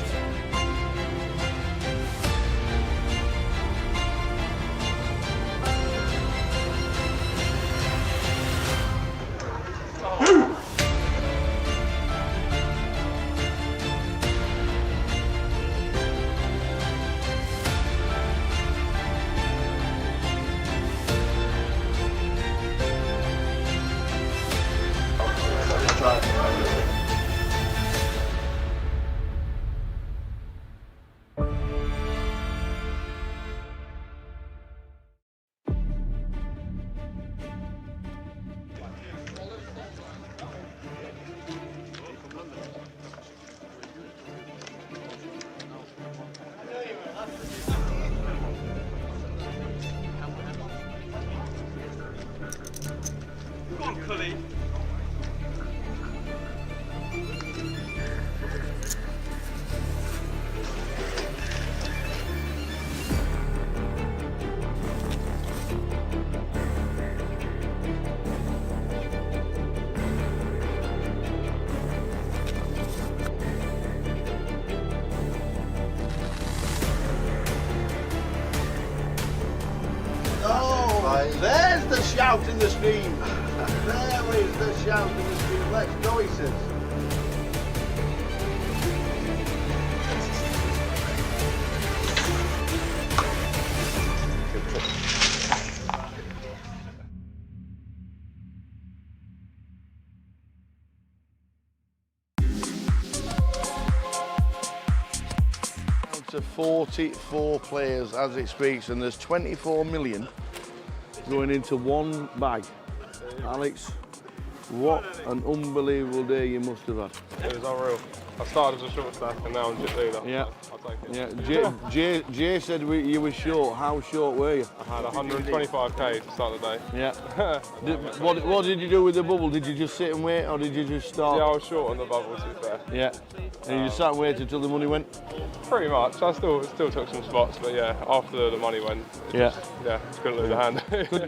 Go on, Cully. Oh, there's the shout in the stream. There is the shout in the stream. Let's go, he says. 44 players as it speaks, and there's 24 million going into one bag. Alex, what an unbelievable day you must have had. It was unreal. I started as a short stack and now I'm just leader. Yeah. I'll take it. Yeah. Jay said you were short. How short were you? I had 125k to start the day. Yeah. What did you do with the bubble? Did you just sit and wait, or did you just start? Yeah, I was short on the bubble, to be fair. Yeah. And you just sat and waited until the money went? Pretty much. I still took some spots, but yeah, after the money went, just couldn't lose a hand.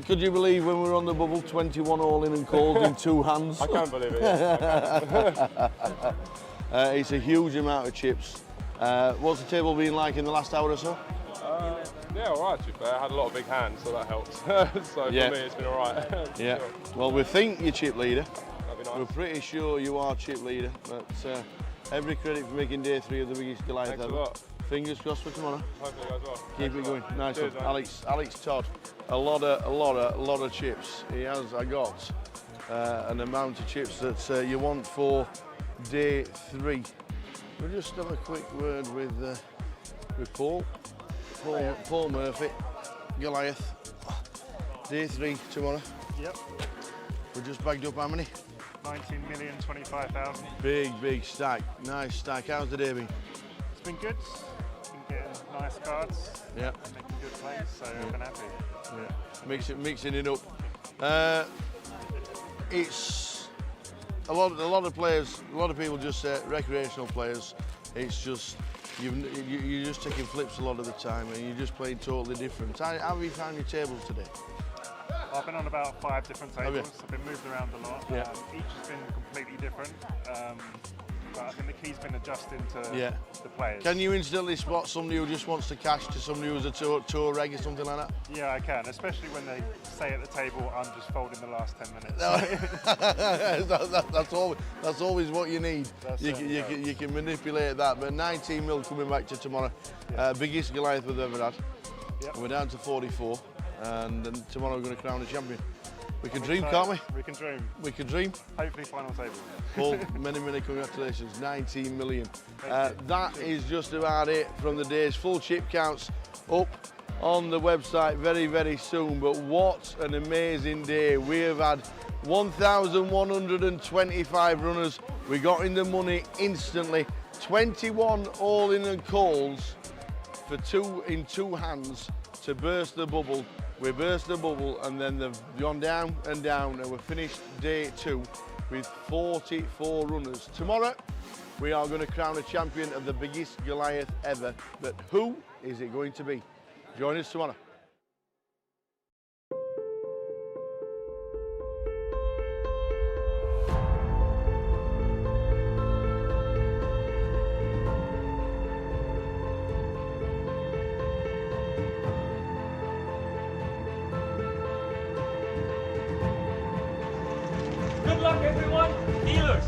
Could you believe when we were on the bubble, 21 all in and calls in 2 hands? I can't believe it. Yeah. It's a huge amount of chips. What's the table been like in the last hour or so? Yeah, all right, to be fair. I had a lot of big hands, so that helps. So for me, it's been all right. Yeah. Sure. Well, we think you're chip leader. That'd be nice. We're pretty sure you are chip leader, but every credit for making day 3 of the biggest Goliath Thanks ever. a lot. Fingers crossed for tomorrow. Hopefully it goes well. Keep it going. Nice Cheers, one. mate. Alex Todd, a lot of chips. He has got an amount of chips that you want for day 3. We'll just have a quick word with Paul Murphy, Goliath. Day 3 tomorrow. Yep. We're just bagged up how many? 19,025,000. Big stack. Nice stack. How's the day been? It's been good. Been getting nice cards. Yeah. Making good plays, so I've been happy. Yeah. Mixing it up. It's a lot of players. A lot of people just say recreational players. It's just you're just taking flips a lot of the time, and you're just playing totally different. How have you found your tables today? I've been on about 5 different Have you? tables. I've been moved around a lot. Yeah. Each has been completely different. But I think the key's been adjusting to the players. Can you instantly spot somebody who just wants to cash to somebody who's a tour reg or something like that? Yeah, I can, especially when they say at the table, I'm just folding the last 10 minutes. That's always what you need. You can manipulate that. But 19 mil coming back to tomorrow. Biggest Goliath we've ever had. Yep. We're down to 44. And then tomorrow we're going to crown a champion. We can dream, can't we? We can dream. We can dream. Hopefully final table. Paul, many congratulations. 19 million. That is just about it from the day's full chip counts up on the website very soon. But what an amazing day. We have had 1,125 runners. We got in the money instantly. 21 all in and calls for 2 in 2 hands to burst the bubble. We burst the bubble and then they've gone down and down, and we've finished day 2 with 44 runners. Tomorrow we are going to crown a champion of the biggest Goliath ever, but who is it going to be? Join us tomorrow. Good luck, everyone. Healers.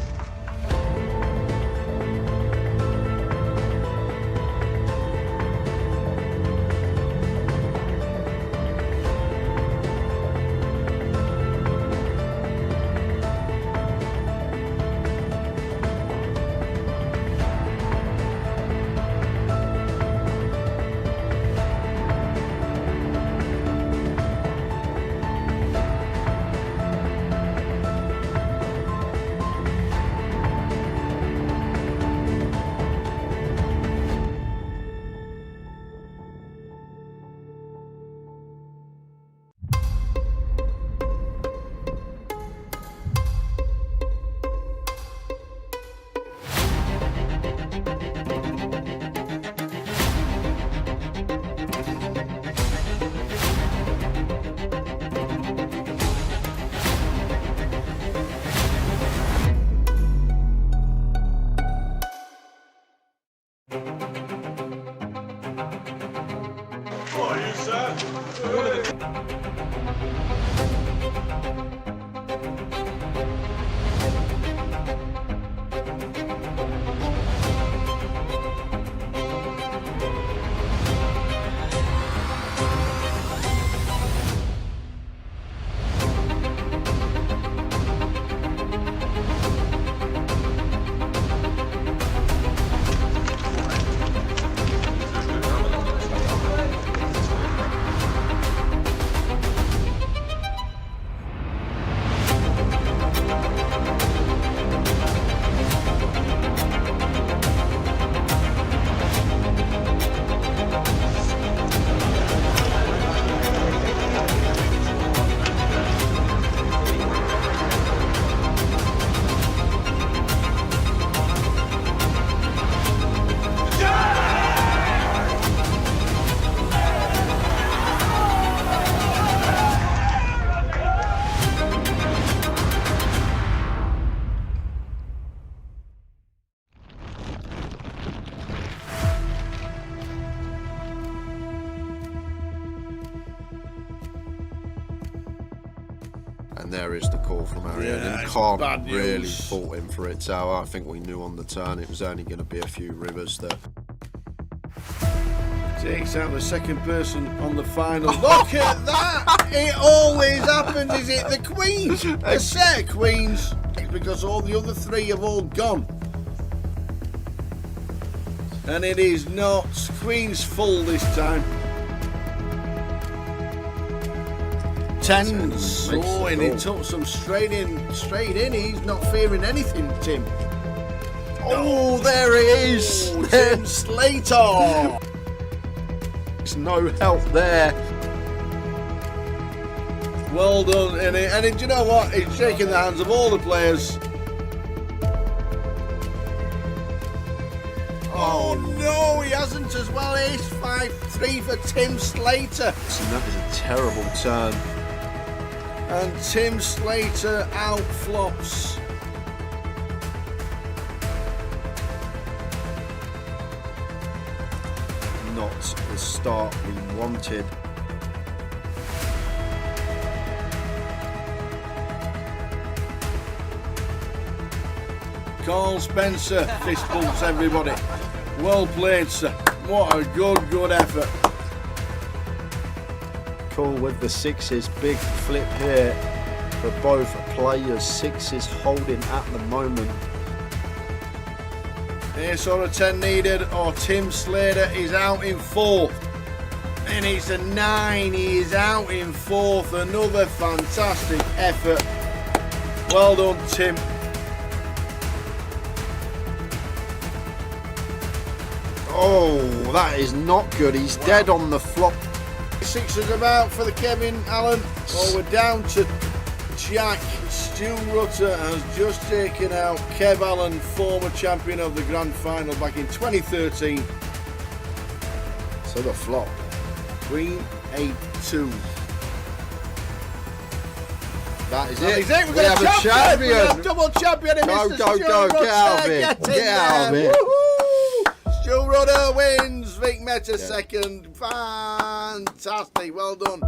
And there is the call from Arian. Yeah, And it's Khan bad really news. fought him for it. So I think we knew on the turn it was only going to be a few rivers there. Takes out the second person on the final. Look at that! It always happens. Is it the queens? A set of queens. Because all the other three have all gone. And it is not queens full this time. Tens. Oh, and he took some straight in. He's not fearing anything, Tim. Oh, there it is. Oh, Tim Slater. There's no help there. Well done, and do you know what? He's shaking the hands of all the players. Oh no, he hasn't as well. Ace 5-3 for Tim Slater. And that is a terrible turn. And Tim Slater outflops. Not the start we wanted. Carl Spencer fist bumps everybody. Well played, sir. What a good effort. Cool with the sixes. Big flip here for both players. Sixes holding at the moment. Ace or a 10 needed, or Tim Slater is out in fourth. And it's a 9. He is out in fourth. Another fantastic effort. Well done, Tim. Oh, that is not good. He's dead on the flop. Sixes about for the Kevin Allen. Oh, we're down to Jack. Stu Rutter has just taken out Kev Allen, former champion of the Grand Final back in 2013. So the flop. Queen 8-2. That is That it. is it. We've We got have a champion. We have double champion in Go, Mr. go, Stu go. Rutter. Get out of it. Get in Get out of there. it. Woohoo! Stu Rutter wins. Vic Meta second. Fantastic. Well done.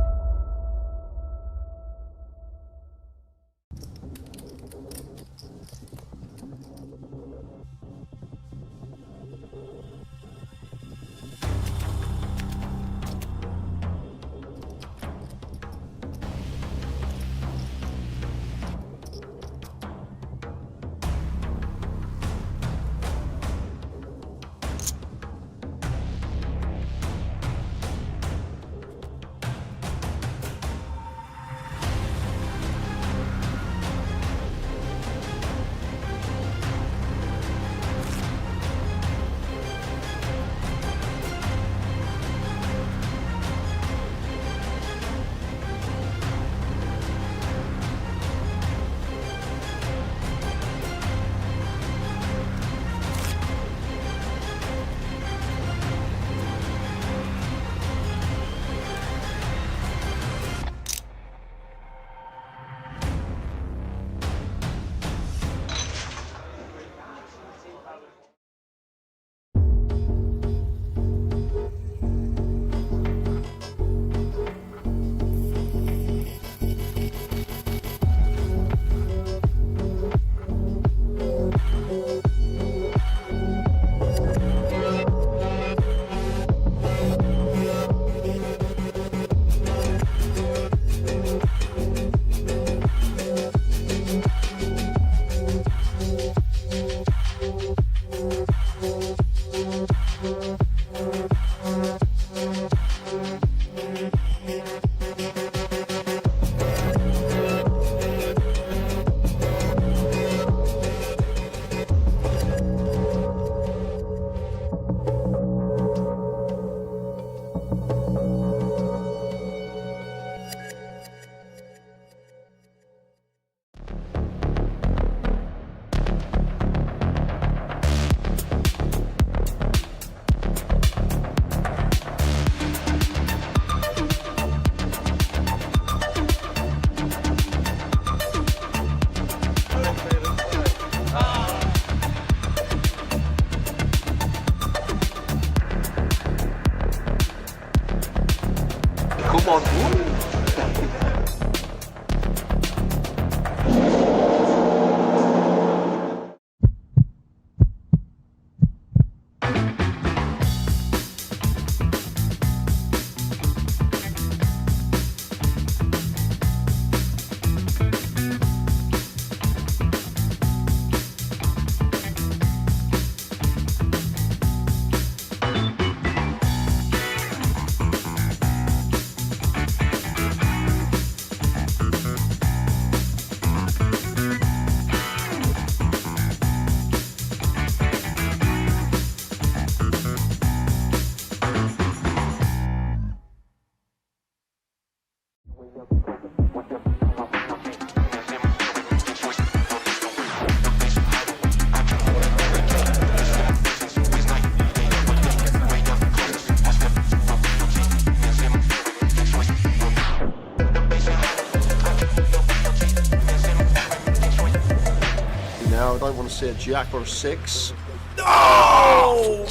Now I don't want to see a jack or a 6. Oh!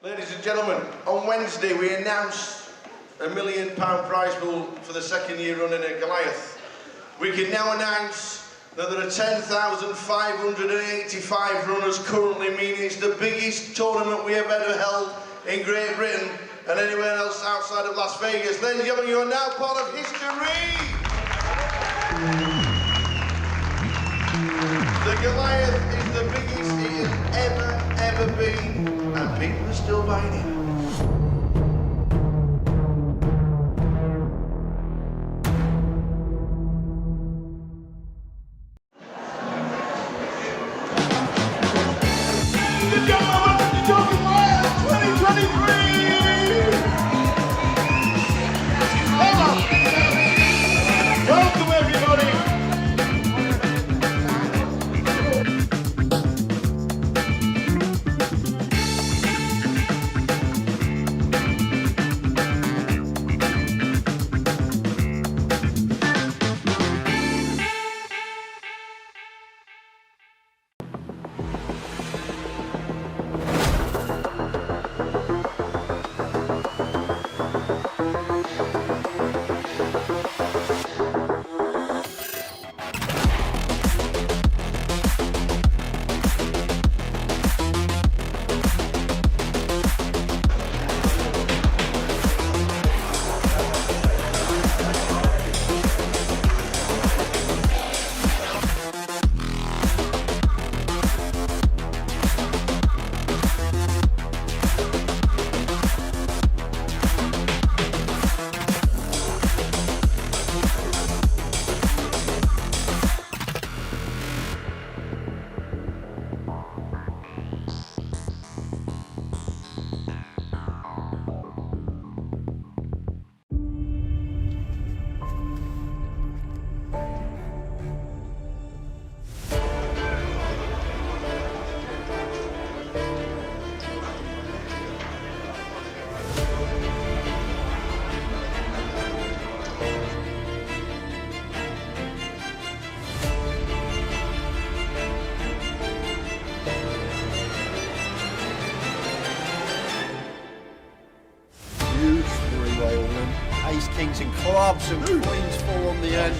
Ladies and gentlemen, on Wednesday we announced a £1 million prize pool for the second year running at Goliath. We can now announce that there are 10,585 runners currently, meaning it's the biggest tournament we have ever held in Great Britain and anywhere else outside of Las Vegas. Ladies and gentlemen, you are now part of history! The Goliath is the biggest it has ever been, and people are still buying it. Welcome everybody! Huge three-way all in. Ace, kings and clubs and queens fall on the end.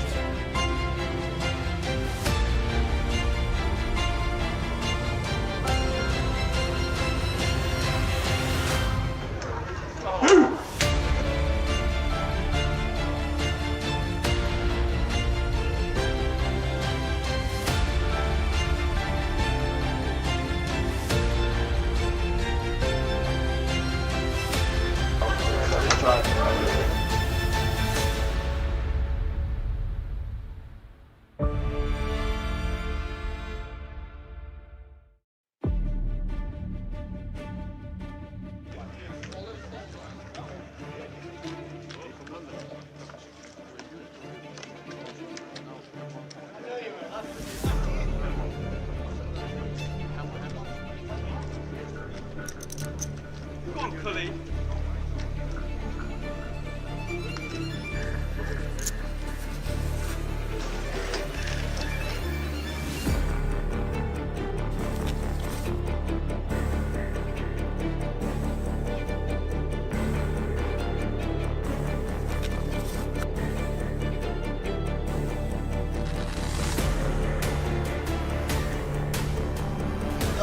Gully.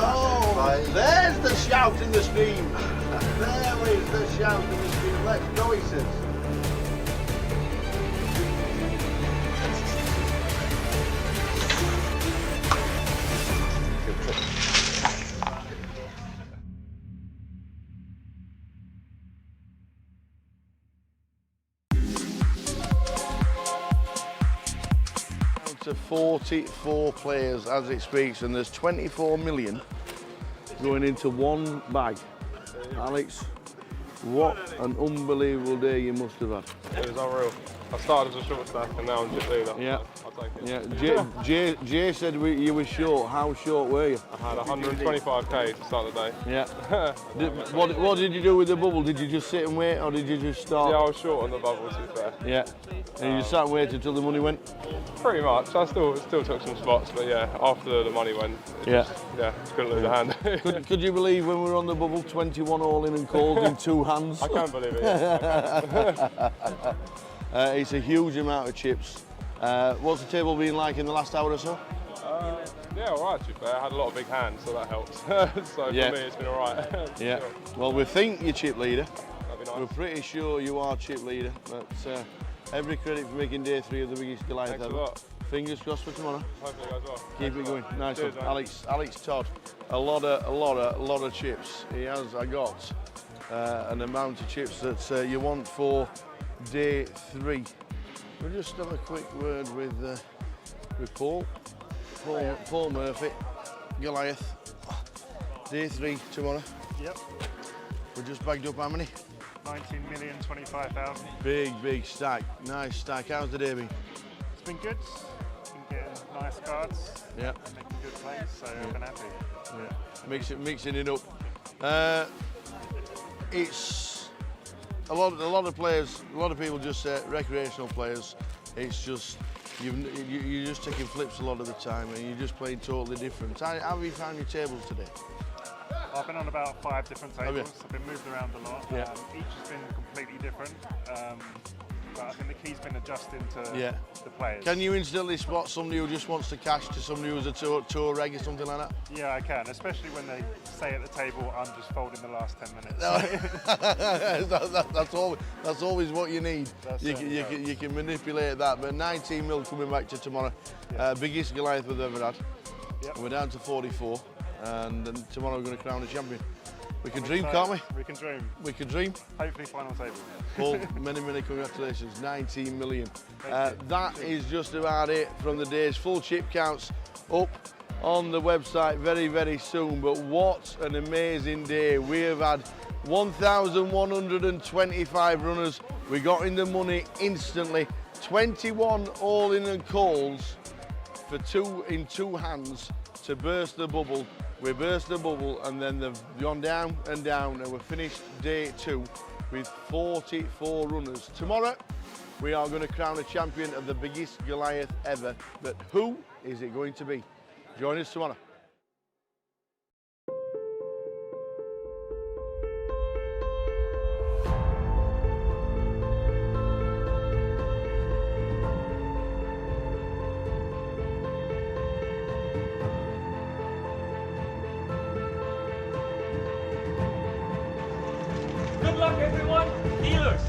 Oh, there's the shout and the scream. There is the shout and the scream. Let's go, he says. To 44 players as it speaks, and there's 24 million going into one bag. Alex, what an unbelievable day you must have had. It was unreal. I started as a short stack and now I'm just leader. Yeah. I'll take it. Yeah, Jay said you were short. How short were you? I had 125k to start the day. Yeah. What did you do with the bubble? Did you just sit and wait, or did you just start? Yeah, I was short on the bubble, to be fair. Yeah. And you just sat and waited until the money went? Pretty much. I still took some spots, but yeah, after the money went, just couldn't lose a hand. Could you believe when we were on the bubble, 21 all in and calls in 2 hands? I can't believe it. Yeah. It's a huge amount of chips. What's the table been like in the last hour or so? Yeah, all right, to be fair. I had a lot of big hands, so that helps. So for me, it's been all right. Yeah. Well, we think you're chip leader. That'd be nice. We're pretty sure you are chip leader, but every credit for making day 3 of the biggest Goliath Thanks ever. a lot. Fingers crossed for tomorrow. Hopefully it goes well. Keep it going. Nice Cheers, one. mate. Alex Todd, a lot of chips. He has got an amount of chips that you want for day 3. We'll just have a quick word with Paul Murphy, Goliath. Day 3 tomorrow. Yep. We just bagged up how many? 19,025,000. Big stack. Nice stack. How's the day been? It's been good. Been getting nice cards. Yeah. Making good plays, so I've been happy. Yeah. Mixing it up. It's a lot of players. A lot of people just say recreational players. It's just you're just taking flips a lot of the time, and you're just playing totally different. How have you found your tables today? I've been on about 5 different tables. I've been moved around a lot. Yeah. Each has been completely different. But I think the key's been adjusting to the players. Can you instantly spot somebody who just wants to cash to somebody who's a tour reg or something like that? Yeah, I can, especially when they say at the table, I'm just folding the last 10 minutes. That's always what you need. You can manipulate that. But 19 mil coming back to tomorrow. Biggest Goliath we've ever had. Yep. We're down to 44. And then tomorrow we're going to crown a champion. We can dream, can't we? We can dream. We can dream. Hopefully final table. Paul, many congratulations. 19 million. That is just about it from the day's full chip counts up on the website very soon. But what an amazing day. We have had 1,125 runners. We got in the money instantly. 21 all in and calls for 2 in 2 hands to burst the bubble. We burst the bubble, and then they've gone down and down, and we're finished day 2 with 44 runners. Tomorrow, we are going to crown a champion of the biggest Goliath ever. But who is it going to be? Join us tomorrow. Good luck, everyone. Healers.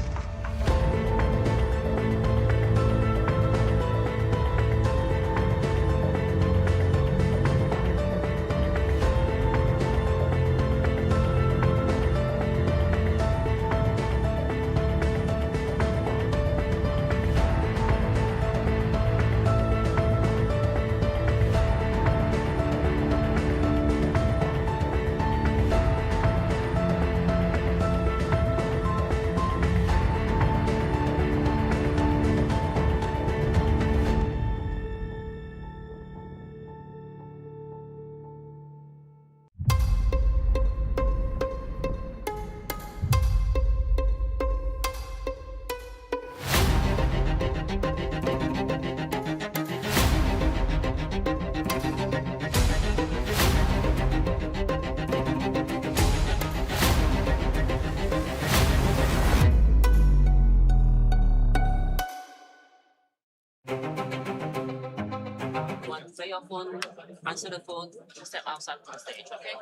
Answer your phone. Answer the phone. Step outside the stage, okay?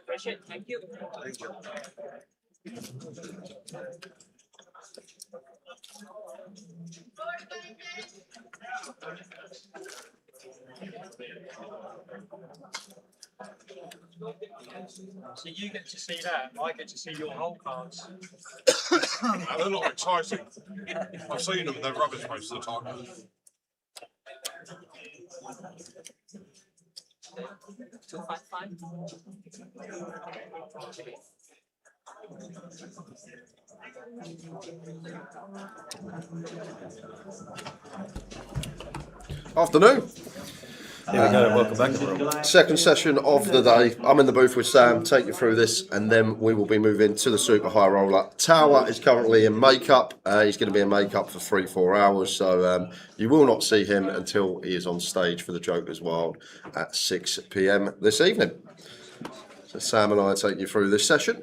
Appreciate. Thank you. So you get to see that, I get to see your whole cards. They're not exciting. I've seen them, they're rubbish most of the time. 255. Afternoon. Here we go, welcome back everyone. Second session of the day. I'm in the booth with Sam, take you through this, and then we will be moving to the super high roller. Tower is currently in makeup. He's going to be in makeup for 3-4 hours, so you will not see him until he is on stage for the Joker's Wild at 6 p.m. this evening. So Sam and I take you through this session.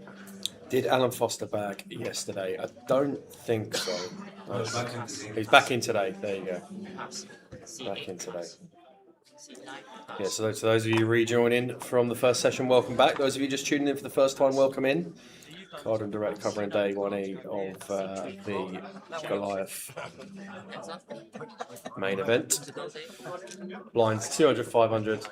Did Alan Foster bag yesterday? I don't think so. No, he's back in today. There you go. Back in today. Yeah, so to those of you rejoining from the first session, welcome back. Those of you just tuning in for the first time, welcome in. Card and Direct covering day 1E of the Goliath main event. Blinds 200, 500.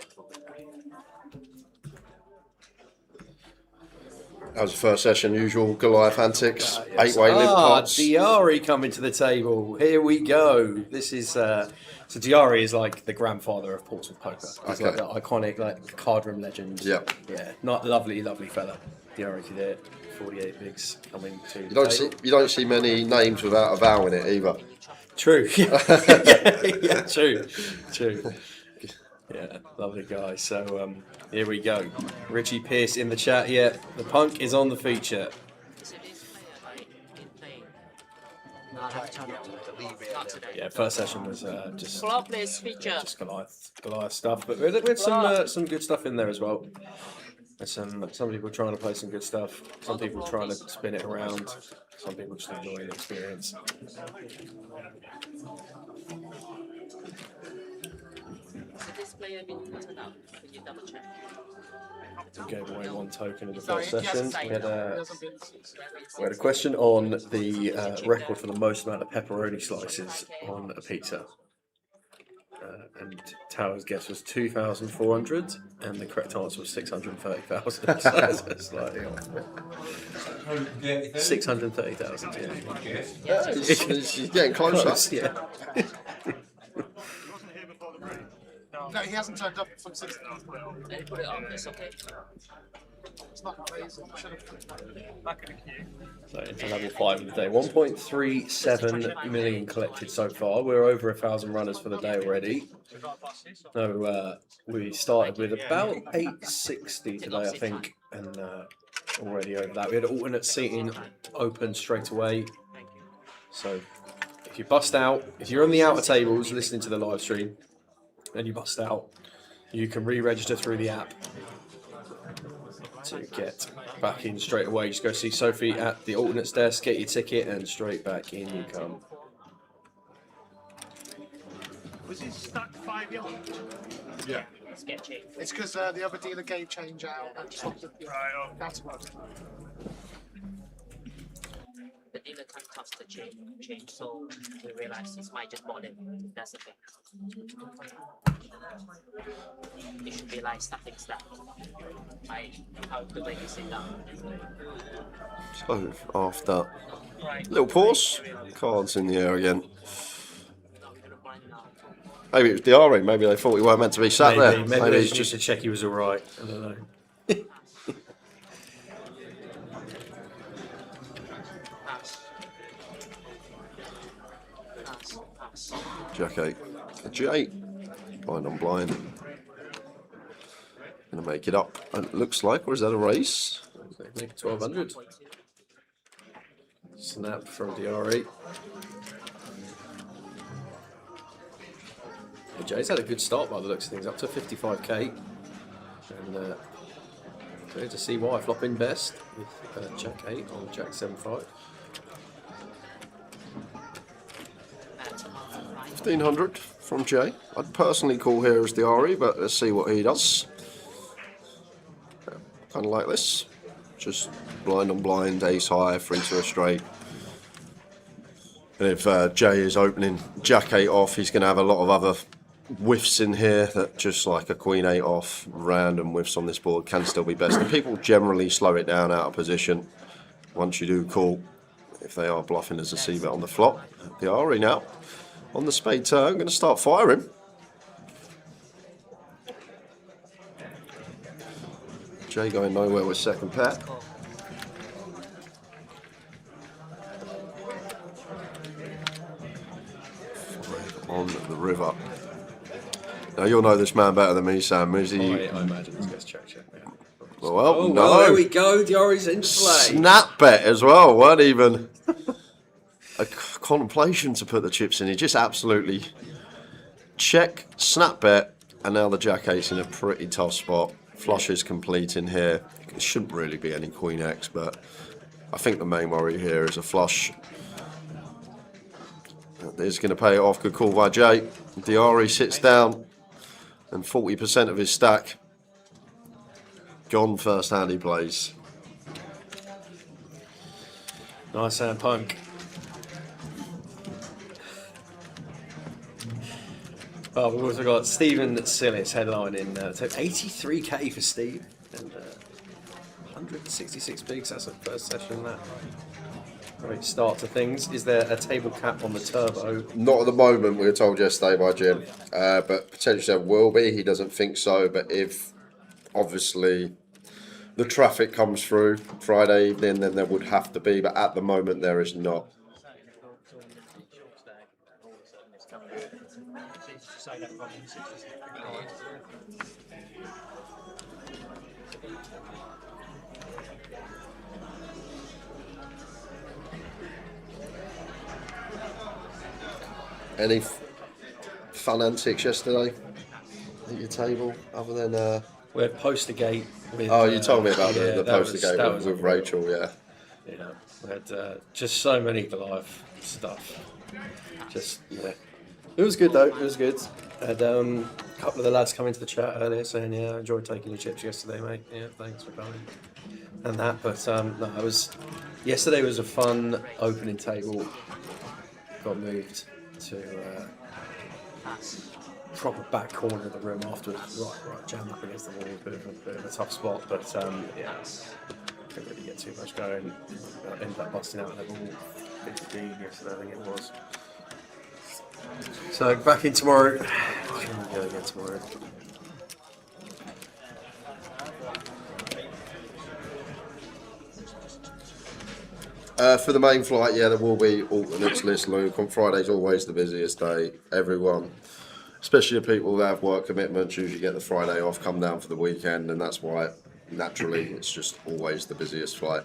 That was the first session, usual Goliath antics, 8-way limp parts. Diari coming to the table. Here we go. This is so Diari is like the grandfather of Portsmouth poker. He's like the iconic like card room legend. Yeah. Yeah. Not lovely fella. Diari Cadet, 48 bigs coming to. You don't see many names without a vowel in it either. True. Yeah, true. Yeah, lovely guy. So here we go. Richie Pierce in the chat here. The punk is on the feature. Yeah, first session was just Goliath stuff, but we had some good stuff in there as well. There's some people trying to play some good stuff. Some people trying to spin it around. Some people just enjoying the experience. We gave away one token in the first session. We had a question on the record for the most amount of pepperoni slices on a pizza. And Tower's guess was 2,400, and the correct answer was 630,000. So it's slightly off. 630,000, yeah. She's getting closer. Yeah. No, he hasn't turned up from 6. Let me put it on this, okay? It's not amazing. I should have put it back in the queue. So into level 5 of the day. 1.37 million collected so far. We're over 1,000 runners for the day already. So we started with about 860 today, I think, and already over that. We had alternate seating open straight away. So if you bust out, if you're on the outer tables listening to the live stream, and you bust out, you can re-register through the app to get back in straight away. Just go see Sophie at the alternates desk, get your ticket, and straight back in you come. Was he stuck 5 yards? Yeah. It's because the other dealer gave change out and swapped the category. The dealer can't toss the change, so we realized this might just bought it. That's the thing. It should be like static stack. How the way you sit down. So after little pause, cards in the air again. Maybe it was Diari. Maybe they thought we weren't meant to be sat there. Maybe they just to check he was all right. I don't know. Jack 8. A G8. Blind on blind. Gonna make it up. And it looks like, or is that a race? Make it 1,200. Snap from Diari. Jay's had a good start by the looks of things, up to 55k. And clear to see why, flopping best with Jack 8 or Jack 7-5. 1,500 from Jay. I'd personally call here as the Ari, but let's see what he does. Kind of like this. Just blind on blind, ace high, 3 to a straight. And if Jay is opening Jack 8 off, he's going to have a lot of other whiffs in here that just like a Queen 8 off, random whiffs on this board can still be best. And people generally slow it down out of position once you do call, if they are bluffing as a c-bet on the flop. The Ari now on the spade turn, going to start firing. Jay going nowhere with second pair. On the river. Now you'll know this man better than me, Sam. Is he? I imagine this gets check. Yeah. Well, no. Well, there we go. The Ari's in play. Snap bet as well. Weren't even a contemplation to put the chips in. He just absolutely check, snap bet, and now the Jack 8's in a pretty tough spot. Flush is complete in here. It shouldn't really be any Queen X, but I think the main worry here is a flush. Is going to pay it off. Good call by Jay. Diari sits down and 40% of his stack gone first hand he plays. Nice hand punk. Oh, we've also got Stephen Sillis headlining. 83k for Steve and 166 bigs. That's the first session. That great start to things. Is there a table cap on the turbo? Not at the moment. We were told yesterday by Jim, but potentially there will be. He doesn't think so. But if obviously the traffic comes through Friday evening, then there would have to be. But at the moment, there is not. Any fun antics yesterday at your table, other than we had Postergate with, oh, you told me about the that Postergate was with Rachel, yeah. Yeah, we had just so many Goliath stuff. Just yeah, it was good though. It was good. Had a couple of the lads come into the chat earlier saying, "Yeah, I enjoyed taking your chips yesterday, mate. Yeah, thanks for coming." And that, but no, it was yesterday was a fun opening table. Got moved to proper back corner of the room afterwards, right jammed up against the wall, bit of a tough spot, but yeah, couldn't really get too much going. I ended up busting out level 15 yesterday, I think it was. So back in tomorrow. Go again tomorrow. For the main flight, yeah, there will be alternates list, Luke. On Friday's always the busiest day. Everyone, especially the people that have work commitments, usually get the Friday off, come down for the weekend, and that's why, naturally, it's just always the busiest flight.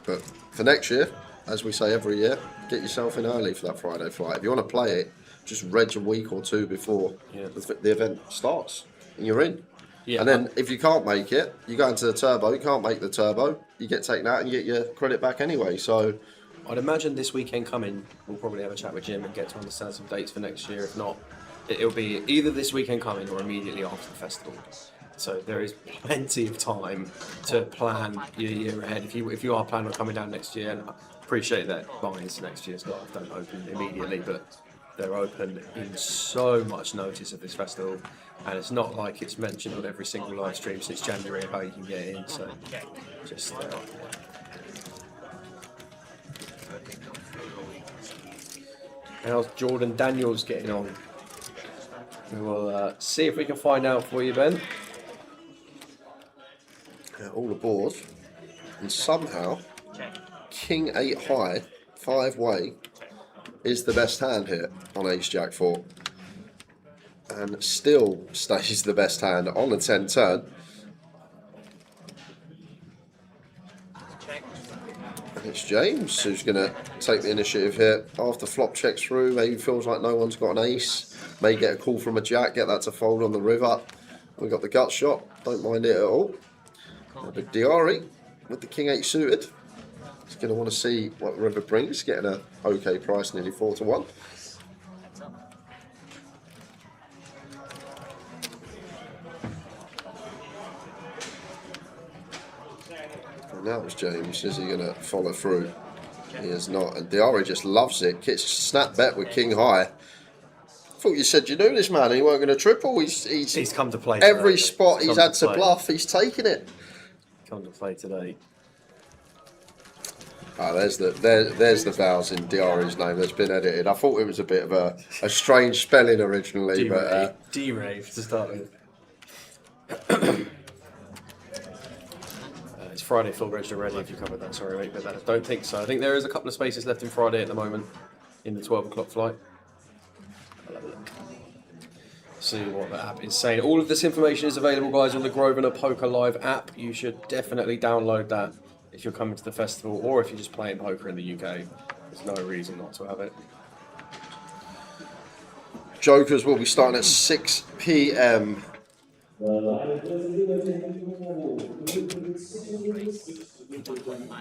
But for next year, as we say every year, get yourself in early for that Friday flight. If you want to play it, just reg a week or two before the event starts, and you're in. Yeah. And then if you can't make it, you go into the turbo. You can't make the turbo, you get taken out and you get your credit back anyway. So I'd imagine this weekend coming, we'll probably have a chat with Jim and get to understand some dates for next year. If not, it'll be either this weekend coming or immediately after the festival. So there is plenty of time to plan your year ahead. If you are planning on coming down next year, and I appreciate that lines next year's Goliath don't open immediately, but they're open in so much notice of this festival. And it's not like it's mentioned on every single live stream since January of how you can get in. So just how's Jordan Daniels getting on? We will see if we can find out for you, Ben. All aboard, and somehow King 8 high, 5-way, is the best hand here on Ace Jack 4. And still stays the best hand on a 10 turn. And it's James who's going to take the initiative here. After flop checks through, maybe feels like no one's got an ace. May get a call from a jack, get that to fold on the river. We got the gut shot, don't mind it at all. But Diari with the King 8 suited. He's going to want to see what the river brings, getting a okay price, nearly 4 to 1. And that was James. Is he going to follow through? He is not. And Diari just loves it. Gets snap bet with king high. Thought you said you knew this man. He weren't going to triple. He's come to play. Every today. spot he's had to bluff, he's taken it. Come to play today. Ah, there's the vowels in Diari's name that's been edited. I thought it was a bit of a strange spelling originally, but D-Rave to start with. It's Friday full register ready if you covered that. Sorry, mate, but I don't think so. I think there is a couple of spaces left in Friday at the moment in the 12 o'clock flight. I'll have a look. See what the app is saying. All of this information is available, guys, on the Grosvenor Poker Live app. You should definitely download that if you're coming to the festival or if you're just playing poker in the UK. There's no reason not to have it. Jokers will be starting at 6 p.m.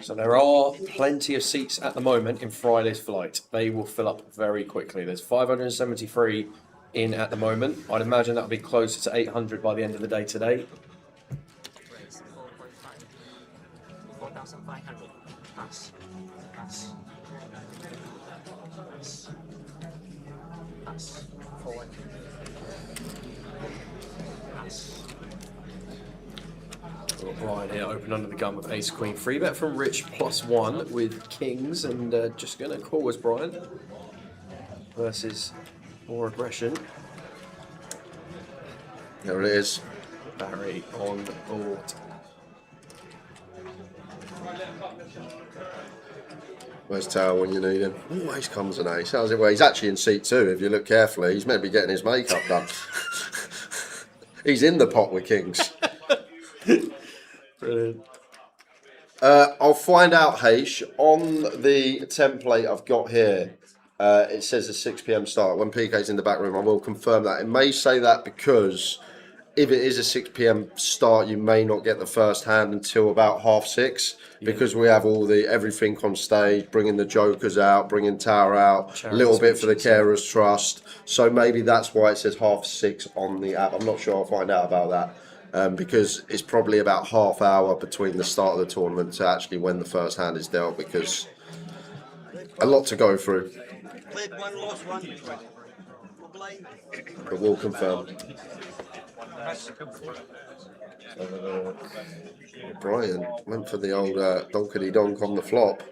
So there are plenty of seats at the moment in Friday's flight. They will fill up very quickly. There's 573 in at the moment. I'd imagine that'll be closer to 800 by the end of the day today. Brian here, open under the gun with ace queen. Free bet from Rich +1 with kings, and just going to call as Brian versus more aggression. There it is. Barry on the board. Where's Tower when you need him? Always comes an ace. How's it? Well, he's actually in seat 2. If you look carefully, he's meant to be getting his makeup done. He's in the pot with kings. Brilliant. I'll find out, Haish, on the template I've got here. It says a 6 p.m. start. When PK's in the back room, I will confirm that. It may say that because if it is a 6 p.m. start, you may not get the first hand until about 6:30 because we have everything on stage, bringing the jokers out, bringing Tower out, a little bit for the Carers Trust. So maybe that's why it says 6:30 on the app. I'm not sure. I'll find out about that. Because it's probably about half hour between the start of the tournament to actually when the first hand is dealt, because a lot to go through. Played one, lost one. But we'll confirm. Brian went for the old donkey donk on the flop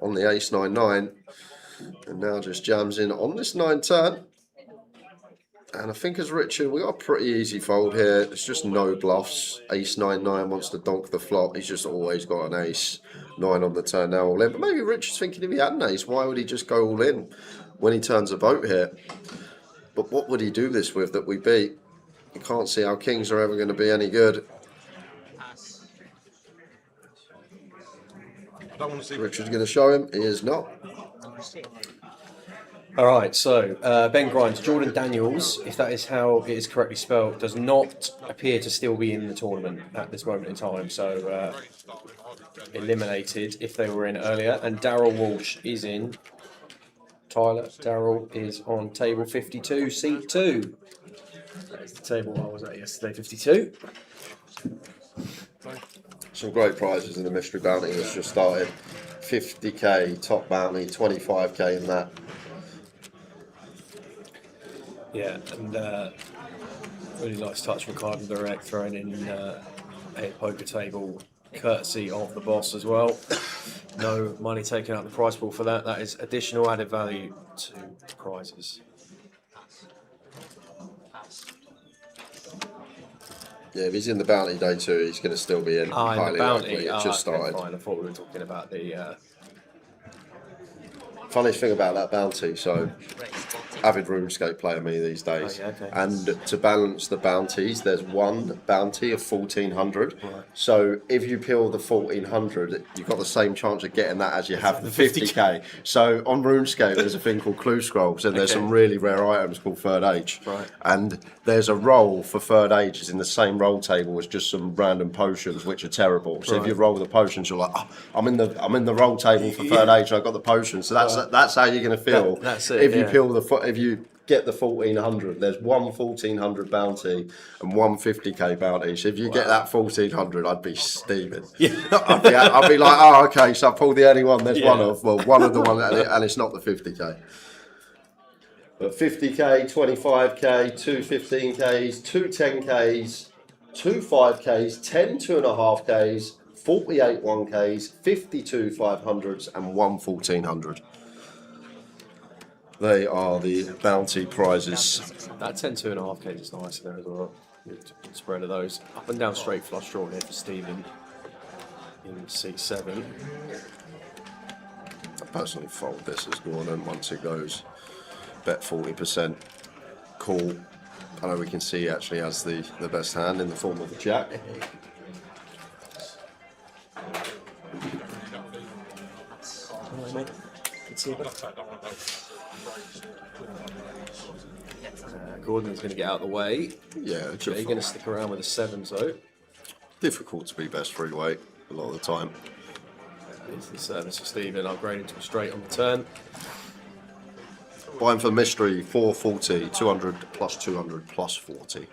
on the ace 9-9 and now just jams in on this 9 turn. And I think as Richard, we got a pretty easy fold here. It's just no bluffs. Ace 9-9 wants to donk the flop. He's just always got an ace 9 on the turn now all in. But maybe Richard's thinking if he had an ace, why would he just go all in when he turns a boat here? But what would he do this with that we beat? You can't see how kings are ever going to be any good. Richard's going to show him. He is not. All right, so Ben Grimes, Jordan Daniels, if that is how it is correctly spelled, does not appear to still be in the tournament at this moment in time. So eliminated if they were in earlier. And Daryl Walsh is in. Tyler, Daryl is on table 52, seat 2. That is the table I was at yesterday, 52. Some great prizes in the mystery bounty that's just started. 50k top bounty, 25k in that. Yeah, and really nice touch from Cardinal Direct, throwing in a poker table courtesy of the boss as well. No money taken out of the prize pool for that. That is additional added value to the prizes. Yeah, if he's in the bounty day 2, he's going to still be in. Highly likely. It just started. Fine. I thought we were talking about the. Funniest thing about that bounty, so avid RuneScape player me these days, and to balance the bounties, there's one bounty of 1400. Right. So if you peel the 1400, you've got the same chance of getting that as you have the 50k. So on RuneScape, there's a thing called Clue Scrolls, and there's some really rare items called Third Age. Right. And there's a roll for Third Age is in the same roll table as just some random potions, which are terrible. So if you roll the potions, you're like, oh, I'm in the roll table for Third Age. I got the potions. So that's how you're going to feel. That's it. If you peel the get the 1400. There's one 1400 bounty and one 50k bounty. So if you get that 1400, I'd be steaming. Yeah. I'd be like, oh, okay, so I pulled the only one. There's one of the one, and it's not the 50k. But 50k, 25k, two 15ks, two 10ks, two 5ks, 10 2.5ks, 48 1ks, 52 500s, and one 1400. They are the bounty prizes. That 10 2.5k is nice there as well. Good spread of those. Up and down straight flush draw here for Stephen in C7. I personally fold this as Gordon once it goes. Bet 40%. Call. I know we can see he actually has the best hand in the form of a jack. Gordon's going to get out of the way. Yeah, He's going to stick around with the 7s though. Difficult to be best free weight a lot of the time. Here's the service for Stephen, upgrading to a straight on the turn. Buying for the mystery, 440, 200 plus 200 plus 40.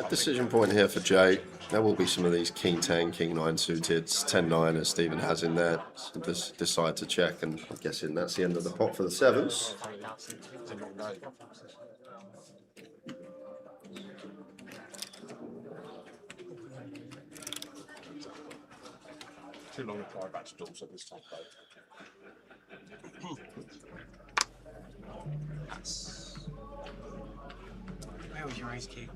Decision point here for Jay. There will be some of these King 10, King 9 suited, 10-9 as Stephen has in there. So just decide to check, and I'm guessing that's the end of the pot for the 7s. Too long to fly back to doors at this time, though. Where was your ace king?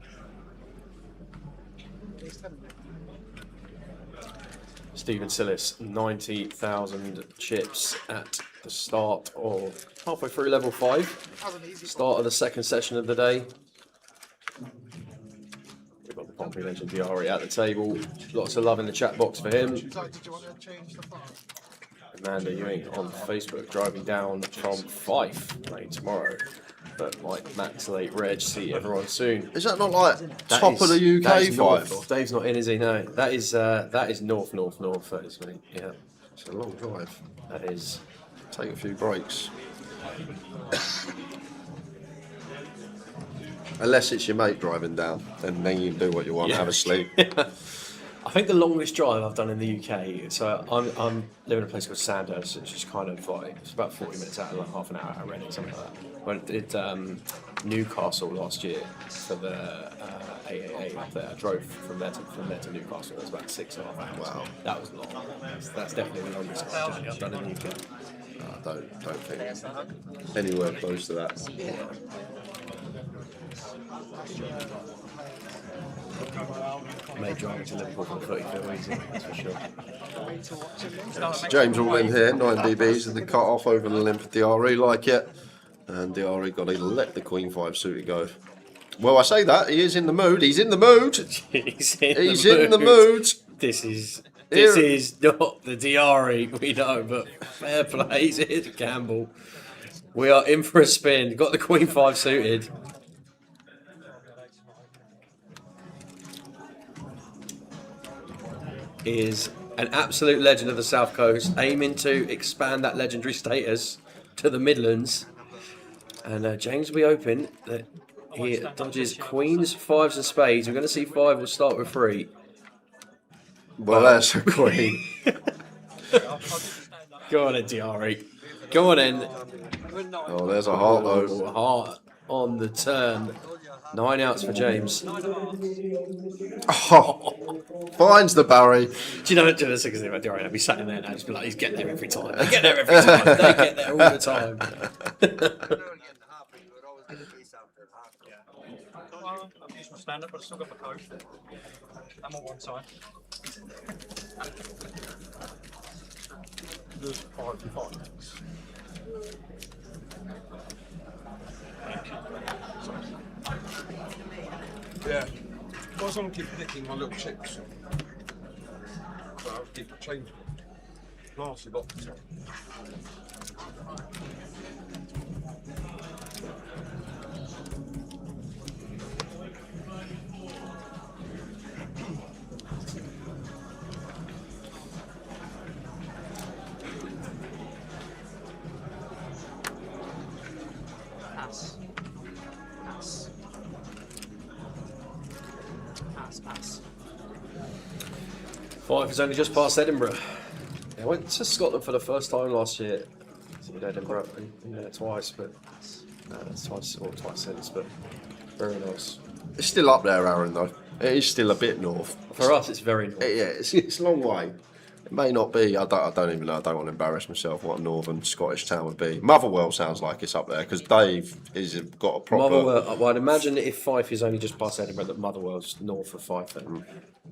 Stephen Sillis, 90,000 chips at the start of halfway through level 5. Start of the second session of the day. We've got the Pompey legend Diari at the table. Lots of love in the chat box for him. Amanda Ewing on Facebook driving down from Fife playing tomorrow. But like Max Late Reg, see everyone soon. Is that not like top of the UK 5? Dave's not in, is he? No. That is north. That is me. Yeah. It's a long drive. That is. Take a few breaks. Unless it's your mate driving down, and then you can do what you want, have a sleep. I think the longest drive I've done in the UK, so I'm living in a place called Sandhurst, which is kind of like, it's about 40 minutes out of like half an hour out of Reading, something like that. Went did Newcastle last year for the AAA up there. I drove from there to Newcastle. It was about 6.5 hours. Wow, that was long. That's definitely the longest journey I've done in the UK. I don't think anywhere close to that. Made driving to Liverpool for 30 feel easy, that's for sure. James all in here, 9 DBs, and the cut off over the limp of DRE like it. And DRE got to let the Queen 5 suited go. Well, I say that, he is in the mood. He's in the mood. He's in the mood. This is not the DRE, we know, but fair play. He's here to Campbell. We are in for a spin. Got the Queen 5 suited. Is an absolute legend of the South Coast, aiming to expand that legendary status to the Midlands. And James will be open. He dodges queens, 5s and spades. We're going to see 5 will start with 3. Well, that's a queen. Go on in, DRE. Go on in. Oh, there's a heart though. Heart on the turn. 9 outs for James. Oh, finds the Barry. Do you know what the sick thing about DRE? I'd be sat in there and I'd just be like, he's getting there every time. They get there every time. They get there all the time. I've used my stand-up, but I've still got my code. I'm on one side. There's 5 finals. Yeah. I was on keep nicking my little chips. So I'll keep changing. Nasty box. Pass. Pass. Pass, pass. Fife is only just past Edinburgh. I went to Scotland for the first time last year. In Edinburgh, twice, but twice since. But very nice. It's still up there, Aaron. Though it is still a bit north. For us, it's very north. Yeah, it's a long way. It may not be. I don't even know. I don't want to embarrass myself. What a northern Scottish town would be. Motherwell sounds like it's up there because Dave has got a proper. Motherwell. Well, I'd imagine if Fife is only just past Edinburgh, that Motherwell's north of Fife. Then.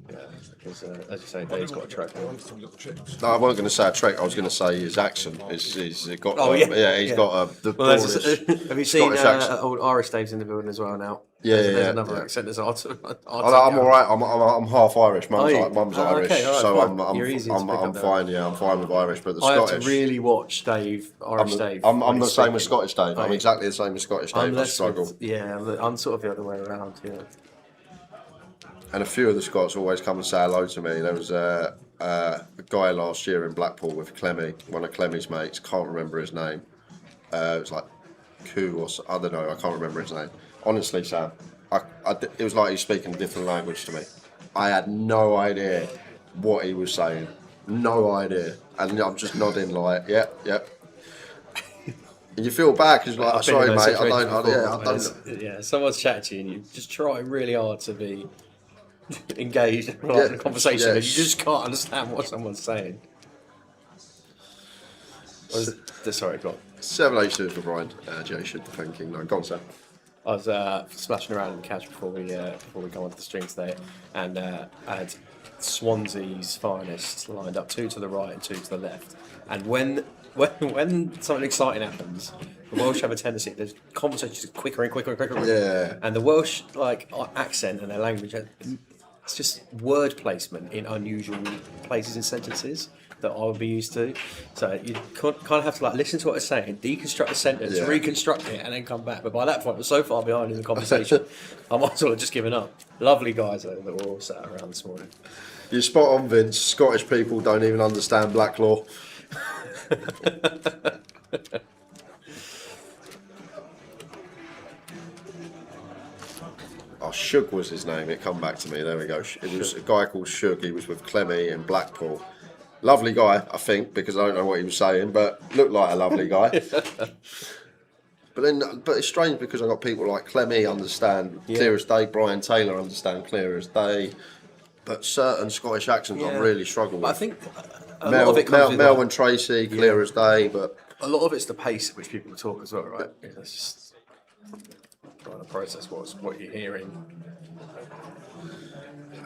Yeah, because as you say, Dave's got a trek. No, I wasn't going to say a trek. I was going to say his accent. He's got. Oh yeah, he's got a. Well, have you seen old Irish Dave's in the building as well now? There's another accent. There's I'm all right. I'm half Irish. Mum's Irish, okay, right, so fine. I'm fine. Yeah, I'm fine with Irish, but the I Scottish. have to really watch Dave, Irish Dave. I'm the same as Scottish Dave. I'm exactly the same as Scottish Dave. I struggle. I'm sort of the other way around. Yeah. And a few of the Scots always come and say hello to me. There was a guy last year in Blackpool with Clemmy, one of Clemmy's mates. Can't remember his name. It was like Koo or I don't know. I can't remember his name. Honestly, Sam, it was like he was speaking a different language to me. I had no idea what he was saying. No idea. And I'm just nodding like, yep. And you feel bad because like, sorry, mate, I don't. Yeah, someone's chatting to you and you just try really hard to be engaged in a conversation, and you just can't understand what someone's saying. Sorry, go on. 782 for Brian. Jay should be thinking. No, go on, Sam. I was splashing around in the couch before we go onto the stream today, and I had Swansea's finest lined up, 2 to the right and 2 to the left. And when something exciting happens, the Welsh have a tendency. There's conversations quicker and quicker and quicker. Yeah. And the Welsh accent and their language, it's just word placement in unusual places in sentences that I would be used to. So you kind of have to listen to what they're saying, deconstruct the sentence, reconstruct it, and then come back. But by that point, I was so far behind in the conversation, I might as well have just given up. Lovely guys though, that were all sat around this morning. You're spot on, Vince. Scottish people don't even understand black law. Oh, Shug was his name. It come back to me. There we go. It was a guy called Shug. He was with Clemmy in Blackpool. Lovely guy, I think, because I don't know what he was saying, but looked like a lovely guy. But it's strange because I got people like Clemmy understand clear as day. Brian Taylor understand clear as day. But certain Scottish accents I really struggle with. I think a lot of it comes with Mel and Tracy, clear as day, but a lot of it's the pace at which people talk as well, right? It's just trying to process what you're hearing.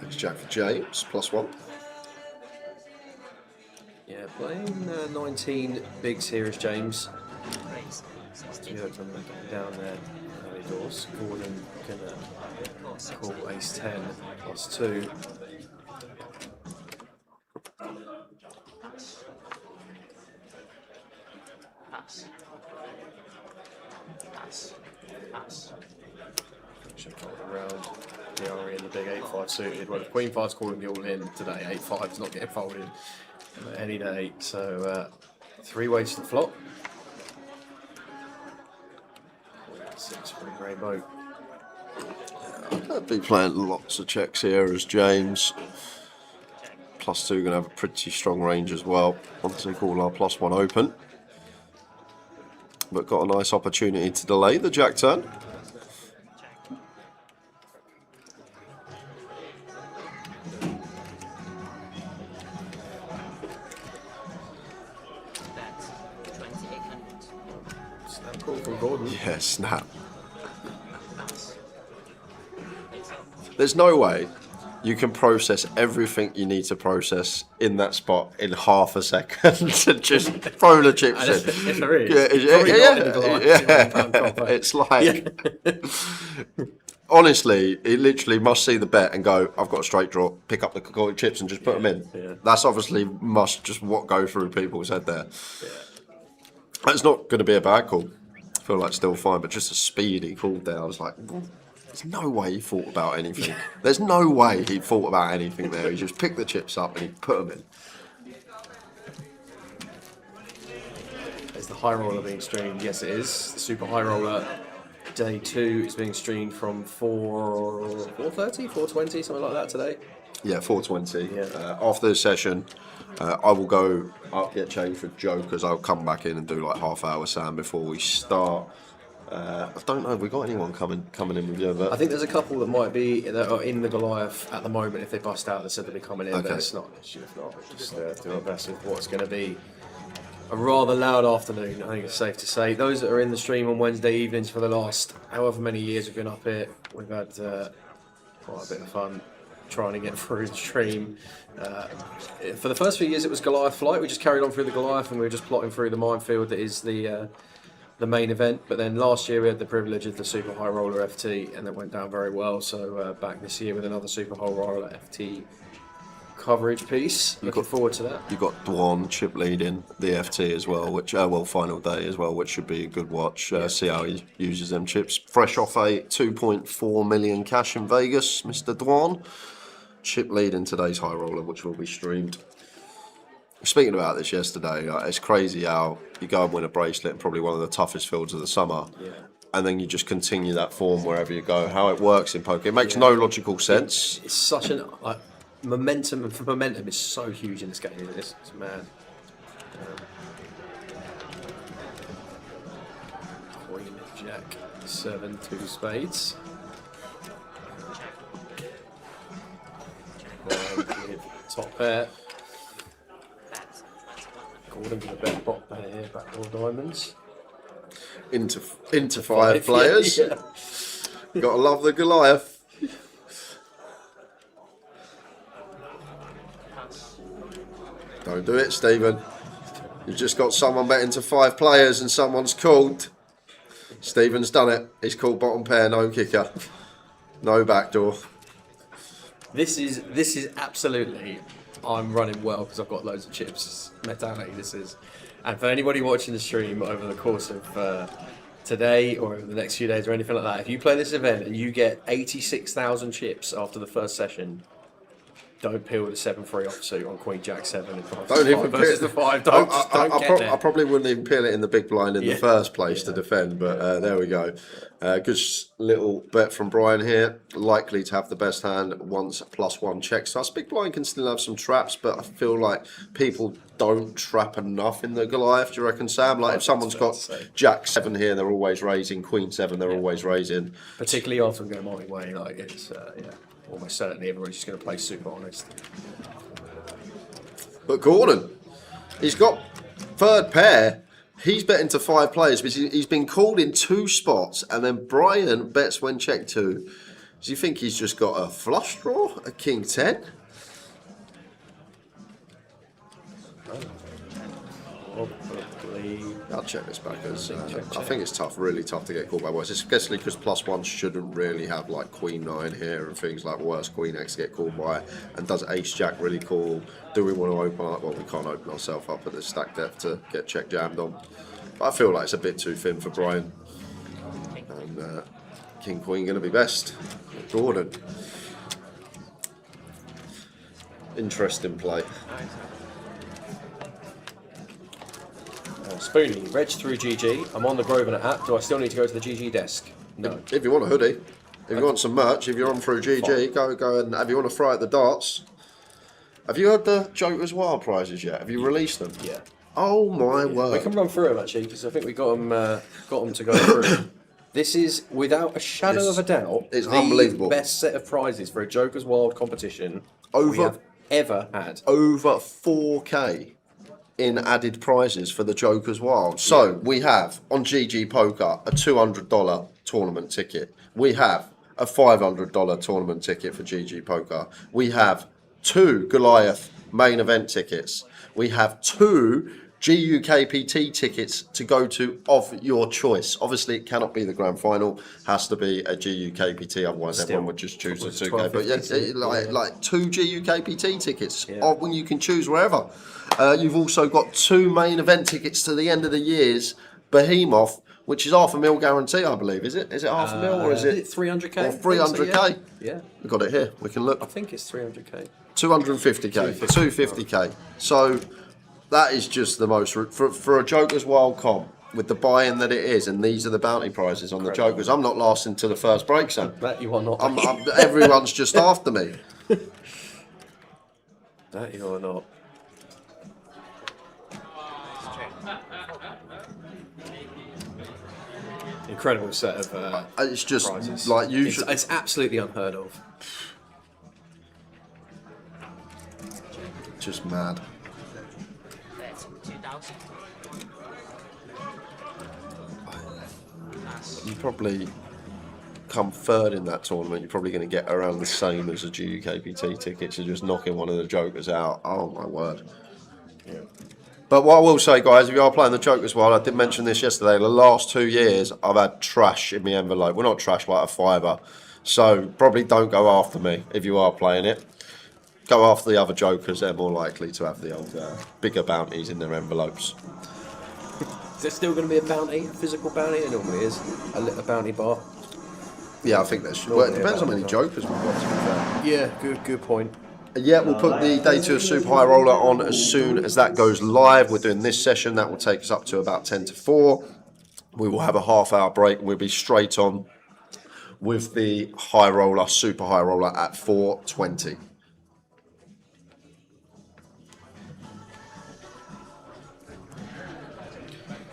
It's Jack for James, +1. Yeah, playing 19 bigs here is James. You heard them down there early doors. Gordon gonna call ace 10 +2. Pass. Pass. Pass. Should fold around the RE in the big 8-5 suited. Well, if Queen 5's calling the all in today, 8-5's not getting folded any day. So 3 ways to the flop. 6 for a rainbow. I'd be playing lots of checks here as James. +2 going to have a pretty strong range as well. Once they call our +1 open. But got a nice opportunity to delay the jack turn. Snap call from Gordon. Yeah, snap. There's no way you can process everything you need to process in that spot in half a second to just throw the chips in. If there is, it's like honestly, it literally must see the bet and go, I've got a straight draw, pick up the chips and just put them in. Yeah. That's obviously must just what go through people's head there. Yeah. That's not going to be a bad call. I feel like still fine, but just a speedy call there. I was like, there's no way he thought about anything. There's no way he thought about anything there. He just picked the chips up and he put them in. Is the high roller being streamed? Yes, it is. The super high roller Day 2 is being streamed from 4:30, 4:20, something like that today. Yeah, 4:20. Yeah. After the session, I will go up, get changed for Joe, because I'll come back in and do like half hour Sam before we start. I don't know, have we got anyone coming in with you? But I think there's a couple that might be that are in the Goliath at the moment. If they bust out, they said they'll be coming in. Okay. But it's not an issue. If not, we'll just do our best with what's going to be a rather loud afternoon. I think it's safe to say. Those that are in the stream on Wednesday evenings for the last however many years we've been up here, we've had quite a bit of fun trying to get through the stream. For the first few years, it was Goliath Flight. We just carried on through the Goliath, and we were just plotting through the minefield that is the main event. But then last year we had the privilege of the Super High Roller FT, and that went down very well. So back this year with another Super High Roller FT coverage piece. Looking forward to that. You've got Dwan chip leading the FT as well, which final day as well, which should be a good watch. See how he uses them chips. Fresh off a 2.4 million cash in Vegas, Mr. Dwan. Chip leading today's High Roller, which will be streamed. Speaking about this yesterday, it's crazy how you go and win a bracelet in probably one of the toughest fields of the summer, and then you just continue that form wherever you go. How it works in poker, it makes no logical sense. It's such an momentum is so huge in this game. It's mad. Queen, Jack, 7, 2 spades. With top pair. Gordon with a better pot pair here, backdoor diamonds. Into 5 players. Yeah. Gotta love the Goliath. Don't do it, Stephen. You've just got someone bet into 5 players and someone's called. Stephen's done it. He's called bottom pair, no kicker, no backdoor. This is absolutely. I'm running well because I've got loads of chips. Mentality this is, and for anybody watching the stream over the course of today or over the next few days or anything like that, if you play this event and you get 86,000 chips after the first session, don't peel the 7-3 offsuit on Queen Jack 7 and 5 Don't even versus peel the 5. Don't get there. I probably wouldn't even peel it in the big blind in the first place to defend, but there we go. Good little bet from Brian here. Likely to have the best hand once +1 checks us. Big blind can still have some traps, but I feel like people don't trap enough in the Goliath. Do you reckon, Sam? Like if someone's got Jack 7 here, they're always raising. Queen 7, they're always raising. Particularly after we go my way, like it's almost certainly everybody's just going to play super honest. But Gordon, he's got third pair. He's betting to 5 players, but he's been called in 2 spots, and then Brian bets when check 2. Do you think he's just got a flush draw, a king 10? I'll check this back as I think it's tough, really tough to get called by boys, especially because +1 shouldn't really have like Queen 9 here and things like worse Queen X to get called by. And does Ace Jack really call? Do we want to open up? Well, we can't open ourselves up at the stack depth to get check jammed on. But I feel like it's a bit too thin for Brian. And King Queen going to be best. Gordon. Interesting play. Spoonie, reg through GG. I'm on the Grosvenor app. Do I still need to go to the GG desk? No. If you want a hoodie, if you want some merch, if you're on through GG, go and if you want to throw at the darts. Have you heard the Joker's Wild prizes yet? Have you released them? Yeah. Oh my word. We can run through them actually because I think we got them to go through. This is without a shadow of a doubt. It's the unbelievable. Best set of prizes for a Joker's Wild competition we have ever had. Over 4K. In added prizes for the Joker's Wild. So we have on GG Poker a $200 tournament ticket. We have a $500 tournament ticket for GG Poker. We have 2 Goliath main event tickets. We have 2 GUKPT tickets to go to of your choice. Obviously, it cannot be the grand final. Has to be a GUKPT. Otherwise, everyone would just choose the 2K. But yeah, like 2 GUKPT tickets when you can choose wherever. You've also got 2 main event tickets to the end of the year's Behemoth, which is $500,000 guarantee, I believe. Is it $500,000 or is it 300k? Or 300k? Yeah. We've got it here. We can look. I think it's 300k. 250k. 250k. So that is just the most for a Joker's Wild comp. with the buy-in that it is, and these are the bounty prizes on the Jokers. I'm not lasting till the first break, son. That you are not. Everyone's just after me. That you are not. Incredible set of it's just prizes. like usually. It's absolutely unheard of. Just mad. You probably come third in that tournament. You're probably going to get around the same as the GUKPT tickets. You're just knocking one of the Jokers out. Oh my word. Yeah. But what I will say, guys, if you are playing the Jokers well, I did mention this yesterday, the last 2 years, I've had trash in my envelope. Well, not trash, like a fiver. So probably don't go after me if you are playing it. Go after the other Jokers. They're more likely to have the old bigger bounties in their envelopes. Is there still going to be a bounty, a physical bounty? There normally is. A bounty bar. Yeah, I think that's... Well, it depends on how many Jokers we've got, to be fair. Yeah, good point. Yeah, we'll put the Day 2 of Super High Roller on as soon as that goes live. We're doing this session. That will take us up to about 10 to 4. We will have a half-hour break, and we'll be straight on with the High Roller, Super High Roller at 4:20.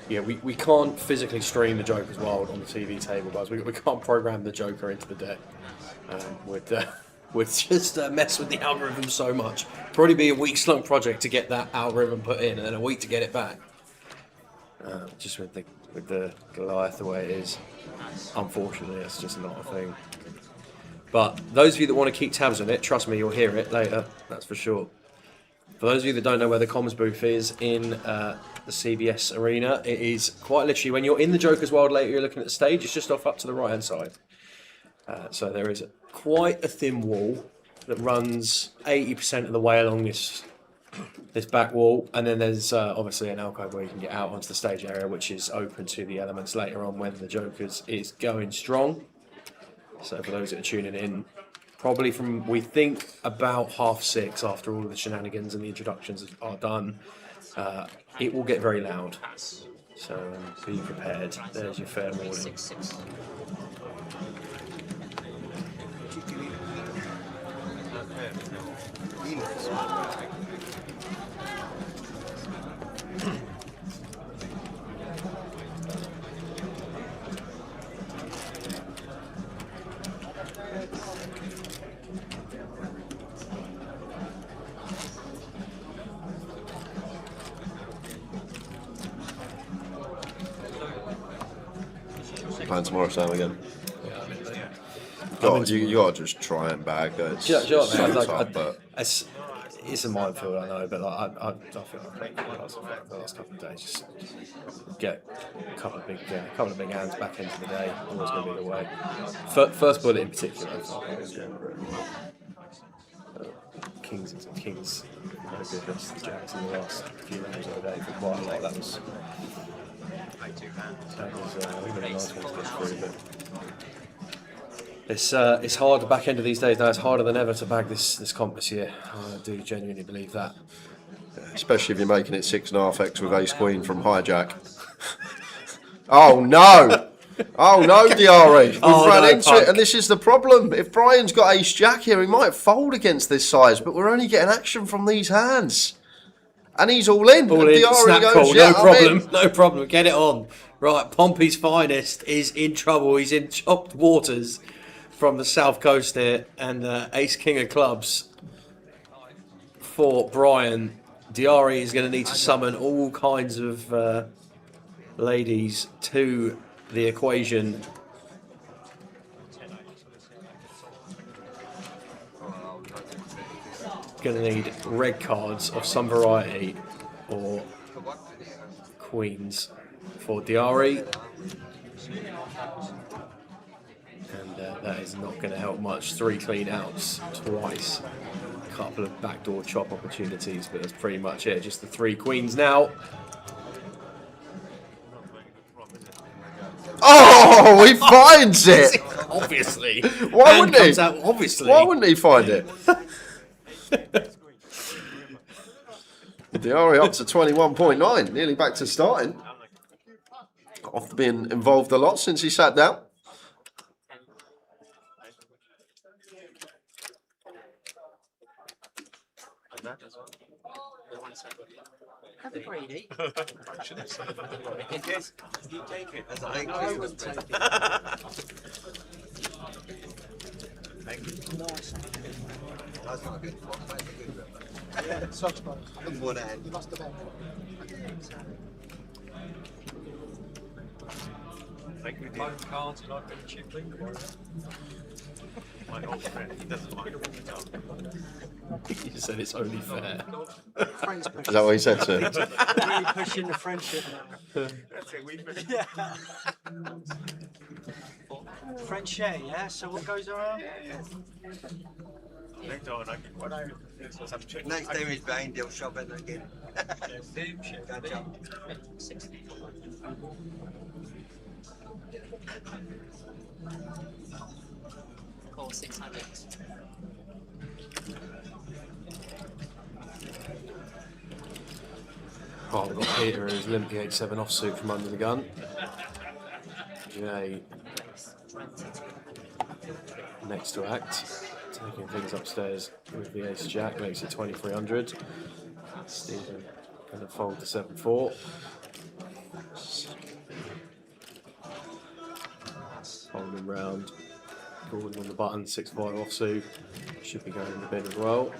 Yeah, we can't physically stream the Joker's Wild on the TV table, guys. We can't program the Joker into the deck. We'd just mess with the algorithm so much. Probably be a weeks-long project to get that algorithm put in, and then a week to get it back. Just with the Goliath the way it is, unfortunately, it's just not a thing. But those of you that want to keep tabs on it, trust me, you'll hear it later. That's for sure. For those of you that don't know where the comms booth is in the CBS arena, it is quite literally when you're in the Joker's Wild later, you're looking at the stage, it's just off up to the right hand side. So there is quite a thin wall that runs 80% of the way along this back wall, and then there's obviously an alcove where you can get out onto the stage area, which is open to the elements later on when the Joker's is going strong. So for those that are tuning in, probably from, we think, about 6:30 after all of the shenanigans and the introductions are done, it will get very loud. So be prepared. There's your fair warning. Playing tomorrow, Sam, again. God, you got to just try and bag that. It's a minefield, I know, but like, I feel like the last couple of days, just get a couple of big hands back into the day. Always going to be the way. First bullet in particular. Kings, no good against the Jacks in the last few rounds of the day for quite a lot. That was really nice one to get through, but it's hard the back end of these days now. It's harder than ever to bag this comp this year. I do genuinely believe that. Especially if you're making it 6.5x with ace queen from hijack. Oh no! Oh no, Diari. We've run into it, and this is the problem. If Brian's got ace jack here, he might fold against this size, but we're only getting action from these hands. And he's all in. All in. Snap goes, call. Yeah, no problem. No problem. Get it on. Right, Pompey's finest is in trouble. He's in chopped waters from the south coast here, and ace king of clubs for Brian. Diari is going to need to summon all kinds of ladies to the equation. Going to need red cards of some variety or queens for Diari. And that is not going to help much. 3 clean outs twice. A couple of backdoor chop opportunities, but that's pretty much it. Just the 3 queens now. Oh, he finds it! Obviously. Why wouldn't he? Obviously. Why wouldn't he find it? Diari up to 21.9, nearly back to starting. after being involved a lot since he sat down. Have a greedy. You take it as I wouldn't take it. Nice. That's not a good one. That's a good one. Yeah, such one. On one hand. You must have been. Thank you. Cards, you like a bit of chipping? My old friend, he doesn't mind. He said it's only fair. Is that what he said, sir? Really pushing the friendship now. That's it, we've been. Yeah. French share, yeah? So what goes around? Next time, Next time he's buying, they'll shove in again. Catch up. Call 600. Oh, we've got Peter who's limped the 8-7 offsuit from under the gun. Jay next to act, taking things upstairs with the ace jack, makes it 2300. Stephen going to fold to 7-4. Holding round, Gordon on the button, 6-5 offsuit, should be going in the bin as well.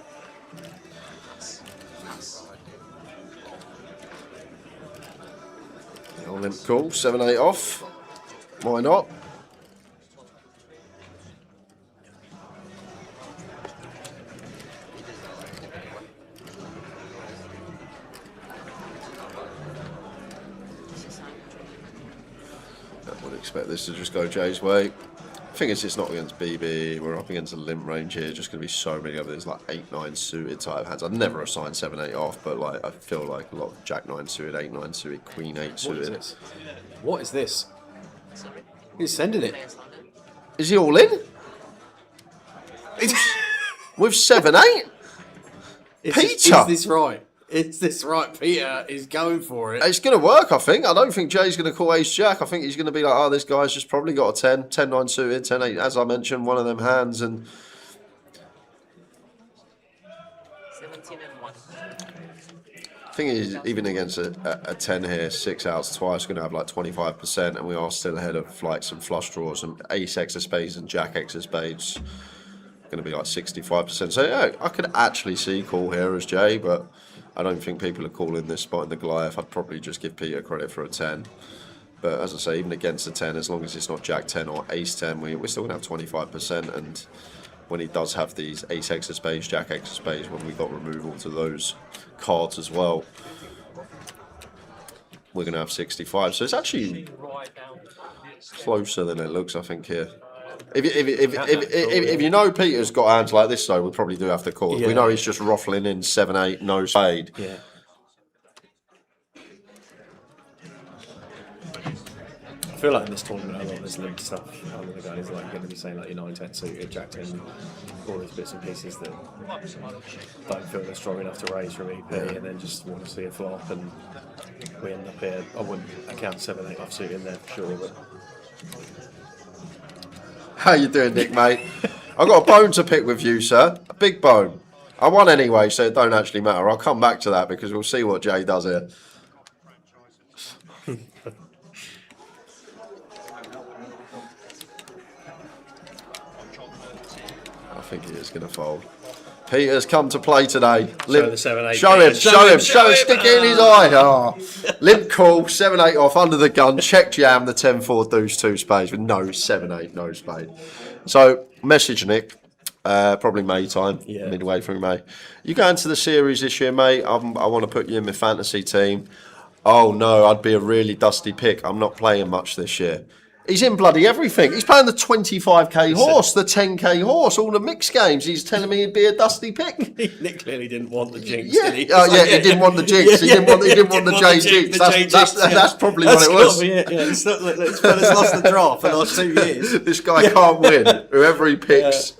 Limp call, 7-8 off. Why not? I would expect this to just go Jay's way. Thing is, it's not against BB. We're up against a limp range here. Just going to be so many of these like 8-9 suited type hands. I'd never assign 7-8 off, but like I feel like a lot of Jack 9 suited, 8-9 suited, Queen 8 suited. What is this? He's sending it. Is he all in? With 7-8? Peter! Is this right? Is this right? Peter is going for it. It's going to work, I think. I don't think Jay's going to call ace jack. I think he's going to be like, oh, this guy's just probably got a 10, 10-9 suited, 10-8, as I mentioned, one of them hands. And 17 and 1. thing is, even against a 10 here, 6 outs twice, going to have like 25%, and we are still ahead of like some flush draws and ace X of spades and jack X of spades. Going to be like 65%. So yeah, I could actually see call here as Jay, but I don't think people are calling this spot in the Goliath. I'd probably just give Peter credit for a 10. But as I say, even against a 10, as long as it's not Jack 10 or Ace 10, we're still going to have 25%. And when he does have these Ace X of spades, Jack X of spades, when we got removal to those cards as well, we're going to have 65. So it's actually closer than it looks, I think, here. If you know Peter's got hands like this, though, we probably do have to call. If we know he's just ruffling in 7-8, no spade. Yeah. I feel like in this tournament, a lot of this linked stuff under the guys like going to be saying like your 9-10 suited, Jack 10, all these bits and pieces that don't feel they're strong enough to raise from EP, and then just want to see a flop, and we end up here. I wouldn't account 7-8 offsuit in there for sure, but. How you doing, Nick, mate? I've got a bone to pick with you, sir. A big bone. I won anyway, so it don't actually matter. I'll come back to that because we'll see what Jay does here. I think he is going to fold. Peter's come to play today. Show the 7-8. Show him, stick it in his eye. Oh. Limp call, 7-8 off, under the gun, check jam, the 10-4 deuce 2 spades with no 7-8, no spade. So, message Nick, probably May time, midway through May. You go into the series this year, mate. I want to put you in my fantasy team. Oh no, I'd be a really dusty pick. I'm not playing much this year. He's in bloody everything. He's playing the 25k horse, the 10k horse, all the mixed games. He's telling me he'd be a dusty pick. Nick clearly didn't want the jinx, did he? Oh, yeah, he didn't want the jinx. He didn't want the J jinx. That's probably what it was. It's not like this fella's lost the draft for the last 2 years. This guy can't win, whoever he picks.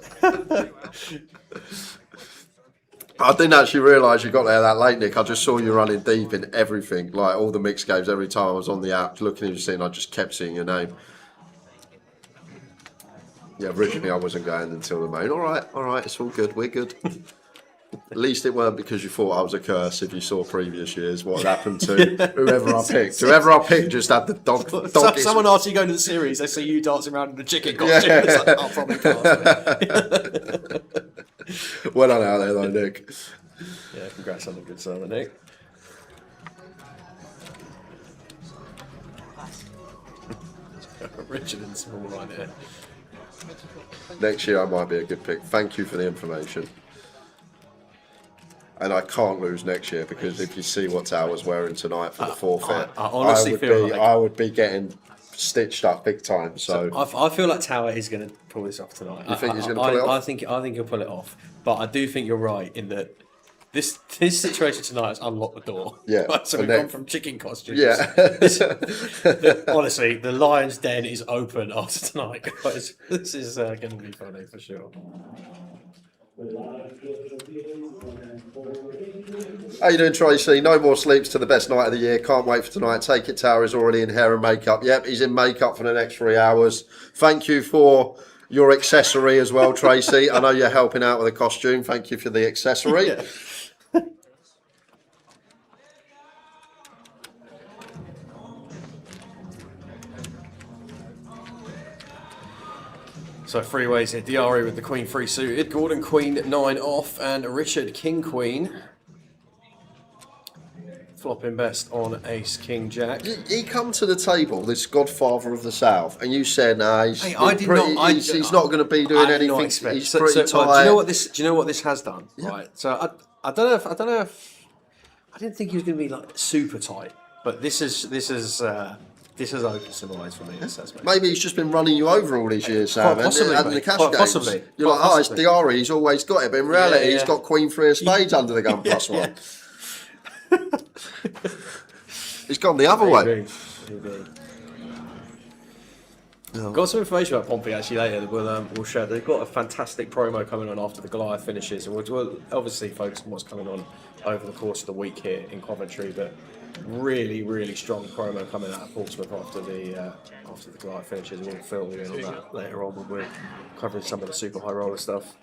I didn't actually realise you got there that late, Nick. I just saw you running deep in everything, like all the mixed games. Every time I was on the app looking at your scene, I just kept seeing your name. Yeah, originally I wasn't going until the main. All right, it's all good. We're good. At least it weren't because you thought I was a curse. If you saw previous years, what had happened to whoever I picked. Whoever I picked just had the dog. Someone asked you go to the series, they see you dancing around in a chicken costume. Yeah. It's like, I'll probably can't. Well done out there, though, Nick. Yeah, congrats on the good summer, Nick. Richard and Small right there. Next year I might be a good pick. Thank you for the information. And I can't lose next year because if you see what Tower's wearing tonight for the forfeit, I honestly feel like I would be getting stitched up big time. So I feel like Tower is going to pull this off tonight. You think he's going to pull it off? I think he'll pull it off. But I do think you're right in that this situation tonight has unlocked the door. Yeah. Right, so we've gone from chicken costumes. Yeah. Honestly, the lion's den is open after tonight, guys. This is going to be funny for sure. How you doing, Tracy? No more sleeps to the best night of the year. Can't wait for tonight. Take It Tower is already in hair and makeup. Yep, he's in makeup for the next 3 hours. Thank you for your accessory as well, Tracy. I know you're helping out with a costume. Thank you for the accessory. Yeah. So freeways here. Diari with the Queen 3 suited, Gordon Queen 9 off, and Richard King Queen flopping best on Ace King Jack. He come to the table, this Godfather of the South, and you said, "Nah, he's Hey, he's not going to be doing anything. He's pretty tight." Do you know what this has done? Yeah. Right. So I don't know if I didn't think he was going to be like super tight, but this has opened some eyes for me. Maybe he's just been running you over all these years, Sam, possibly, and the mate. cash Quite games. possibly. You're like, Quite oh, it's possibly. Diari, he's always got it, but in reality, Yeah. he's got Queen 3 of spades under the gun plus one. He's gone the other way. Got some information about Pompey actually later that we'll share. They've got a fantastic promo coming on after the Goliath finishes, and we'll obviously focus on what's coming on over the course of the week here in Coventry. But really, really strong promo coming out of Portsmouth after the Goliath finishes. We'll fill you in on that later on when we're covering some of the super high roller stuff.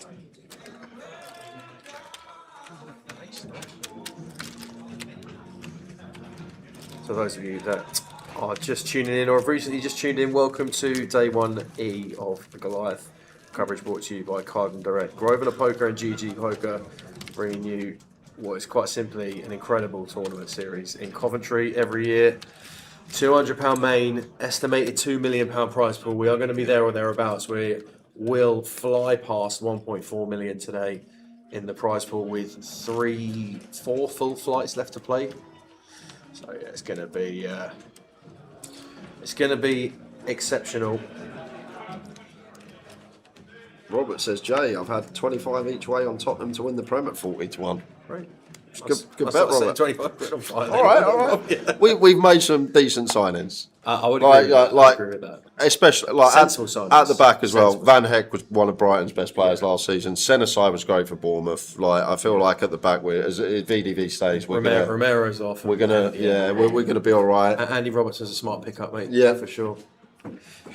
So those of you that are just tuning in or have recently just tuned in, welcome to day 1E of the Goliath coverage brought to you by Card & Direct. Grosvenor Poker and GG Poker bringing you what is quite simply an incredible tournament series in Coventry every year. £200 main, estimated £2 million prize pool. We are going to be there or thereabouts. We will fly past 1.4 million today in the prize pool with 4 full flights left to play. So yeah, it's going to be exceptional. Robert says, Jay, I've had 25 each way on Tottenham to win the Prem at 40-1. Right. Good bet, Robert. 25 quid on fire. All right. Yeah. We've made some decent signings. I would agree, agree with that. Especially like Sensible signings. at the back as well. Sensible. Van Heck was one of Brighton's best players last season. Senasai was great for Bournemouth. Like I feel like at the back, as VDV stays, Romero's off. We're gonna we're gonna be all right. Andy Robertson's a smart pickup, mate. Yeah, for sure.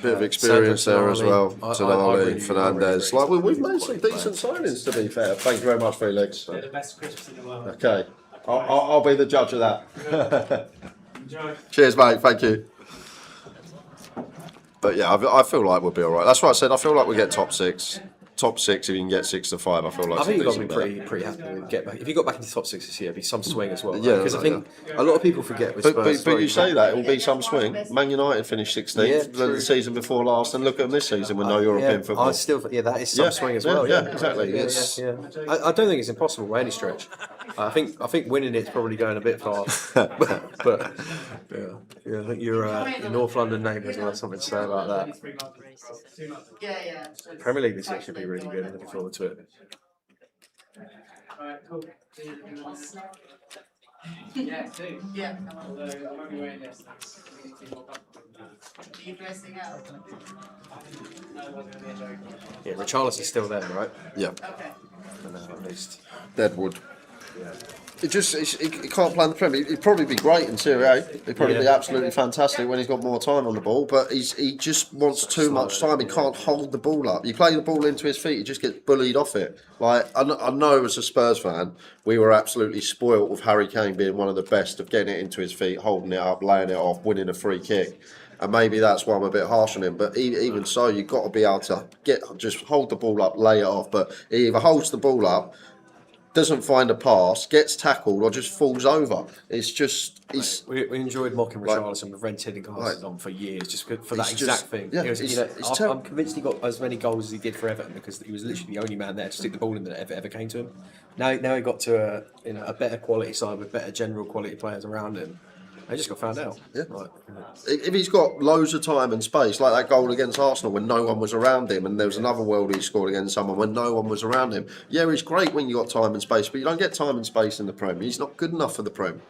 Bit of experience there as well. Tonali, Fernandez. Like we've made some decent signings, to be fair. Thank you very much, Felix. They're the best crisps in the world. Okay, I'll be the judge of that. Enjoy. Cheers, mate. Thank you. But yeah, I feel like we'll be all right. That's what I said. I feel like we get top six. Top 6, if you can get 6 to 5, I feel like. I think you've got to be decent pretty happy with get back. If you got back into top 6 this year, it'd be some swing as well. Yeah, because I think a lot of people forget with Spurs. But you say that it will be some swing. Man United finished 16th the season before last, and look at them this season with no European football. I still, that is some swing as well. Yeah, exactly. Yeah. I don't think it's impossible by any stretch. I think winning it's probably going a bit far. but yeah, I think your North London neighbours will have something to say about that. Premier League this year should be really good. I'm looking forward to it. Yeah, too. Yeah. Although I'm only wearing this. Are you dressing out? Yeah, Richarlison's still there, right? Yeah. Okay. For now, at least. Deadwood. Yeah. He can't play in the Premier. He'd probably be great in Serie A. He'd probably be absolutely fantastic when he's got more time on the ball. But he just wants too much time. He can't hold the ball up. You play the ball into his feet, he just gets bullied off it. Like I know as a Spurs fan, we were absolutely spoilt with Harry Kane being one of the best of getting it into his feet, holding it up, laying it off, winning a free kick. And maybe that's why I'm a bit harsh on him. But even so, you've got to be able to just hold the ball up, lay it off. But he either holds the ball up, doesn't find a pass, gets tackled, or just falls over. It's just... We enjoyed mocking Richarlison with rented and glasses on for years, just for that exact thing. Yeah, I'm convinced he got as many goals as he did for Everton because he was literally the only man there to stick the ball in that ever came to him. Now he got to a better quality side with better general quality players around him. They just got found out. Yeah. If he's got loads of time and space, like that goal against Arsenal when no one was around him, and there was another world he scored against someone when no one was around him. Yeah, he's great when you got time and space, but you don't get time and space in the Prem. He's not good enough for the Prem.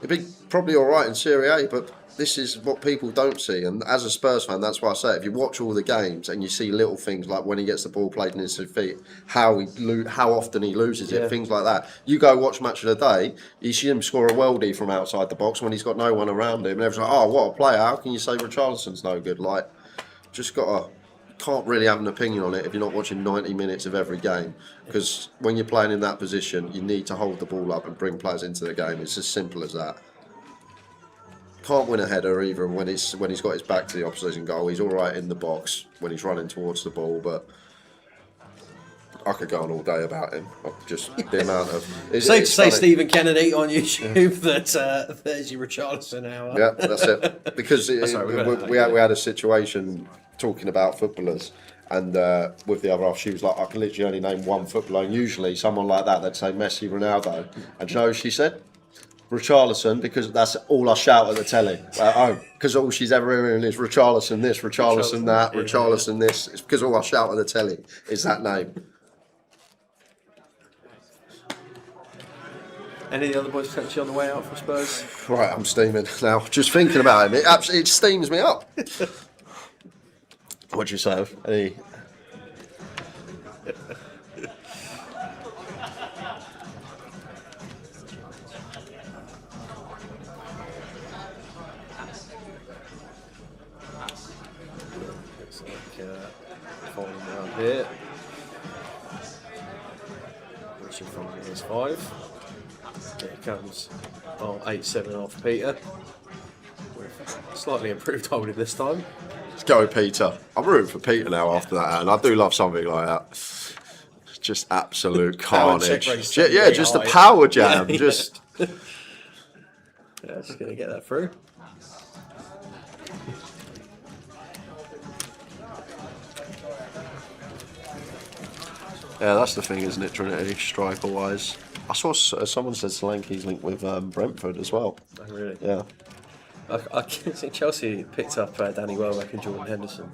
He'd be probably all right in Serie A, but this is what people don't see. And as a Spurs fan, that's why I say, if you watch all the games and you see little things like when he gets the ball played in his feet, how often he loses it, things like that. You go watch Match of the Day, you see him score a worldie from outside the box when he's got no one around him. And everyone's like, oh, what a player. How can you say Richarlison's no good? Like, can't really have an opinion on it if you're not watching 90 minutes of every game, because when you're playing in that position you need to hold the ball up and bring players into the game. It's as simple as that. Can't win a header either when he's got his back to the opposition goal. He's alright in the box when he's running towards the ball, but I could go on all day about him. Just the amount of... Safe to say Stephen Kennedy on YouTube that there's your Richarlison now. Yeah, that's it. Because we had a situation talking about footballers, and with the other half, she was like, I can literally only name one footballer, and usually someone like that, they'd say Messi, Ronaldo. And do you know what she said? Richarlison, because that's all I shout at the telly. Because all she's ever hearing is Richarlison this, Richarlison that, Richarlison this. It's because all I shout at the telly is that name. Any of the other boys potentially on the way out for Spurs? Right, I'm steaming now. Just thinking about him, it steams me up. What'd you say? Any... Looks like falling down here. Reaching from here's 5. Here comes 8-7 off Peter. With slightly improved holding this time. Let's go, Peter. I'm rooting for Peter now after that, and I do love something like that. Just absolute carnage. Just a power jam. Just going to get that through. Yeah, that's the thing, isn't it, Trinity, striker-wise? I saw someone said Solanke's linked with Brentford as well. Oh, really? Yeah. I think Chelsea picked up Danny Welbeck and Jordan Henderson.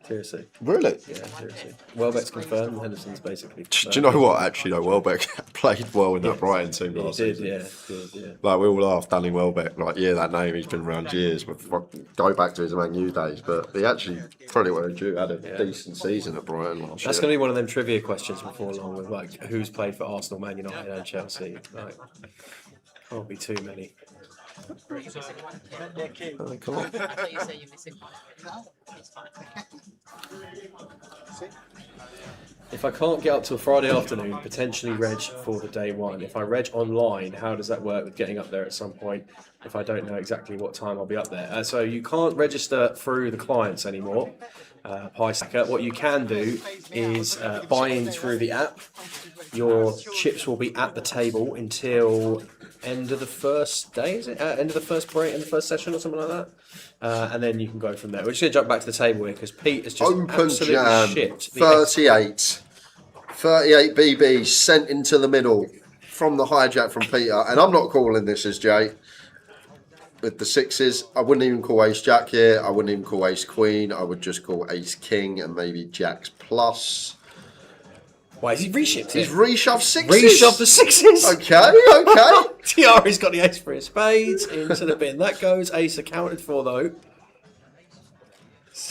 Seriously. Really? Yeah, seriously. Welbeck's confirmed, Henderson's basically confirmed. Do you know what? Actually, no, Welbeck played well in that Brighton team last season. He did, yeah. Like, we all laughed, Danny Welbeck, like, that name, he's been around years, but go back to his Man U days, but he actually, probably where he had a decent season at Brighton last year. That's going to be one of them trivia questions before long, with like, who's played for Arsenal, Man United and Chelsea. Like, can't be too many. Oh, come on. I thought you said you're missing one. No, it's fine. If I can't get up till Friday afternoon, potentially reg for the day one. If I reg online, how does that work with getting up there at some point if I don't know exactly what time I'll be up there? So you can't register through the clients anymore, PieSacker. What you can do is buy in through the app. Your chips will be at the table until end of the first day, is it? End of the first break, in the first session or something like that. And then you can go from there. We're just going to jump back to the table here because Pete has just Open absolutely jam, shit. 38 BBs sent into the middle from the hijack from Peter. And I'm not calling this as Jay. With the 6s, I wouldn't even call Ace Jack here. I wouldn't even call Ace Queen. I would just call Ace King and maybe Jacks plus. Why has he reshipped it? He's reshoved sixes. Reshoved the sixes. Okay. Tiari's got the ace for his spades into the bin. That goes. Ace accounted for though.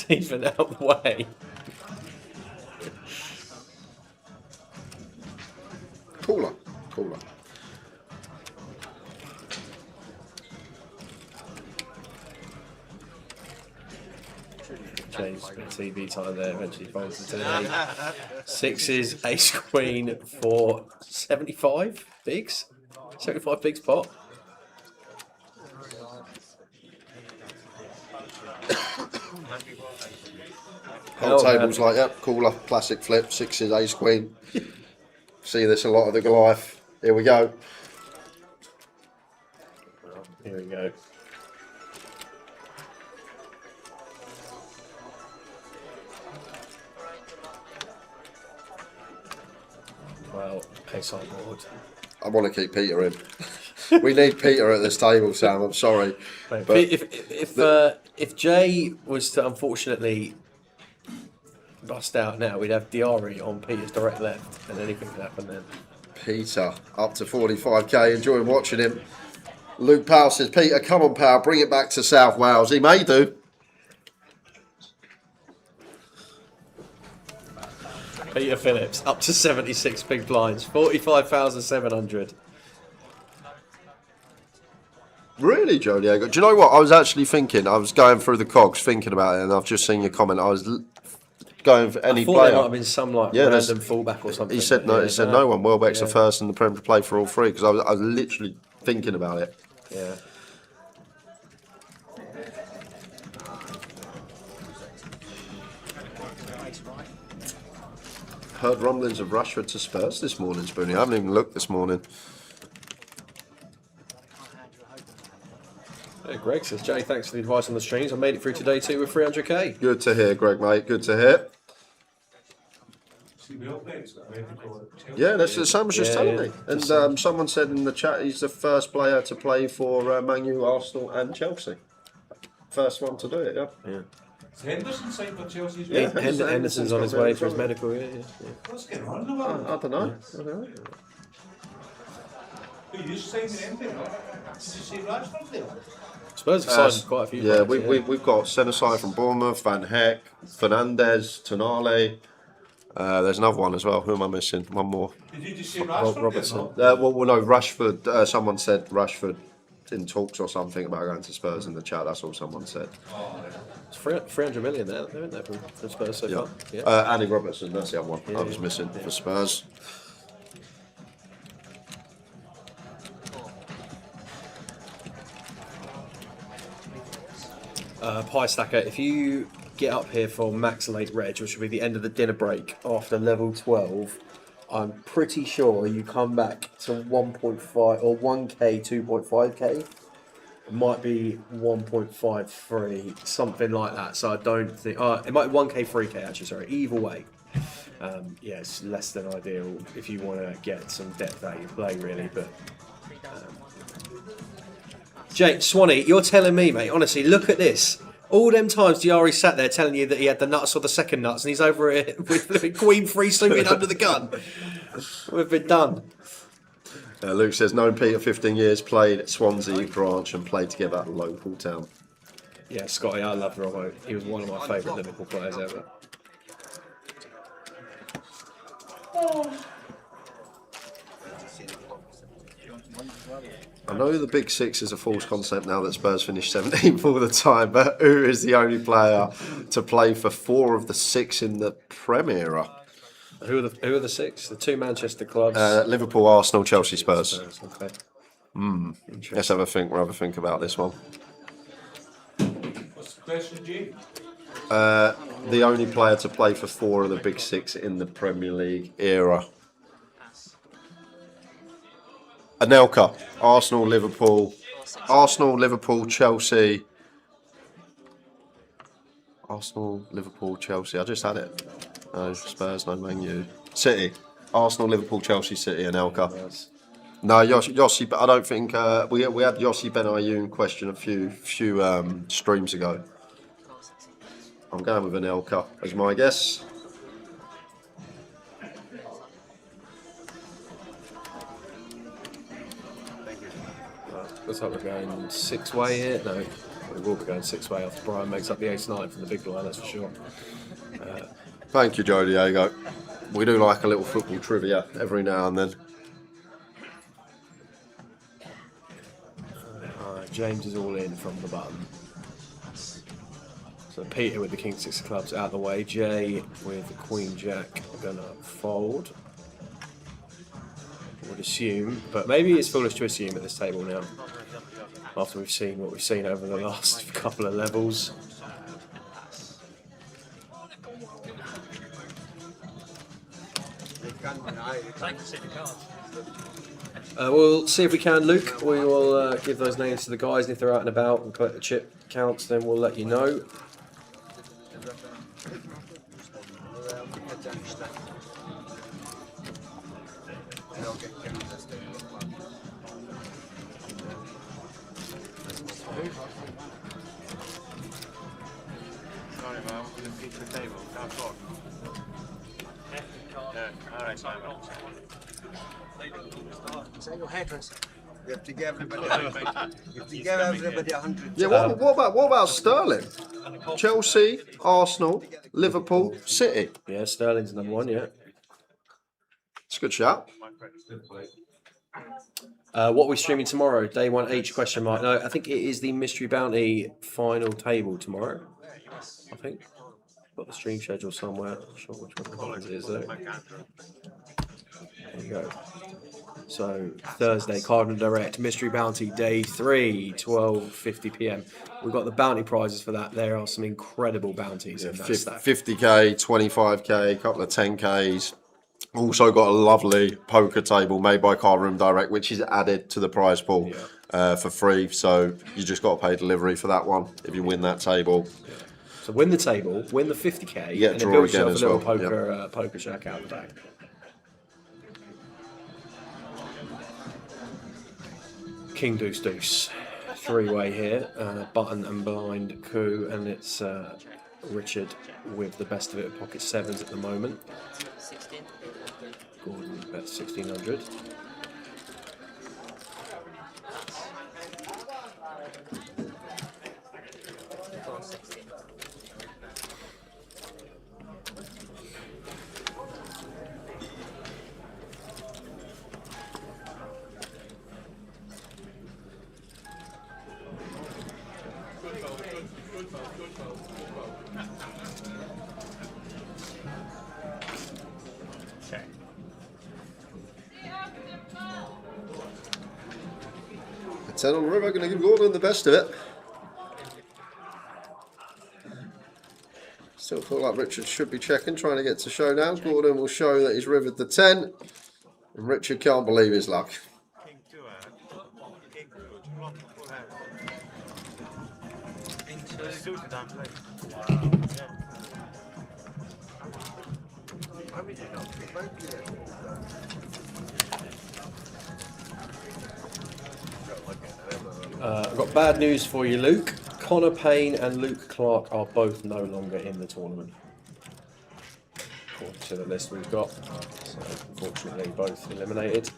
Even out the way. Cooler. James TV time there eventually folds into the 8. Sixes, ace queen for 75 bigs. 75 bigs pot. Whole table's like, yep, cooler, classic flip, sixes, ace queen. See this a lot of the Goliath. Here we go. Here we go. Well, ace on board. I want to keep Peter in. We need Peter at this table, Sam. I'm sorry. But But if Jay was to unfortunately bust out now, we'd have Diari on Peter's direct left, and anything could happen then. Peter, up to 45k, enjoying watching him. Luke Powell says, Peter, come on, Powell, bring it back to South Wales. He may do. Peter Phillips, up to 76 big blinds, 45,700. Really, Joe Diego? Do you know what? I was actually thinking, I was going through the cogs thinking about it, and I've just seen your comment. I was going for any I thought player. there might have been some random fullback or something. He said no. He said no one. Welbeck's the first in the Prem to play for all three, because I was literally thinking about it. Yeah. Heard rumblings of Rashford to Spurs this morning, Spoonie. I haven't even looked this morning. Hey, Greg says, Jay, thanks for the advice on the streams. I made it through today too with 300k. Good to hear, Greg, mate. Good to hear. Yeah, that's what Sam was just telling me. And someone said in the chat he's the first player to play for Man U, Arsenal and Chelsea. First one to do it, yeah. Henderson signed for Chelsea as Yeah, well. Henderson's on his way for his medical, yeah. What's going on in the world? I don't know. You just signed anything, right? Did you see Rashford there? Spurs have signed quite a few. Yeah, players, we've got centre side from Bournemouth, Van Heck, Fernandez, Tonali. There's another one as well. Who am I missing? One more. Did you just see Rashford? Robertson. Well, no, Rashford. Someone said Rashford in talks or something about going to Spurs in the chat. That's all someone said. It's 300 million there, isn't there, from Spurs so far? Yeah. Andy Robertson, that's the other one I was missing for Spurs. Pie Stacker, if you get up here for max late reg, which will be the end of the dinner break after level 12, I'm pretty sure you come back to 1.5 or 1k, 2.5k. It might be 1.53, something like that. So I don't think. It might be 1k, 3k actually. Sorry. Either way, yeah, it's less than ideal if you want to get some depth out of your play, really. But Jake Swanee, you're telling me, mate. Honestly, look at this. All them times Diari sat there telling you that he had the nuts or the second nuts, and he's over here with Queen free slipping under the gun. We've been done. Luke says, known Peter 15 years, played at Swansea branch and played together at local town. Yeah, Scotty, I love Robbo. He was one of my favourite Liverpool players ever. I know the big six is a false concept now that Spurs finish 17th all the time, but who is the only player to play for 4 of the 6 in the Premier? Who are the 6? The 2 Manchester clubs. Liverpool, Arsenal, Chelsea, Spurs. Okay. Let's have a think. We'll have a think about this one. What's the question, Jim? The only player to play for 4 of the big 6 in the Premier League era. Anelka, Arsenal, Liverpool, Chelsea. Arsenal, Liverpool, Chelsea. I just had it. No Spurs, no Man U. City, Arsenal, Liverpool, Chelsea, City, Anelka. Yes. No, Yossi, but I don't think we had Yossi Benayoun question a few streams ago. I'm going with Anelka as my guess. Looks like we're going 6-way here. No, we will be going 6-way after Brian makes up the ace-9 from the big blind, that's for sure. Thank you, Joe Diego. We do like a little football trivia every now and then. James is all in from the button. So Peter with the King 6 of clubs out of the way. Jay with the Queen Jack gonna fold. I would assume, but maybe it's foolish to assume at this table now. After we've seen what we've seen over the last couple of levels. We'll see if we can, Luke. We will give those names to the guys, and if they're out and about and collect the chip counts, then we'll let you know. Sorry, man. We're going to keep the table. Can't talk. Yeah. All right, Simon. Is that your hairdresser? You have to give everybody 100. You have to give everybody 100. Yeah, what about Sterling? Chelsea, Arsenal, Liverpool, City. Yeah, Sterling's number 1, yeah. It's a good shout. What are we streaming tomorrow? Day 1H question mark. No, I think it is the Mystery Bounty final table tomorrow. I think. Got the stream schedule somewhere. Not sure which one it is though. There you go. So Thursday, Cardinal Direct, Mystery Bounty, Day 3, 12:50 PM. We've got the bounty prizes for that. There are some incredible bounties in that stack. 50k, 25k, a couple of 10ks. Also got a lovely poker table made by Card Room Direct, which is added to the prize pool for free. So you just got to pay delivery for that one if you win that table. Yeah. So win the table, win the 50k, yeah, and then build yourself a little poker, poker shack out the back. King Deuce Deuce, 3-way here, button and blind coup, and it's Richard with the best of it at pocket 7s at the moment. 16. Gordon bets 1600. A 10 on the river, going to give Gordon the best of it. Still feel like Richard should be checking, trying to get to showdown. Gordon will show that he's rivered the 10. And Richard can't believe his luck. I've got bad news for you, Luke. Connor Payne and Luke Clark are both no longer in the tournament, according to the list we've got. So, unfortunately, both eliminated.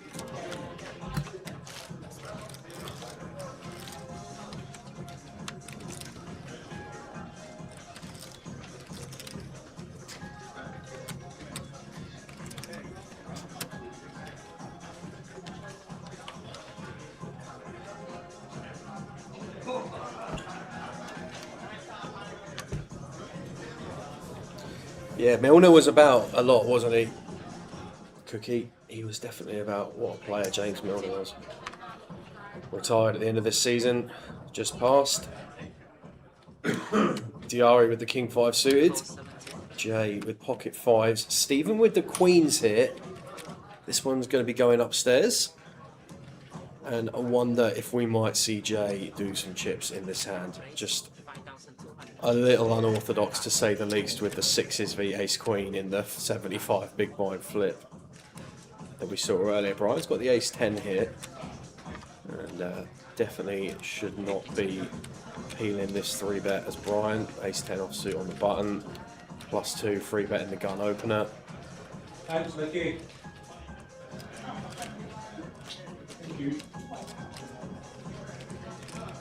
Yeah, Milner was about a lot, wasn't he? Cookie, he was definitely about what a player James Milner was. Retired at the end of this season, just passed. Diari with the King 5 suited. Jay with pocket 5s. Stephen with the Queens here. This one's going to be going upstairs. And I wonder if we might see Jay do some chips in this hand. Just a little unorthodox to say the least with the 6s v ace queen in the 75 big blind flip that we saw earlier. Brian's got the ace 10 here and definitely should not be peeling this 3-bet as Brian. Ace 10 offsuit on the button, +2 3-bet in the gun opener. Thanks, Mickey. Thank you.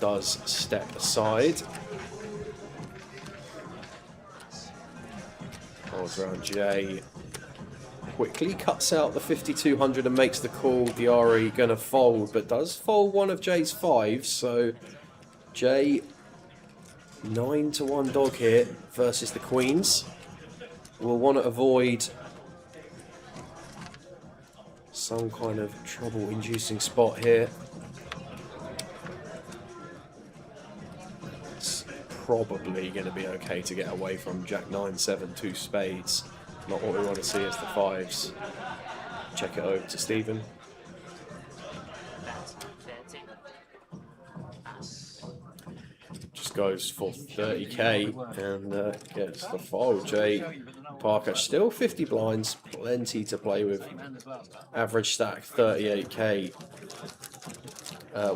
does step aside. Holds around Jay. Quickly cuts out the 5200 and makes the call. Diari gonna fold, but does fold one of Jay's fives. So Jay 9-1 dog here versus the queens. Will want to avoid some kind of trouble-inducing spot here. It's probably going to be okay to get away from Jack 9-7, 2 spades. Not what we want to see is the fives. Check it over to Stephen. Just goes for 30k and gets the fold. Jay Parker still 50 blinds, plenty to play with. Average stack 38k.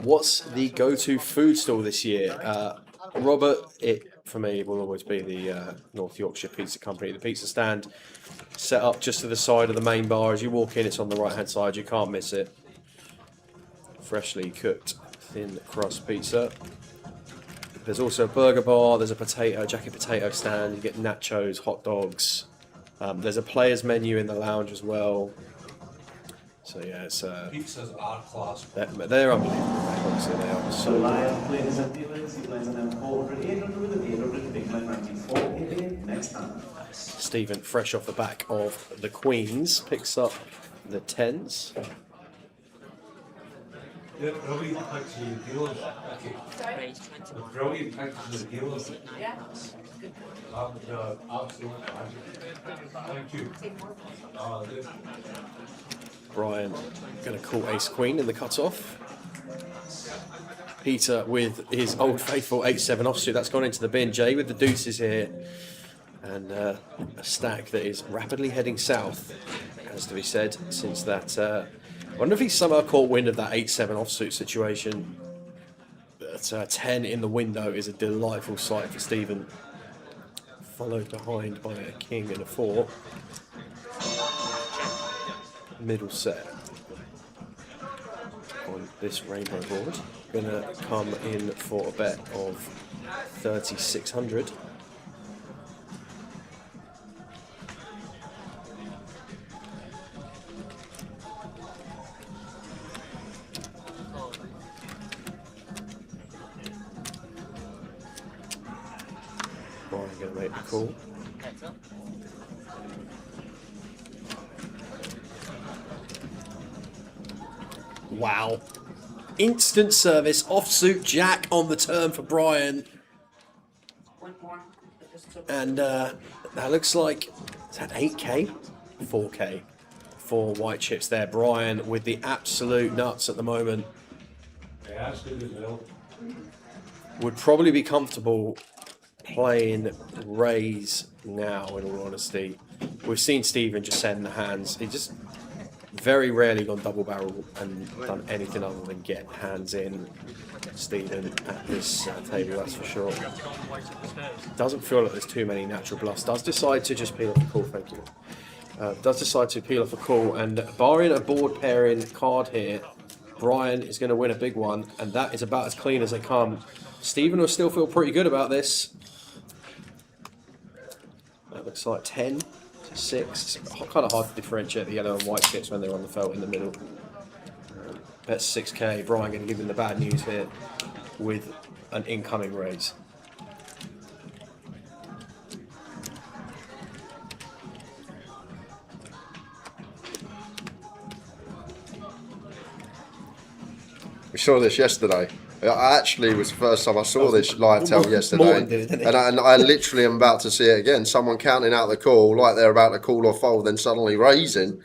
What's the go-to food stall this year? Robert, it for me will always be the North Yorkshire Pizza Company. The pizza stand set up just to the side of the main bar. As you walk in, it's on the right-hand side. You can't miss it. Freshly cooked thin crust pizza. There's also a burger bar. There's a jacket potato stand. You get nachos, hot dogs. There's a player's menu in the lounge as well. So yeah, it's pizzas are class. They're unbelievable. Honestly, they are so Goliath, ladies and viewers, he plays on M400, 800 with an 800, big line 94, 88, next time. Stephen, fresh off the back of the queens, picks up the tens. Yeah, brilliant pictures of the dealers. The brilliant pictures of the dealers. Yeah. Absolute magic. Thank you. Brian going to call ace queen in the cut-off. Peter with his old faithful 8-7 offsuit. That's gone into the bin. Jay with the deuces here. And a stack that is rapidly heading south, has to be said, since that... I wonder if he somehow caught wind of that 8-7 offsuit situation. But 10 in the window is a delightful sight for Stephen. Followed behind by a king and a 4. Middle set on this rainbow board. Gonna come in for a bet of 3,600. Brian gonna make the call. Wow. Instant service, offsuit jack on the turn for Brian. And that looks like, is that 8k? 4k. 4 white chips there. Brian with the absolute nuts at the moment. Yeah, that's good as well. Would probably be comfortable playing raise now, in all honesty. We've seen Stephen just send the hands. He just very rarely gone double barrel and done anything other than get hands in. Stephen at this table, that's for sure. Doesn't feel like there's too many natural bluffs. Does decide to just peel off a call, thank you. Does decide to peel off a call, and barring a board pairing card here, Brian is going to win a big one, and that is about as clean as they come. Stephen will still feel pretty good about this. That looks like 10 to 6. It's kind of hard to differentiate the yellow and white chips when they're on the felt in the middle. Bet 6k. Brian going to give him the bad news here with an incoming raise. We saw this yesterday. I actually was the first time I saw this live tell yesterday, and I literally am about to see it again. Someone counting out the call like they're about to call or fold, then suddenly raising.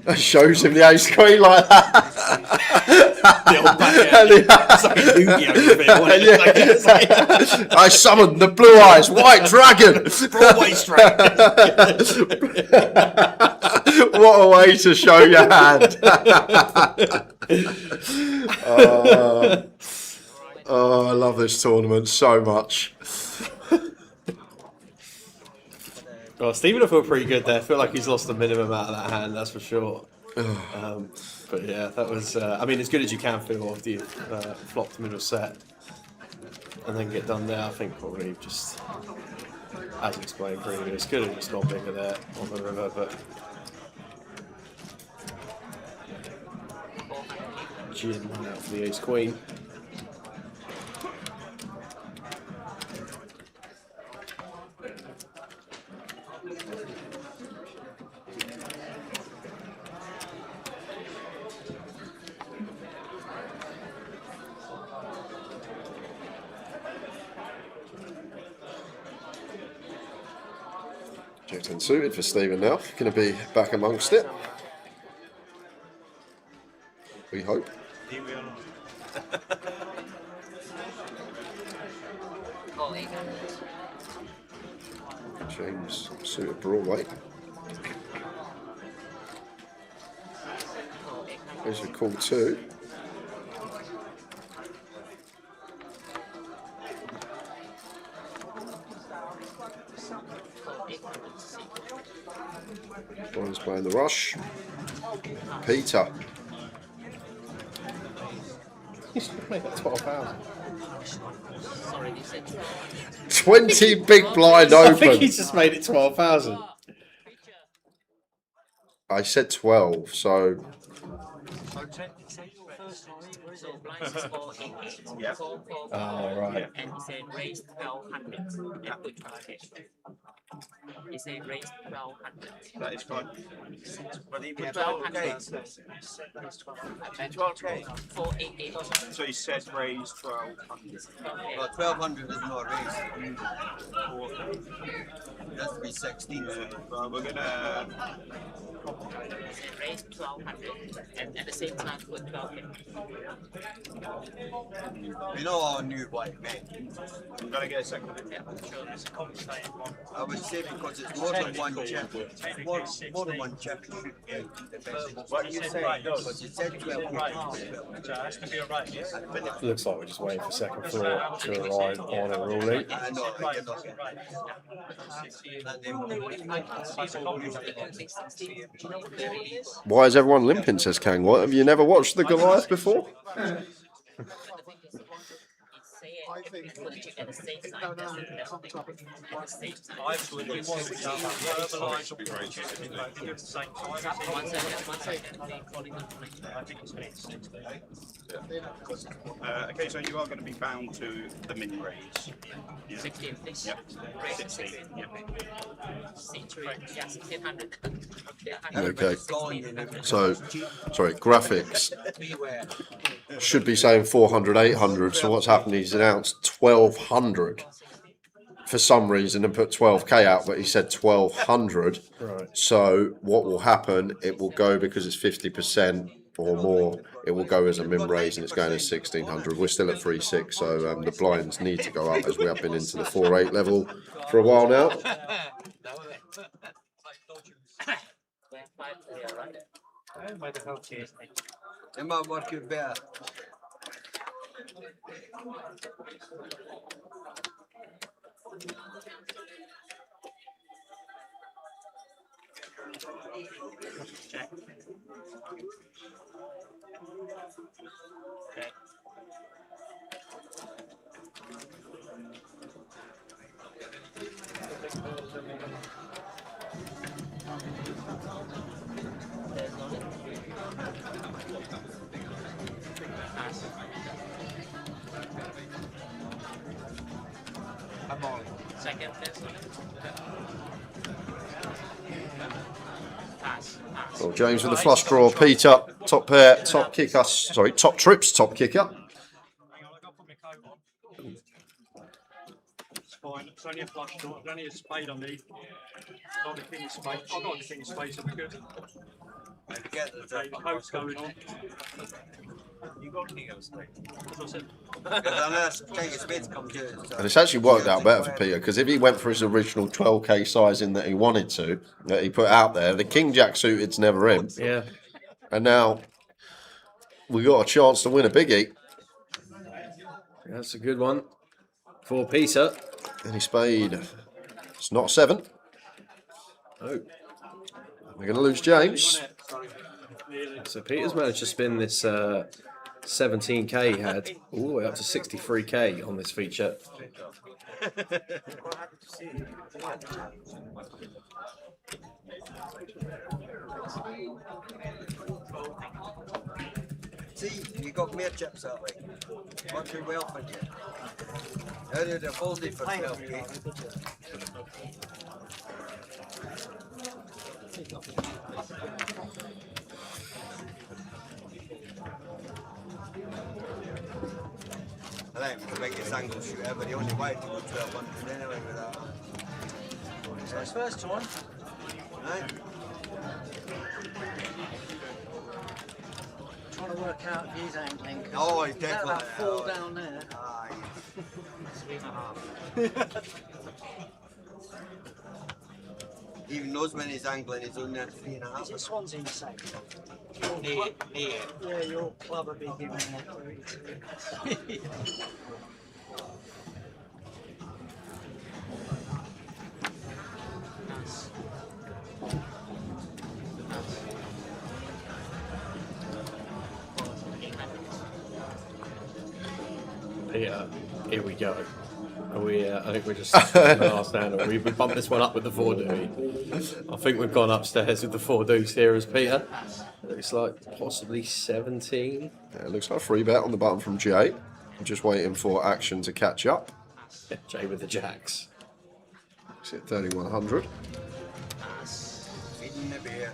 That shows him the ace queen like that. I summoned the blue eyes white dragon. Broadway straight. What a way to show your hand. Oh, I love this tournament so much. Well, Stephen will feel pretty good there. I feel like he's lost the minimum out of that hand, that's for sure. But yeah, that was, I mean, as good as you can feel after you've flopped middle set and then get done there. I think probably just, as explained previous, could have just gone bigger there on the river, but Jim won out for the ace queen. Jack 10 suited for Stephen now. Going to be back amongst it. We hope. James suited Broadway. There's a call two. Brian's playing the rush. Peter. He's made that 12,000. 20 big blind open. I think he's just made it 12,000. I said 12, so. Oh, right. And he said raise 1,200 and put 12K. He said raise 1,200. That is fine. But he put 1,200. And 12K. 488. So he said raise 1,200. Well, 1,200 is not raised. It has to be 16. Well, we're gonna. He said raise 1,200 and at the same time put 12K. We know our new white man. I'm gonna get a second. Yeah, sure. It's a compensated one. I would say because it's more than one chip. More than one chip. What you say? Because you said 12. So that's going to be alright, yes? Looks like we're just waiting for second floor to arrive on a ruling. I know, you're not. Why is everyone limping, says Kang? What? Have you never watched the Goliath before? I think at the same time, that's the same time. I would be more verbalise or be the same time. 1 second, 1 second. I think it's 16. Okay, so you are going to be bound to the mini raise. Yeah. 16, please. Yep. Raise 16. 16. Yep. C3, yeah, 1600. Okay. So, sorry, graphics should be saying 400, 800. So what's happened? He's announced 1,200 for some reason and put 12K out, but he said 1,200. Right. So what will happen? It will go because it's 50% or more. It will go as a min raise and it's going as 1,600. We're still at 3.6, so the blinds need to go up as we have been into the 4.8 level for a while now. It might work out better. Check. Okay. There's no limit. Pass. I'm on. Second, there's no limit. Pass. Pass. Well, James with the flush draw. Peter, top pair, top kicker. Sorry, top trips, top kicker. It's fine. It's only a flush draw. It's only a spade on me. Not a king of spades. I've got a king of spades, so we're good. Get the Okay, hope's going on. You got king of spades. As I said. Unless king of spades comes in. And it's actually worked out better for Peter because if he went for his original 12K sizing that he wanted to, that he put out there, the King Jack suited's never in. Yeah. And now we got a chance to win a biggie. That's a good one for Peter. And he spade. It's not 7. Oh. We're going to lose James. So Peter's managed to spin this 17k he had all the way up to 63k on this feature. See, you got mere chips that way. Not too well for you. Earlier they're folded for 12k. I think it's the biggest angle shoot ever. He only wanted to go 1200 anyway with that. It's his first time. Right? Trying to work out his angling. Oh, he's definitely. That 4 down there. Even knows when he's angling, he's only at 3.5. Is it Swansea second? Near. Yeah, your club would be giving that 3. Peter, here we go. Are we, I think we're just last down. We bumped this one up with the 4 do. I think we've gone upstairs with the 4 deuce here as Peter. Looks like possibly 17. Yeah, it looks like a free bet on the button from Jay. I'm just waiting for action to catch up. Yeah, Jay with the jacks. It's at 3100. Feeding the beer.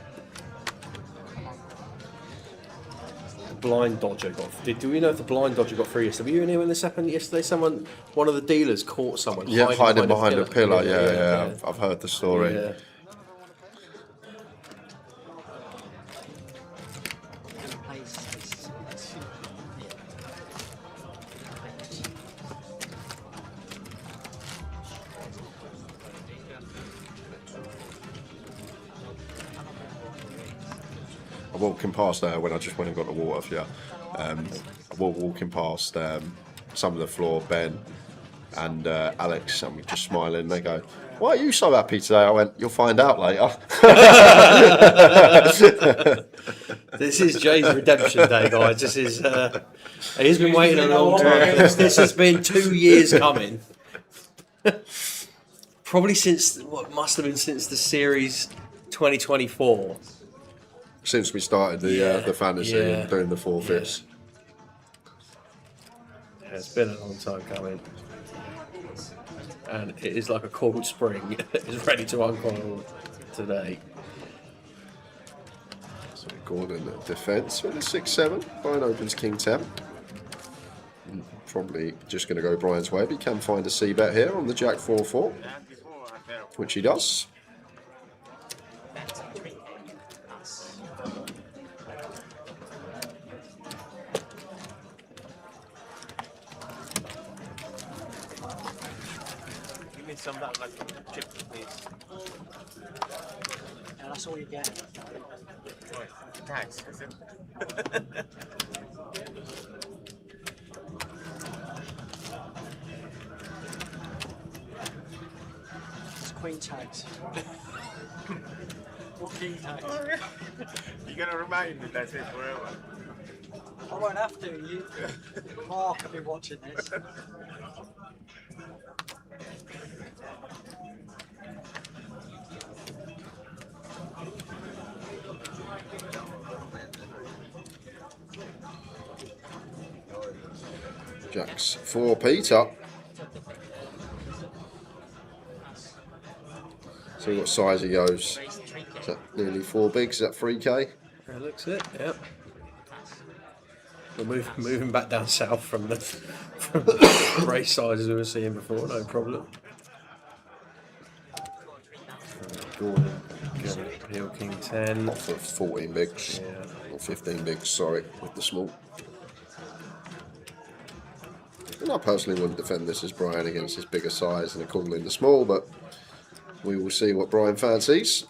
Blind dodger got. Do we know if the blind dodger got free yesterday? Were you in here when this happened yesterday? One of the dealers caught someone. Yeah, hiding behind a pillar. Yeah. I've heard the story. Yeah. I'm walking past there when I just went and got the water for you. I'm walking past some of the floor, Ben and Alex, and we're just smiling. They go, "Why are you so happy today?" I went, "You'll find out later." This is Jay's redemption day, guys. This is he's been waiting a long time. This has been 2 years coming. Probably since what must have been since the series 2024. Since we started the fantasy and doing the forfeits. Yeah, it's been a long time coming. And it is like a cold spring. It's ready to uncoil today. So Gordon defence with a 6-7. Brian opens King 10. Probably just going to go Brian's way, but he can find a C-bet here on the Jack 4-4, which he does. Some of that like chips, please. And that's all you get. Nice. It's queen tags. What king tags? You're gonna remind me that's it forever. I won't have to. Mark will be watching this. Jack's 4 Peter. See what size he goes. Is that nearly 4 bigs? Is that 3k? That looks it. Yep. We're moving back down south from the race sizes we were seeing before. No problem. Gordon going to peel King 10. Off of 14 bigs. Yeah. Or 15 bigs, sorry, with the small. And I personally wouldn't defend this as Brian against his bigger size and a call in the small, but we will see what Brian fancies.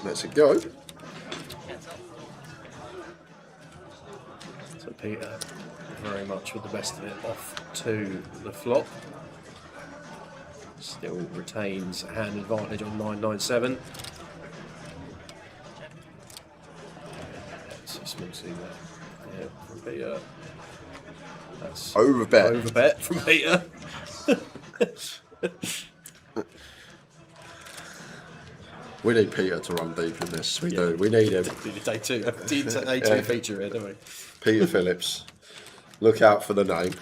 Let's it go. So Peter very much with the best of it off to the flop. still retains hand advantage on 997. That's a small C there. Yeah, from Peter. That's overbet from Peter. We need Peter to run deep in this. We do. We need him. Day two feature here, don't we? Peter Phillips. Look out for the name.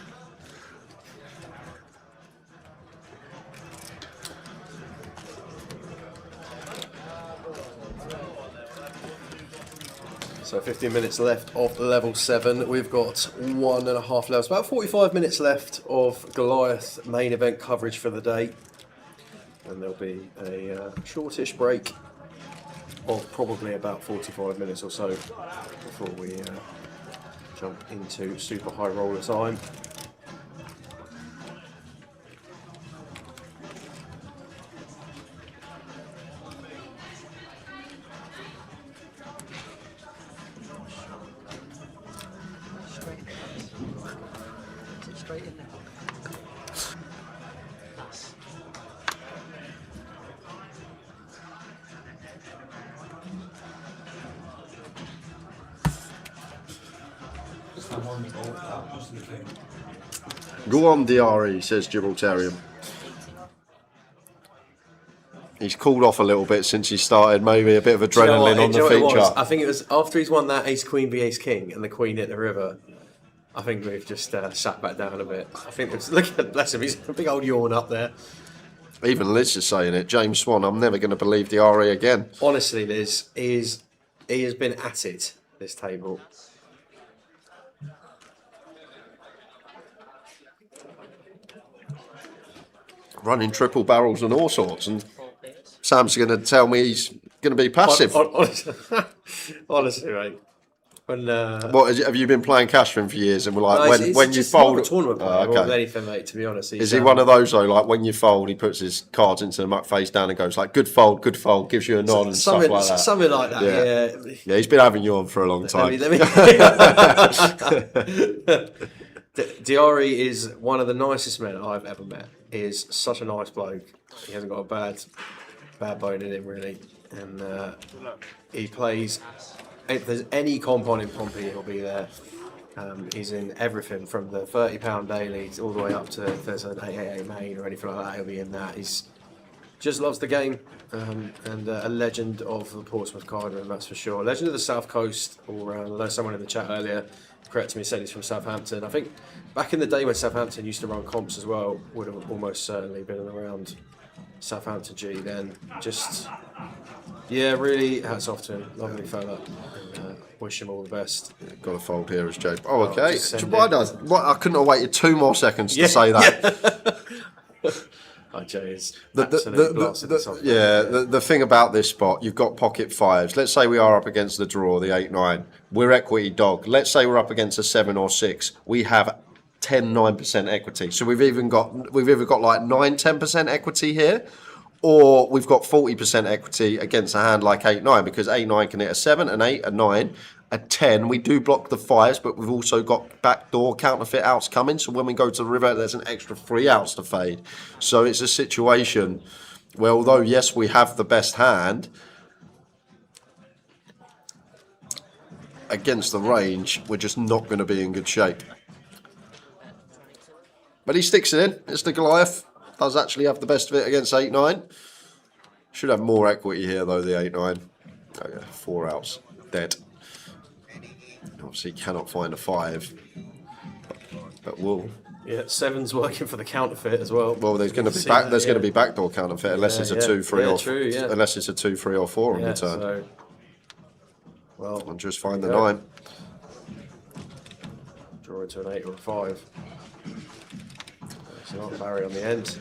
So 15 minutes left of level 7. We've got 1.5 levels. About 45 minutes left of Goliath main event coverage for the day. And there'll be a shortish break of probably about 45 minutes or so before we jump into super high roller time. Straight in there. Go on, DRE, says Gibraltarian. He's cooled off a little bit since he started, maybe a bit of adrenaline on the feature. I think it was after he's won that Ace Queen v Ace King and the Queen hit the river. I think we've just sat back down a bit. I think look at bless him, he's a big old yawn up there. Even Liz is saying it. James Swan, I'm never going to believe DRE again. Honestly, Liz, he has been at it, this table. Running triple barrels and all sorts, and Sam's going to tell me he's going to be passive. Honestly, mate. When, what have you been playing cash for him for years? And we're like, no, when you fold, more of a tournament player more okay. than anything, mate. To be honest, Is he one of those though? Like when you fold, he puts his cards into the muck face down and goes like, "Good fold, gives you a nod and stuff like that. Something like that. Yeah. Yeah, he's been having you on for a long time. Diari is one of the nicest men I've ever met. He is such a nice bloke. He hasn't got a bad bone in him really, and he plays. If there's any comp on him, Pompey, he'll be there. He's in everything from the £30 daily all the way up to if there's an 888 main or anything like that, he'll be in that. He's just loves the game and a legend of the Portsmouth card room, that's for sure. Legend of the South Coast all around. I know someone in the chat earlier corrected me, said he's from Southampton. I think back in the day when Southampton used to run comps as well, would have almost certainly been around Southampton G then. Just, yeah, really hats off to him. Lovely fella. And, wish him all the best. Got a fold here as Jay. Oh, okay. I couldn't have waited 2 more seconds to say that. Oh, Jay is the thing about this spot, you've got pocket fives. Let's say we are up against the draw, the 8-9. We're equity dog. Let's say we're up against a 7 or 6. We have 10-9% equity. So we've either got like 9-10% equity here, or we've got 40% equity against a hand like 8-9, because 8-9 can hit a 7, an 8, a 9, a 10. We do block the 5s, but we've also got backdoor counterfeit outs coming. So when we go to the river, there's an extra 3 outs to fade. So it's a situation where, although yes, we have the best hand, against the range, we're just not going to be in good shape. But he sticks it in. It's the Goliath. Does actually have the best of it against 8-9. Should have more equity here though, the 8-9. Oh yeah, 4 outs. Dead. Obviously cannot find a 5. But will. Yeah, 7's working for the counterfeit as well. Well, there's going to be backdoor counterfeit unless it's a 2, 3 or true, unless it's a 2, 3 or 4 on the turn. So, well, and just find the 9. Draw into an 8 or a 5. It's not Barry on the end.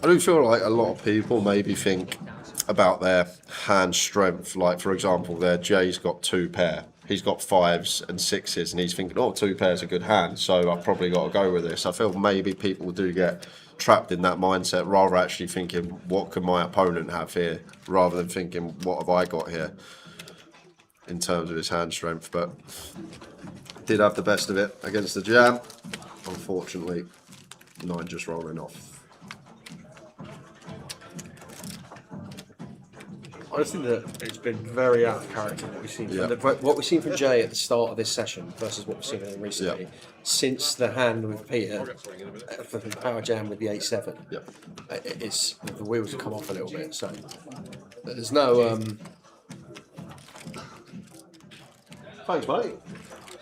I do feel like a lot of people maybe think about their hand strength. Like, for example, there Jay's got 2 pair. He's got 5s and 6s, and he's thinking, oh, 2 pairs a good hand, so I've probably got to go with this. I feel maybe people do get trapped in that mindset, rather actually thinking, what can my opponent have here, rather than thinking, what have I got here, in terms of his hand strength. But did have the best of it against the Jam. Unfortunately, 9 just rolling off. I just think that it's been very out of character what we've seen what we've seen from Jay at the start of this session versus what we've seen him recently. Since the hand with Peter for the power jam with the 8-7, it's the wheels have come off a little bit. So there's no. Thanks, mate.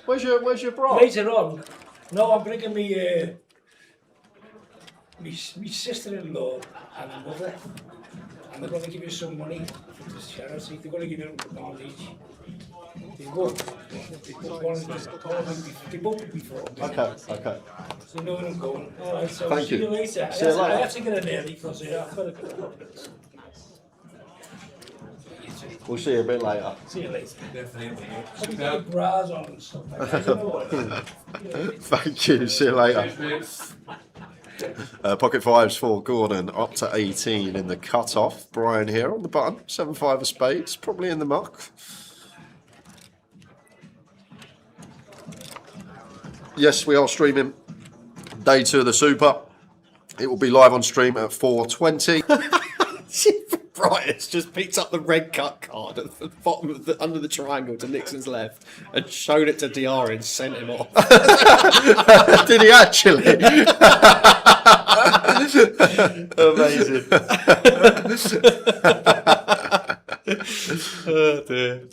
Where's your bra? Later on, no, I'm bringing me sister-in-law and mother. And they're going to give you some money for this charity. They're going to give you £100 each. They both before. Okay. So you know where I'm going. All right, so Thank see you. you later. See you later. I have to get in early because I've got to go. We'll see you a bit later. See you later. Definitely. I've got bras on and stuff. Thank you. See you later. Pocket fives for Gordon, up to 18 in the cut-off. Brian here on the button, 7-5 of spades, probably in the muck. Yes, we are streaming day 2 of the Super. It will be live on stream at 4:20. Brian's just picked up the red cut card at the bottom of under the triangle to Nixon's left and showed it to DR and sent him off. Did he actually? Amazing. Oh dear.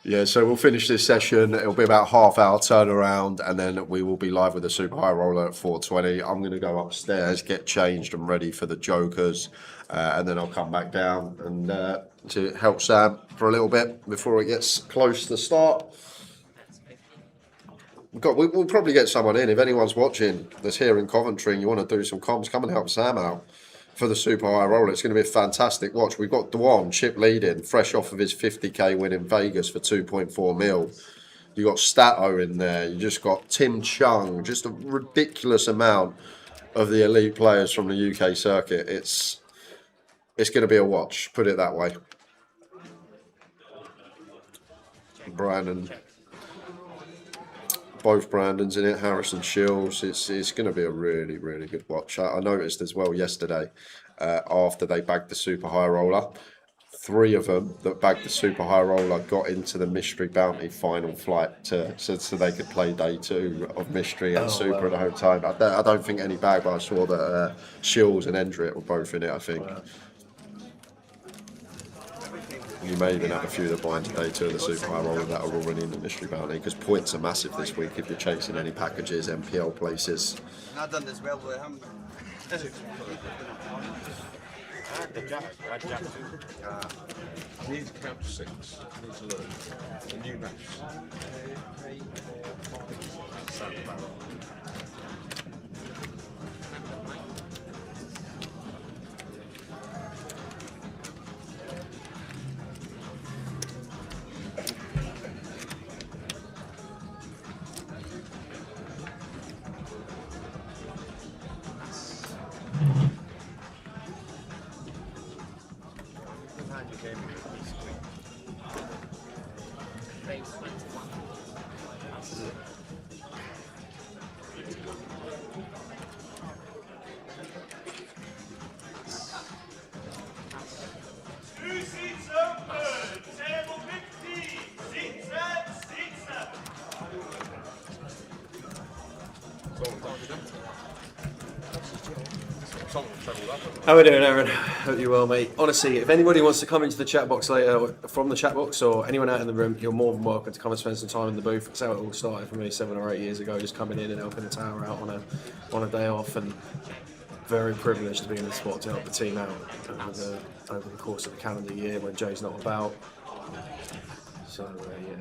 Yeah, so we'll finish this session. It'll be about half-hour turnaround, and then we will be live with the Super High Roller at 4:20. I'm going to go upstairs, get changed and ready for the Jokers, and then I'll come back down and to help Sam for a little bit before it gets close to the start. We'll probably get someone in. If anyone's watching that's here in Coventry and you want to do some comms, come and help Sam out for the Super High Roller. It's going to be a fantastic watch. We've got Dwan, chip leading, fresh off of his 50k win in Vegas for 2.4 mil. You got Stato in there. You just got Tim Chung. Just a ridiculous amount of the elite players from the UK circuit. It's going to be a watch, put it that way. Both Brandons in it, Harrison Shields. It's going to be a really, really good watch. I noticed as well yesterday, after they bagged the Super High Roller, 3 of them that bagged the Super High Roller got into the Mystery Bounty final flight so they could play day 2 of Mystery and Super at the home time. I don't think any bag, but I saw that Shields and Endrit were both in it, I think. You may even have a few that buy into day 2 of the Super High Roller that are already in the Mystery Bounty, because points are massive this week if you're chasing any packages, MPL places. I've done this well, but I haven't. Needs count 6. Needs to learn. A new match. How are we doing, Aaron? Hope you're well, mate. Honestly, if anybody wants to come into the chat box later, from the chat box, or anyone out in the room, you're more than welcome to come and spend some time in the booth. That's how it all started for me 7 or 8 years ago, just coming in and helping the tower out on a day off, and very privileged to be in the spot to help the team out over the course of the calendar year when Jay's not about. So, yeah.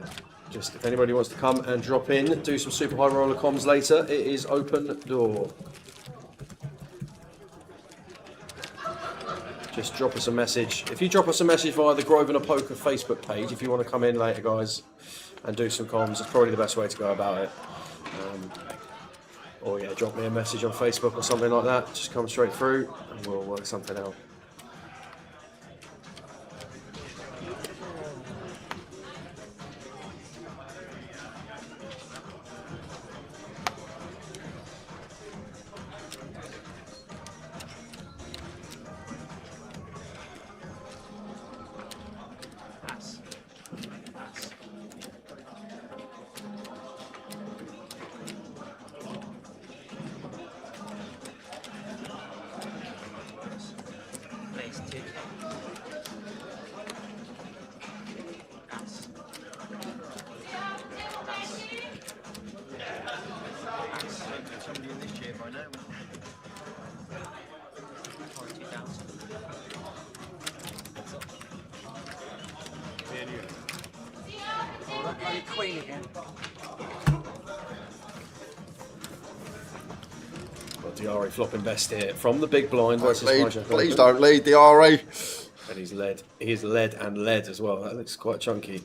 Just if anybody wants to come and drop in, do some Super High Roller comms later, it is open door. Just drop us a message. If you drop us a message via the Grosvenor Poker Facebook page, if you want to come in later, guys, and do some comms, it's probably the best way to go about it. Or yeah, drop me a message on Facebook or something like that. Just come straight through and we'll work something out. Somebody in this shape by now. 42,000. Oh, that bloody queen again. Got Diari flopping best here from the big blind versus Please don't lead Diari. And he's led. He's led and led as well. That looks quite chunky.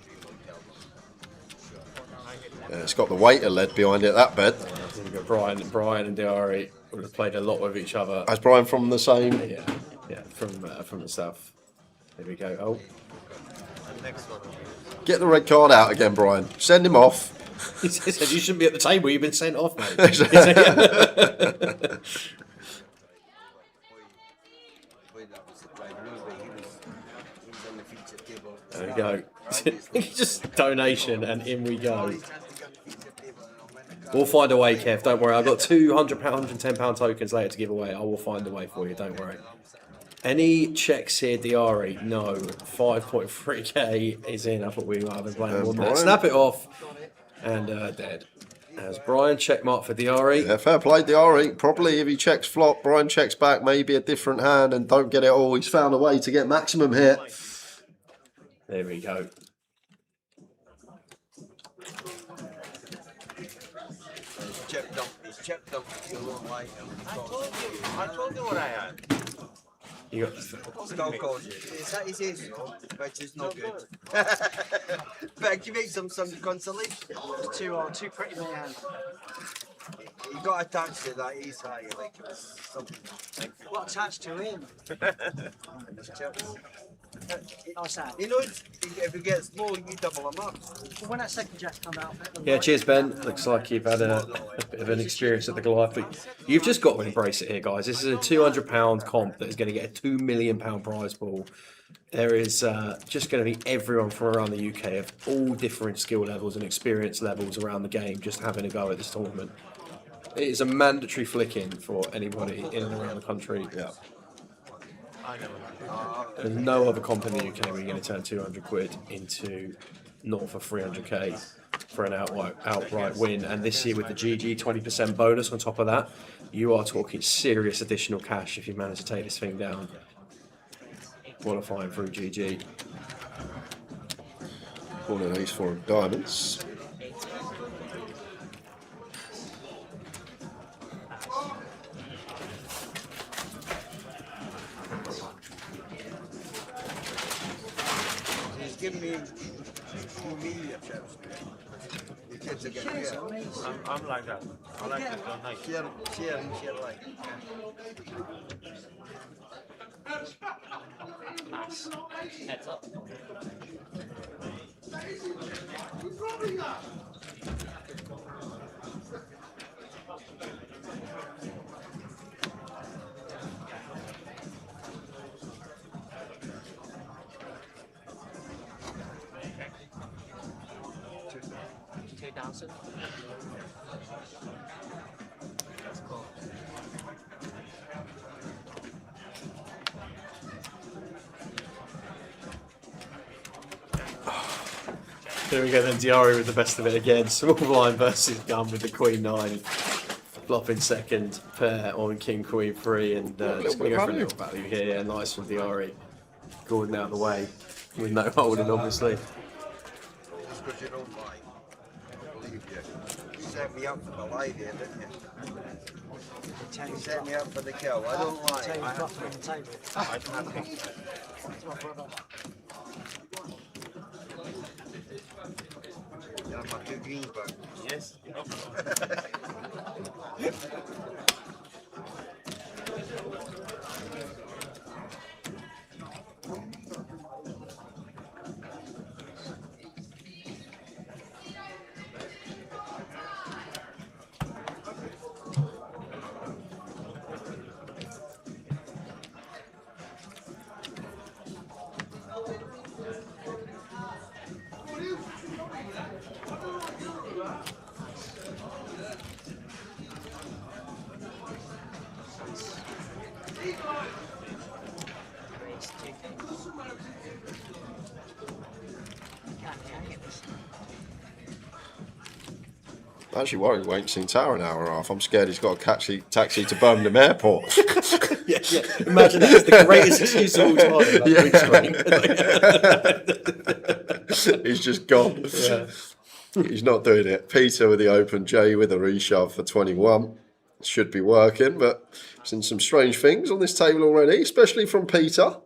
Yeah, it's got the weight of lead behind it, that bed. There we go. Brian and Diari would have played a lot with each other. As Brian from the same. Yeah, from the south. There we go. Oh. Get the red card out again, Brian. Send him off. He said you shouldn't be at the table. You've been sent off, mate. There we go. Just donation and in we go. We'll find a way, Kev. Don't worry. I've got £200, £110 tokens later to give away. I will find a way for you. Don't worry. Any checks here, Diari? No. 5.3k is in. I thought we might have been playing more than that. Snap it off. And dead. As Brian checkmark for Diari. Yeah, fair play, Diari. Probably if he checks flop, Brian checks back, maybe a different hand and don't get it all. He's found a way to get maximum here. There we go. He's checked up. I told you what I had. You got Skull cause. It is, but it's not good. But give me some consolation. Too pretty in my hand. You got attached to that east high, like it was something. What attached to him? Oh, sad. You know, if it gets small, you double them up. Well, when that second jack come out, Yeah, cheers, Ben. Looks like you've had a bit of an experience at the Goliath, but you've just got to embrace it here, guys. This is a £200 comp that is going to get a £2 million prize pool. There is just going to be everyone from around the UK of all different skill levels and experience levels around the game just having a go at this tournament. It is a mandatory flick-in for anybody in and around the country. Yeah. There's no other comp in the UK where you're going to turn 200 quid into north of 300k for an outright win. And this year with the GG 20% bonus on top of that, you are talking serious additional cash if you manage to take this thing down. Qualifying through GG. One of these 4 diamonds. Give me 2 million shares. The kids are getting here. I'm like that. I like that. Nice. Share like. Pass. Heads up. $2,000. That's cool. There we go then, Diari with the best of it again. Small blind versus gun with the Queen 9. Flop in second, pair on King Queen 3, and just going to go for a little value here. Yeah, nice from Diari. Gordon out of the way with no holding, obviously. Just because you don't lie. I believe you. You set me up for the lie there, didn't you? You set me up for the kill. I don't lie. I have to. I have you have my 2 greens back. Yes. Actually worried we ain't seen Tower an hour and a half. I'm scared he's got a taxi to Birmingham Airport. Yeah. Imagine that. It's the greatest excuse of all time. He's just gone. Yeah. He's not doing it. Peter with the open, Jay with a reshove for 21. Should be working, but seen some strange things on this table already, especially from Peter.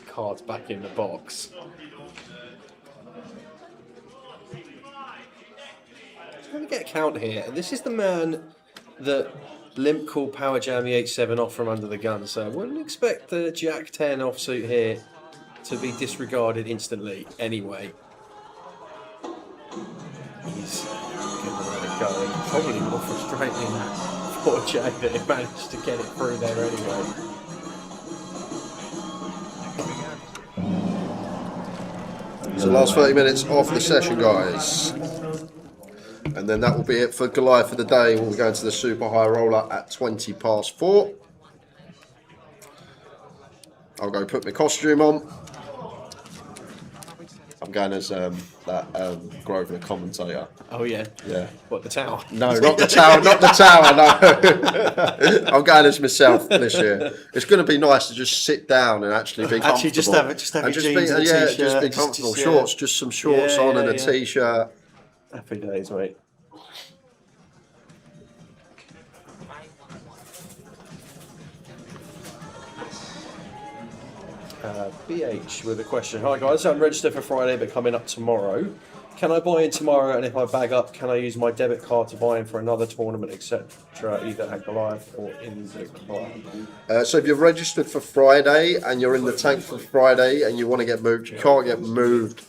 Cards back in the box. Let me get a count here. This is the man that Limp called Power Jam the H7 off from under the gun, so I wouldn't expect the Jack 10 offsuit here to be disregarded instantly anyway. He's gonna let it go. Probably more frustrating for Jay that he managed to get it through there anyway. So last 30 minutes of the session, guys. And then that will be it for Goliath for the day. We'll be going to the super high roller at 4:20. I'll go put my costume on. I'm going as that Grosvenor commentator. Oh yeah? Yeah. What, the tower? No, not the tower, not the tower, no. I'm going as myself this year. It's going to be nice to just sit down and actually be comfortable. Actually just have your jeans and a yeah, t-shirt. just be comfortable. Shorts, just some shorts on and a t-shirt. Happy days, mate. BH with a question. Hi guys, I'm registered for Friday but coming up tomorrow. Can I buy in tomorrow, and if I bag up, can I use my debit card to buy in for another tournament, etc., either at Goliath or in the club? So if you're registered for Friday and you're in the tank for Friday and you want to get moved, you can't get moved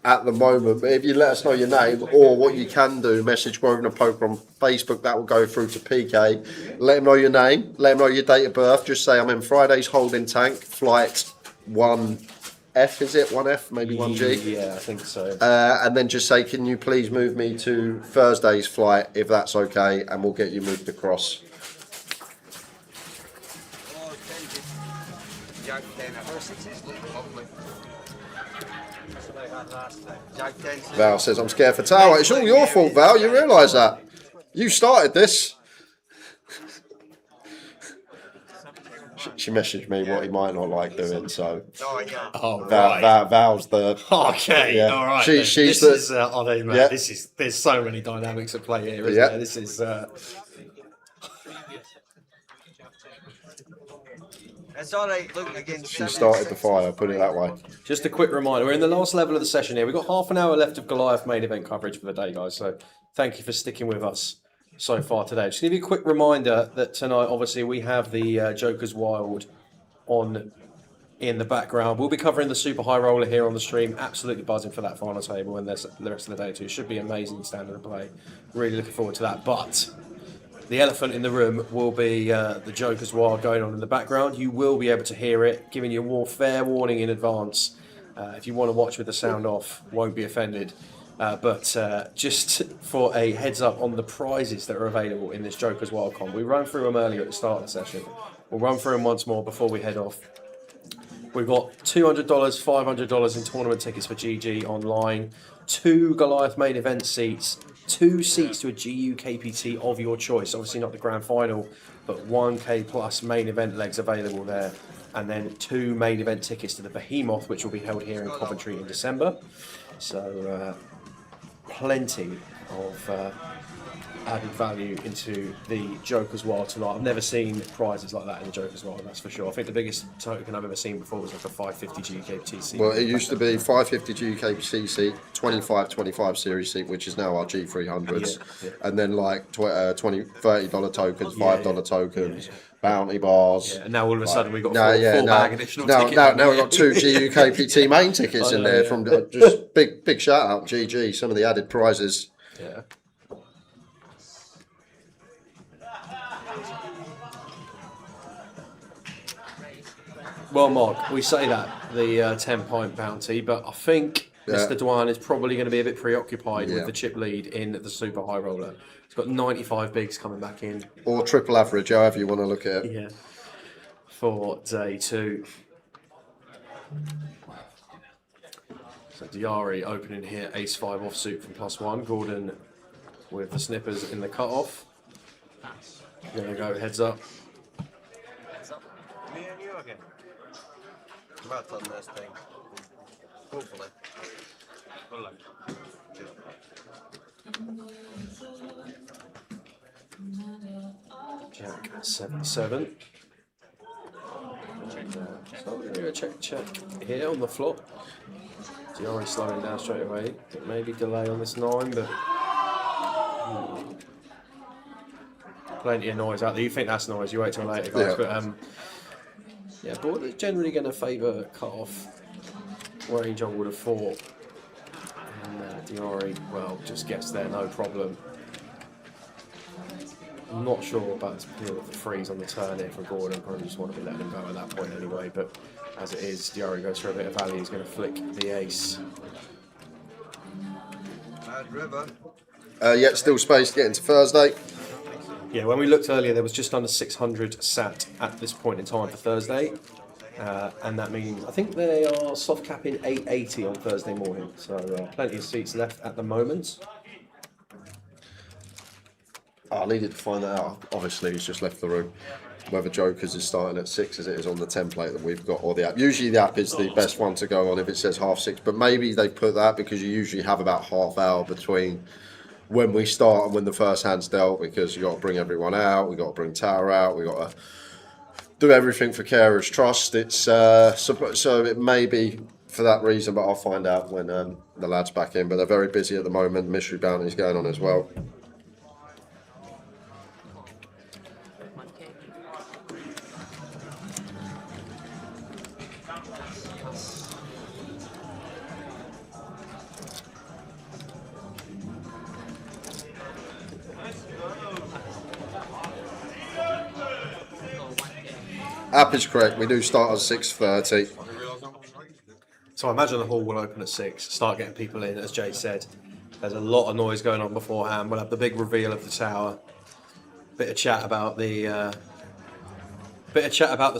at the moment. But if you let us know your name, or what you can do, message Grosvenor Poker on Facebook, that will go through to PK. Let him know your name, let him know your date of birth. Just say I'm in Friday's holding tank, flight 1F, is it? 1F, maybe 1G? Yeah, I think so. And then just say, can you please move me to Thursday's flight, if that's okay, and we'll get you moved across. Val says, I'm scared for Tower. It's all your fault, Val. You realise that? You started this. She messaged me what he might not like doing, so. Val's the. Okay, yeah. all right. She's this the. is, man, yeah. There's so many dynamics at play here, isn't Yeah. there? This is. It's all right, look, against She started the fire, put it that way. Just a quick reminder, we're in the last level of the session here. We've got half an hour left of Goliath main event coverage for the day, guys. So thank you for sticking with us so far today. Just give you a quick reminder that tonight, obviously, we have the Joker's Wild on in the background. We'll be covering the super high roller here on the stream. Absolutely buzzing for that final table, and there's the rest of the day too. Should be amazing standard of play. Really looking forward to that. But the elephant in the room will be the Joker's Wild going on in the background. You will be able to hear it, giving you a fair warning in advance. If you want to watch with the sound off, won't be offended. But just for a heads up on the prizes that are available in this Joker's Wild Con. We ran through them earlier at the start of the session. We'll run through them once more before we head off. We've got $200, $500 in tournament tickets for GG online, 2 Goliath main event seats, 2 seats to a GU KPT of your choice. Obviously not the grand final, but 1K plus main event legs available there. And then 2 main event tickets to the Behemoth, which will be held here in Coventry in December. So plenty of added value into the Joker's Wild tonight. I've never seen prizes like that in the Joker's Wild, that's for sure. I think the biggest token I've ever seen before was like a 550 GKT seat. Well, it used to be 550 GKT seat, 25 series seat, which is now our G300s, and then like $30 tokens, $5 tokens, bounty bars. Yeah, and now all of a sudden we've got four bag additional tickets. Now we've got 2 GU KPT main tickets in there from just big shout out GG. Some of the added prizes. Yeah. Well, Mark, we say that, the 10-pint bounty, but I think Mr. Dwan is probably going to be a bit preoccupied with the chip lead in the super high roller. He's got 95 bigs coming back in. Or triple average, however you want to look at it. Yeah. For day 2. So Diari opening here, ace-5 offsuit from +1. Gordon with the snippers in the cut-off. Gonna go heads up. Me and you again. Matt on this thing. Hopefully. Good luck. Jack 7-7. So we're gonna go check here on the flop. Diari slowing down straight away. Maybe delay on this 9, but plenty of noise out there. You think that's noise? You wait till later, guys. Yeah. But yeah, board is generally going to favour cut-off range. I would have thought. And Diari, well, just gets there, no problem. I'm not sure about the freeze on the turn here for Gordon. Probably just want to be letting him go at that point anyway. But as it is, Diari goes for a bit of value. He's going to flick the ace. Bad river. Yet still space to get into Thursday. Yeah, when we looked earlier, there was just under 600 sat at this point in time for Thursday. And that means, I think they are soft capping 880 on Thursday morning. So plenty of seats left at the moment. I needed to find that out. Obviously, he's just left the room. Whether Jokers is starting at 6 as it is on the template that we've got, or the app. Usually the app is the best one to go on if it says 6:30, but maybe they put that because you usually have about half hour between when we start and when the first hand's dealt, because you got to bring everyone out, we got to bring Tower out, we got to do everything for Carers Trust. It's so it may be for that reason, but I'll find out when the lads back in. But they're very busy at the moment. Mystery Bounty's going on as well. App is correct. We do start at 6:30. So I imagine the hall will open at 6. Start getting people in, as Jay said. There's a lot of noise going on beforehand. We'll have the big reveal of the tower. Bit of chat about the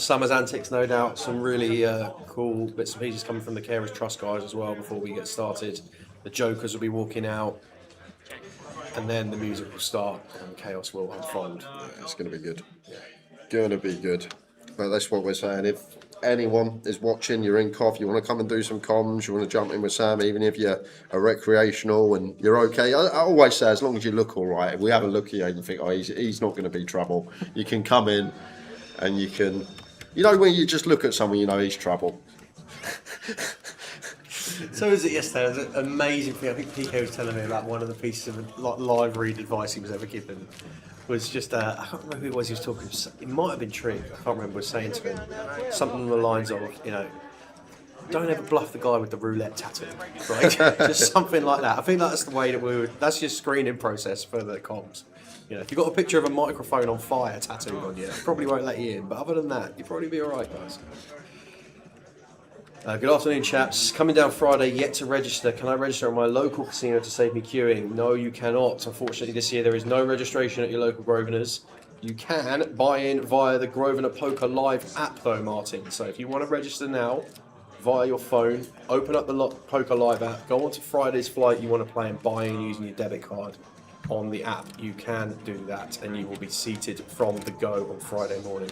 summer's antics, no doubt. Some really cool bits and pieces coming from the Carers Trust guys as well before we get started. The Jokers will be walking out, and then the music will start and chaos will unfold. Yeah, it's going to be good. Going to be good. But that's what we're saying. If anyone is watching, you're in COF, you want to come and do some comms, you want to jump in with Sam, even if you're a recreational and you're okay. I always say, as long as you look all right, if we have a look at you and you think, oh, he's not going to be trouble, you can come in and you can, you know, when you just look at someone, you know he's trouble. So was it yesterday? It was an amazing thing. I think PK was telling me about one of the pieces of live read advice he was ever given. Was just, I can't remember who it was he was talking to. It might have been Trig, I can't remember, was saying to him something along the lines of, you know, don't ever bluff the guy with the roulette tattoo, right? Just something like that. I think that's the way that that's your screening process for the comms. You know, if you've got a picture of a microphone on fire tattooed on you, probably won't let you in, but other than that, you'll probably be alright, guys. Good afternoon, chaps. Coming down Friday, yet to register. Can I register at my local casino to save me queuing? No, you cannot. Unfortunately, this year there is no registration at your local Grosvenors. You can buy in via the Grosvenor Poker Live app, though, Martin. So if you want to register now via your phone, open up the Poker Live app, go on to Friday's flight you want to play and buy in using your debit card on the app. You can do that, and you will be seated from the go on Friday morning.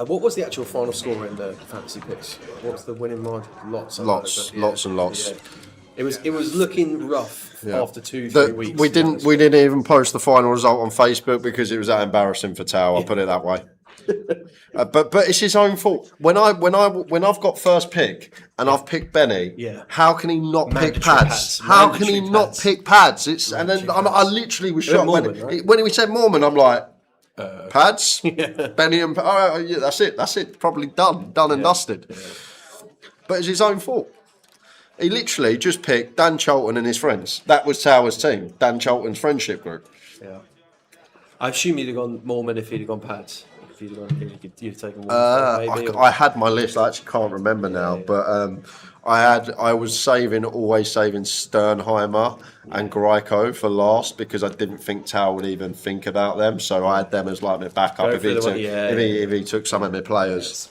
What was the actual final score in the fantasy picks? What's the winning margin? Lots and lots. Yeah. It was looking rough after 2-3 weeks. We didn't even post the final result on Facebook because it was that embarrassing for Tao. I'll put it that way. But it's his own fault. When I've got first pick and I've picked Benny, how can he not pick pads? How can he not pick pads? And then I literally was shocked when he said Mormon. I'm like. Pads, Benny and that's it. Probably done and dusted. Yeah. But it's his own fault. He literally just picked Dan Cholton and his friends. That was Tower's team. Dan Cholton's friendship group. Yeah, I assume you'd have gone Mormon if you'd have gone pads. If you'd have taken one. Maybe, I had my list. I actually can't remember now, but I was always saving Sternheimer and Greiko for last because I didn't think Tao would even think about them. So I had them as like my backup if he took some of my players.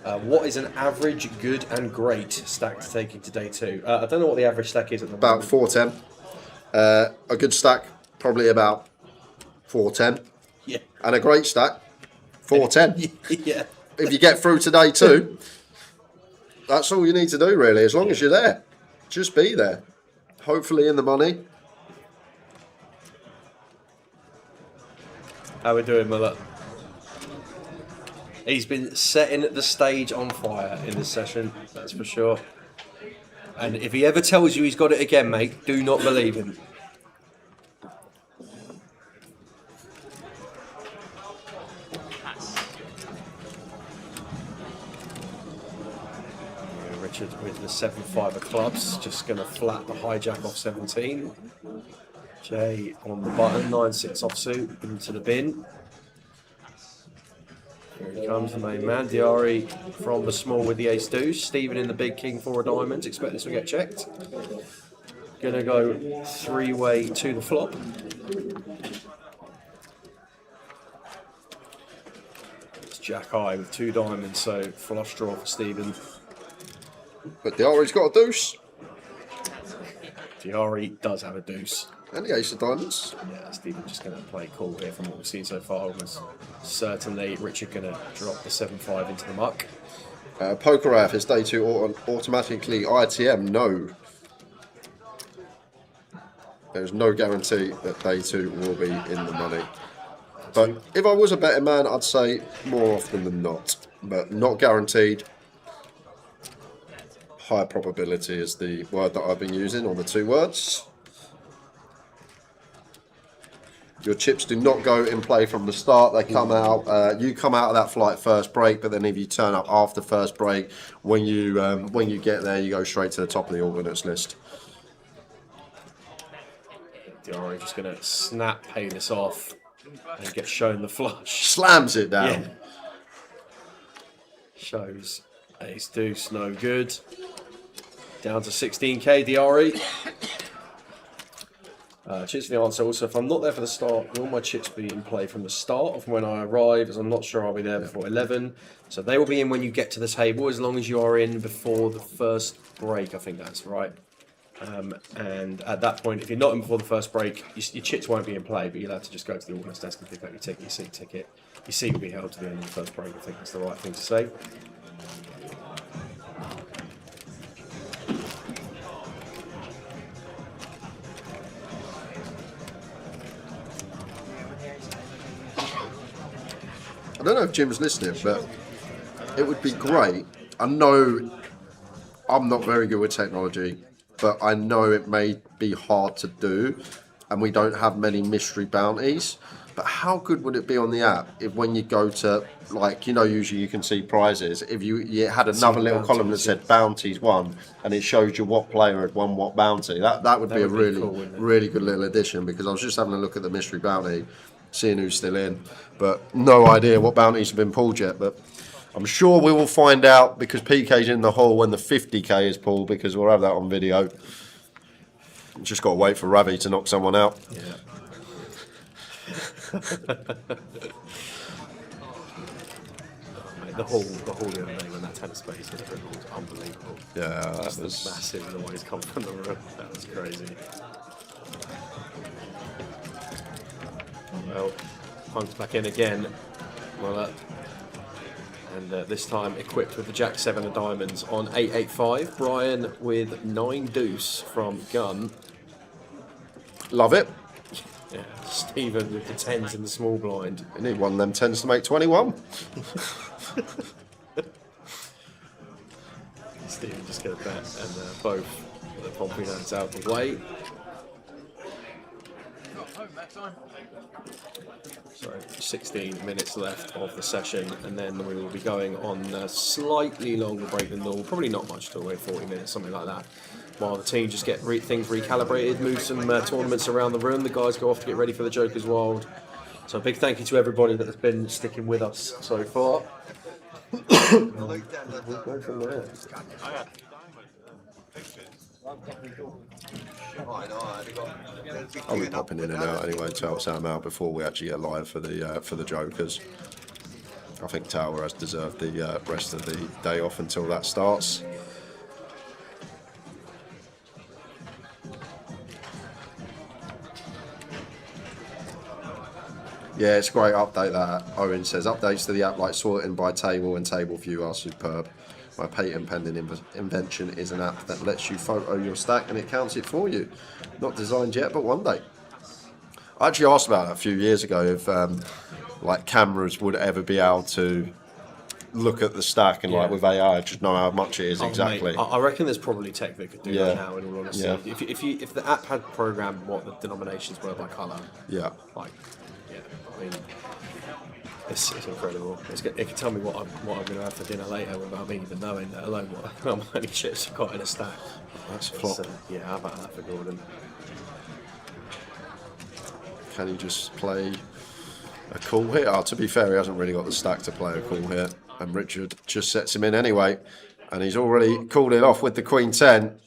What is an average, good, and great stack to take into day 2? I don't know what the average stack is at the About moment. 410. A good stack, probably about 410. Yeah. And a great stack, 410. Yeah. If you get through to day 2, that's all you need to do, really. As long as you're there, just be there. Hopefully in the money. How we doing, Muller? He's been setting the stage on fire in this session, that's for sure. And if he ever tells you he's got it again, mate, do not believe him. Yeah, Richard with the 7-5 of clubs, just going to flat the hijack off 17. Jay on the button, 9-6 offsuit into the bin. Here he comes, the main man. Diari from the small with the ace deuce. Stephen in the big king 4 of diamonds. Expect this will get checked. Gonna go 3-way to the flop. It's jack high with 2 diamonds, so flush draw for Stephen. But Diari's got a deuce. Diari does have a deuce. And the ace of diamonds. Yeah, Stephen just going to play cool here from what we've seen so far. Almost certainly Richard going to drop the 7-5 into the muck. Poker is day 2 automatically ITM. No. There's no guarantee that day 2 will be in the money. But if I was a betting man, I'd say more often than not. But not guaranteed. High probability is the word that I've been using, or the 2 words. Your chips do not go in play from the start. They come out. You come out of that flight first break, but then if you turn up after first break, when you get there, you go straight to the top of the alternates list. Diari just going to snap pay this off and get shown the flush. Slams it down. Yeah. Shows ace deuce, no good. Down to 16k, Diari. Cheers for the answer. Also, if I'm not there for the start, will my chips be in play from the start of when I arrive, as I'm not sure I'll be there before 11. So they will be in when you get to the table, as long as you are in before the first break, I think that's right. And at that point, if you're not in before the first break, your chips won't be in play, but you'll have to just go to the ordnance desk and pick up your ticket, your seat ticket. Your seat will be held to the end of the first break. I think that's the right thing to say. I don't know if Jim's listening, but it would be great. I know I'm not very good with technology, but I know it may be hard to do, and we don't have many mystery bounties. But how good would it be on the app if when you go to, like, usually you can see prizes, if you had another little column that said bounties won, and it shows you what player had won what bounty. That would be a really, cool, really good little addition, because I was just having a look at the mystery bounty, seeing who's still in, but no idea what bounties have been pulled yet. But I'm sure we will find out, because PK's in the hall when the 50k is pulled, because we'll have that on video. Just got to wait for Ravi to knock someone out. Yeah. The hall the other day when that 10 space was unbelievable. Yeah, that was was massive noise come from the room. That was crazy. Well, Punk's back in again. Well, and this time equipped with the Jack 7 of diamonds on 885. Brian with 9 deuce from gun. Love it. Yeah, Stephen with the 10s in the small blind. You need one of them 10s to make 21. Stephen just get a bet, and both the Pompey out the way. So 16 minutes left of the session, and then we will be going on a slightly longer break than normal, probably not much to wait, 40 minutes, something like that, while the team just get things recalibrated, move some tournaments around the room. The guys go off to get ready for the Joker's Wild. So a big thank you to everybody that has been sticking with us so far. We'll go from there. I'll be popping in and out anyway to help Sam out before we actually get live for the Jokers. I think Tower has deserved the rest of the day off until that starts. Yeah, it's a great update that. Owen says, updates to the app like sorting by table and table view are superb. My patent pending invention is an app that lets you photo your stack and it counts it for you. Not designed yet, but one day. I actually asked about it a few years ago if like cameras would ever be able to look at the stack and like with AI just know how much it is exactly. Mate, I reckon there's probably tech that could do that now. In all honesty, Yeah. if the app had programmed what the denominations were by colour, like I mean, it's incredible. It can tell me what I'm going to have for dinner later without me even knowing, let alone how many chips I've got in a stack. That's a flop. Yeah, how about that for Gordon? Can he just play a cool hit? Oh, to be fair, he hasn't really got the stack to play a cool hit. And Richard just sets him in anyway. And he's already called it off with the Queen 10.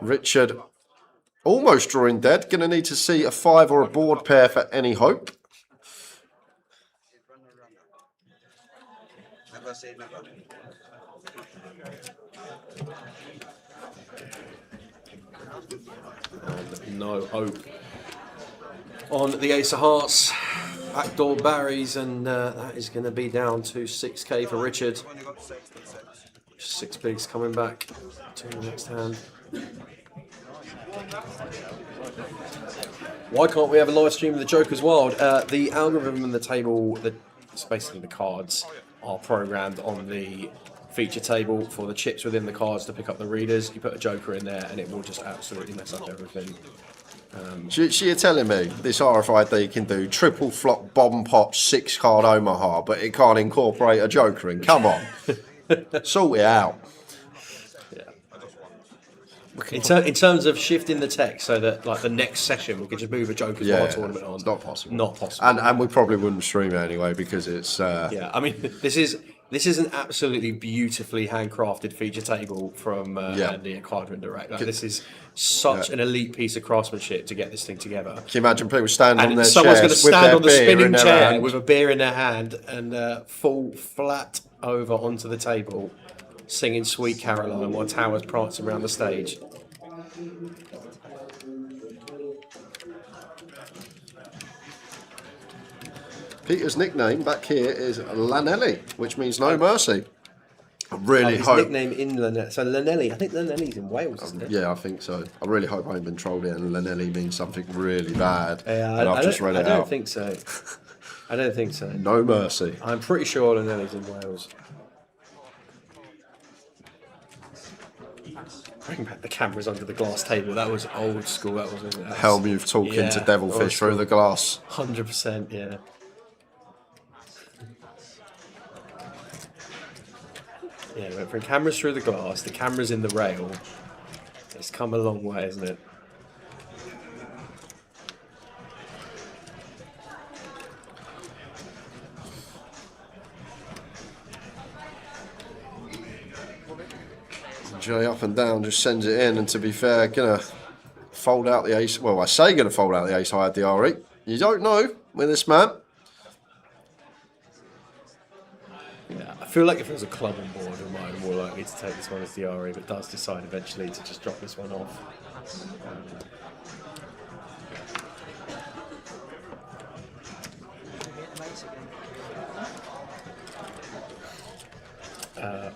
Richard almost drawing dead. Going to need to see a 5 or a board pair for any hope. And no hope on the Ace of Hearts. Backdoor Barry's, and that is going to be down to 6k for Richard. 6 bigs coming back to the next hand. Why can't we have a live stream of the Joker's Wild? The algorithm and the table, it's basically the cards, are programmed on the feature table for the chips within the cards to pick up the readers. You put a Joker in there and it will just absolutely mess up everything. So you're telling me this RFID can do triple flop bomb pop 6 card Omaha, but it can't incorporate a Joker in? Come on. Sort it out. In terms of shifting the tech so that like the next session we could just move a Joker's Wild tournament on. It's not possible. Not possible. And we probably wouldn't stream it anyway because it's... Yeah, I mean, this is an absolutely beautifully handcrafted feature table from Andy at Quadrant Direct. Like, this is such an elite piece of craftsmanship to get this thing together. Can you imagine people standing on their someone's going to stand on the spinning chair hand. with a beer in their hand and fall flat over onto the table, singing Sweet Caroline while Tower's prancing around the stage. Peter's nickname back here is Lanelli, which means no mercy. I really his hope... nickname in Lanelli. So Lanelli, I think Lanelli's in Wales, isn't it? Yeah, I think so. I really hope I haven't been trolled in and Lanelli means something really bad. Yeah, and I've just read it out. I don't think so. I don't think so. No mercy. I'm pretty sure Lanelli's in Wales. Bring back the cameras under the glass table. That was old school. That wasn't it? Helmuth talking to Devilfish through the glass. 100%, yeah. Yeah, we went from cameras through the glass to cameras in the rail. It's come a long way, isn't it? Jay up and down just sends it in, and to be fair, gonna fold out the ace. Well, I say gonna fold out the ace high DRE. You don't know with this man. Yeah, I feel like if there was a club on board, we might be more likely to take this one as the RE, but does decide eventually to just drop this one off.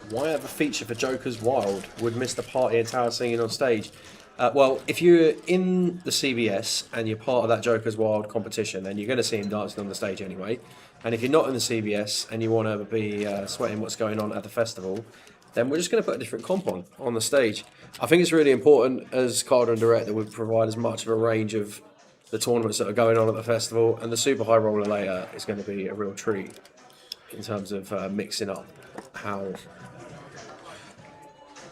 Why have a feature for Joker's Wild? Would miss the party and Tower singing on stage? Well, if you're in the CBS and you're part of that Joker's Wild competition, then you're going to see him dancing on the stage anyway. And if you're not in the CBS and you want to be sweating what's going on at the festival, then we're just going to put a different comp on the stage. I think it's really important as Carder and Direct that we provide as much of a range of the tournaments that are going on at the festival, and the Super High Roller later is going to be a real treat in terms of mixing up how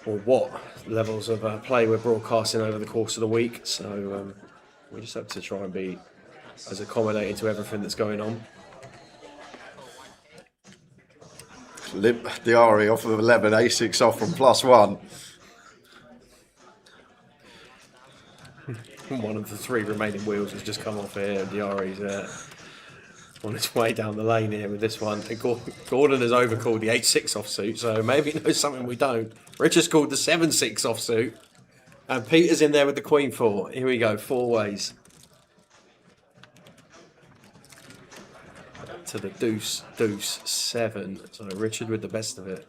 or what levels of play we're broadcasting over the course of the week. So we just have to try and be as accommodating to everything that's going on. Limp DRE off of 11, A6 off from +1. One of the 3 remaining wheels has just come off here. DRE's on his way down the lane here with this one. And Gordon has overcalled the 8-6 offsuit, so maybe he knows something we don't. Richard's called the 7-6 offsuit. And Peter's in there with the Queen 4. Here we go, 4 ways. To the deuce, 7. So Richard with the best of it.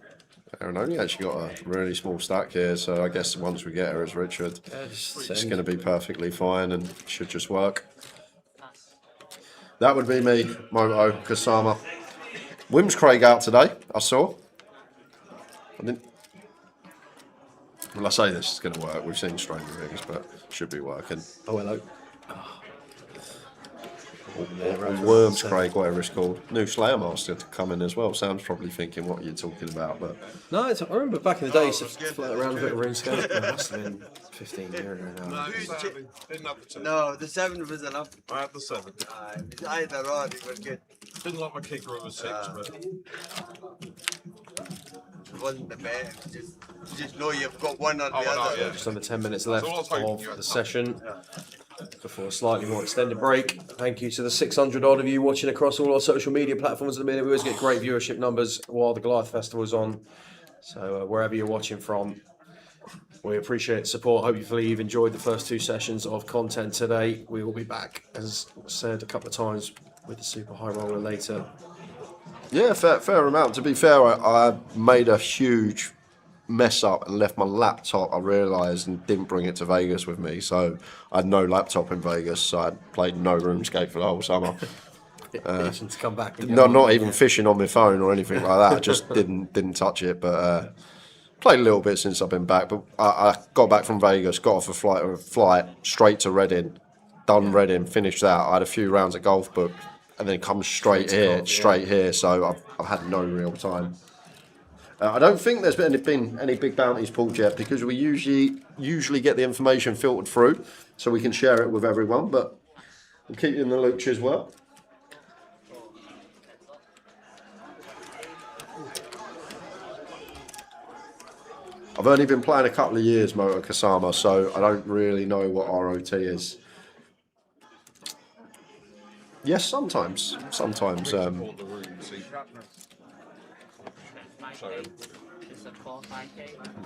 Aaron only actually got a really small stack here, so I guess once we get her as Richard, it's going to be perfectly fine and should just work. That would be me, Moto, Kasama. Wims Craig out today, I saw. Well, I say this is going to work. We've seen Stranger Things, but it should be working. Oh, hello. Or Worms Craig, whatever it's called. New Slayer Master to come in as well. Sam's probably thinking what you're talking about, but no, I remember back in the day, used to float around a bit of RuneScape. It must have been 15 years ago now. No, the 7 was enough. I had the 7. Either or, it was good. Didn't like my kicker over 6, but it wasn't the best. Just know you've got one or the other. Yeah, just under 10 minutes left of the session. Before a slightly more extended break. Thank you to the 600 odd of you watching across all our social media platforms at the minute. We always get great viewership numbers while the Goliath Festival is on. So wherever you're watching from, we appreciate the support. Hopefully you've enjoyed the first 2 sessions of content today. We will be back, as said a couple of times, with the Super High Roller later. yeah, fair amount. To be fair, I made a huge mess up and left my laptop, I realised, and didn't bring it to Vegas with me. So I had no laptop in Vegas, so I played no RuneScape for the whole summer. To come back. Not even fishing on my phone or anything like that. I just didn't touch it, but played a little bit since I've been back. But I got back from Vegas, got off a flight straight to Reading, done Reading, finished that. I had a few rounds at golf book, and then come straight here. So I've had no real time. I don't think there's been any big bounties pulled yet, because we usually get the information filtered through so we can share it with everyone, but we'll keep you in the loop as well. I've only been playing a couple of years Moto Kasama, so I don't really know what ROT is. Yes, sometimes.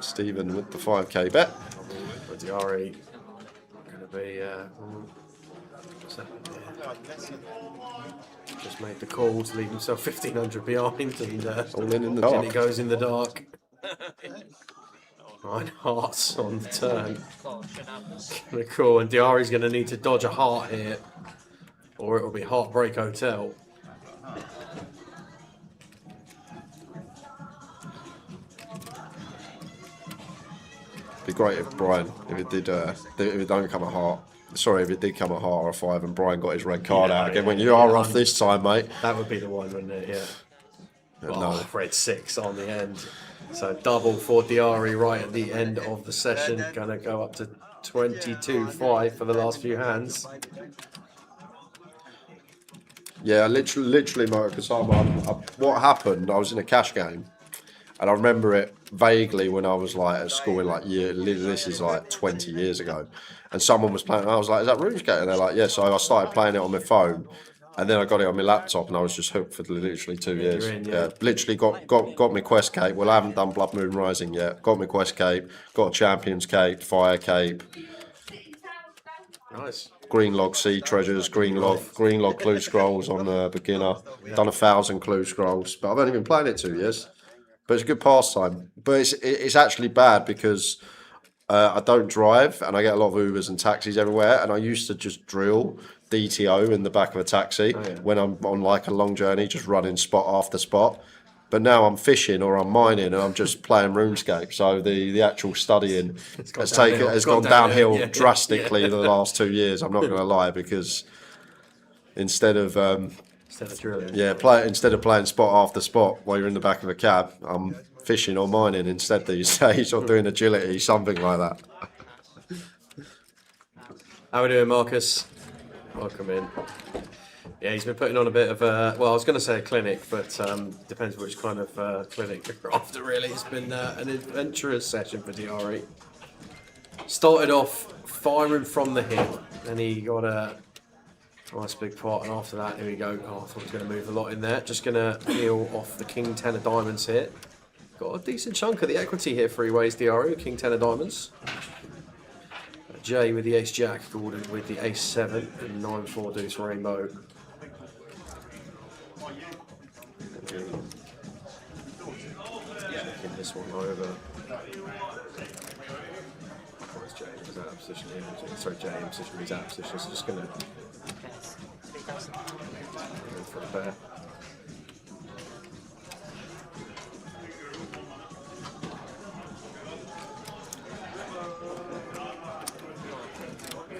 Stephen with the 5k bet. With the RE, going to be just made the call to leave himself 1500 behind, and all in the dark. And he goes in the dark. 9 hearts on the turn. Gonna call, and Diari's going to need to dodge a heart here, or it will be Heartbreak Hotel. Be great if Brian, if it did come a heart. Sorry, if it did come a heart or a 5, and Brian got his red card out again. When you are off this time, mate. That would be the one, wouldn't it? Yeah. No. Red 6 on the end. So double for Diari right at the end of the session. Gonna go up to 22-5 for the last few hands. Yeah, literally, Moto Kasama. What happened? I was in a cash game, and I remember it vaguely when I was like at school in like this is like 20 years ago, and someone was playing. And I was like, "Is that RuneScape?" And they're like, "Yeah." So I started playing it on my phone, and then I got it on my laptop, and I was just hooked for literally 2 years. Yeah, literally got my quest cape. Well, I haven't done Blood Moon Rising yet. Got my quest cape. Got a Champions cape, Fire cape. Nice. Green log sea treasures, green log clue scrolls on the beginner. Done 1,000 clue scrolls, but I've only been playing it 2 years. But it's a good pastime. But it's actually bad because I don't drive, and I get a lot of Ubers and taxis everywhere. And I used to just drill DTO in the back of a taxi when I'm on like a long journey, just running spot after spot. But now I'm fishing or I'm mining, and I'm just playing RuneScape. So the actual studying has gone downhill drastically the last 2 years. I'm not going to lie, because instead of drilling, instead of playing spot after spot while you're in the back of a cab, I'm fishing or mining instead these days, or doing agility, something like that. How are we doing, Marcus? Welcome in. Yeah, he's been putting on a bit of a, well, I was going to say a clinic, but depends which kind of clinic you're after, really. It's been an adventurous session for Diari. Started off firing from the hip, and he got Nice big pot, and after that, here we go. Oh, I thought he was going to move a lot in there. Just going to peel off the King 10 of diamonds here. Got a decent chunk of the equity here, three ways DRU, King 10 of diamonds. Jay with the Ace Jack, Gordon with the Ace 7, and 9-4 deuce rainbow. Checking this one over. Where's Jay? He's out of position here. Sorry, Jay in position, he's out of position, so just going to for the pair.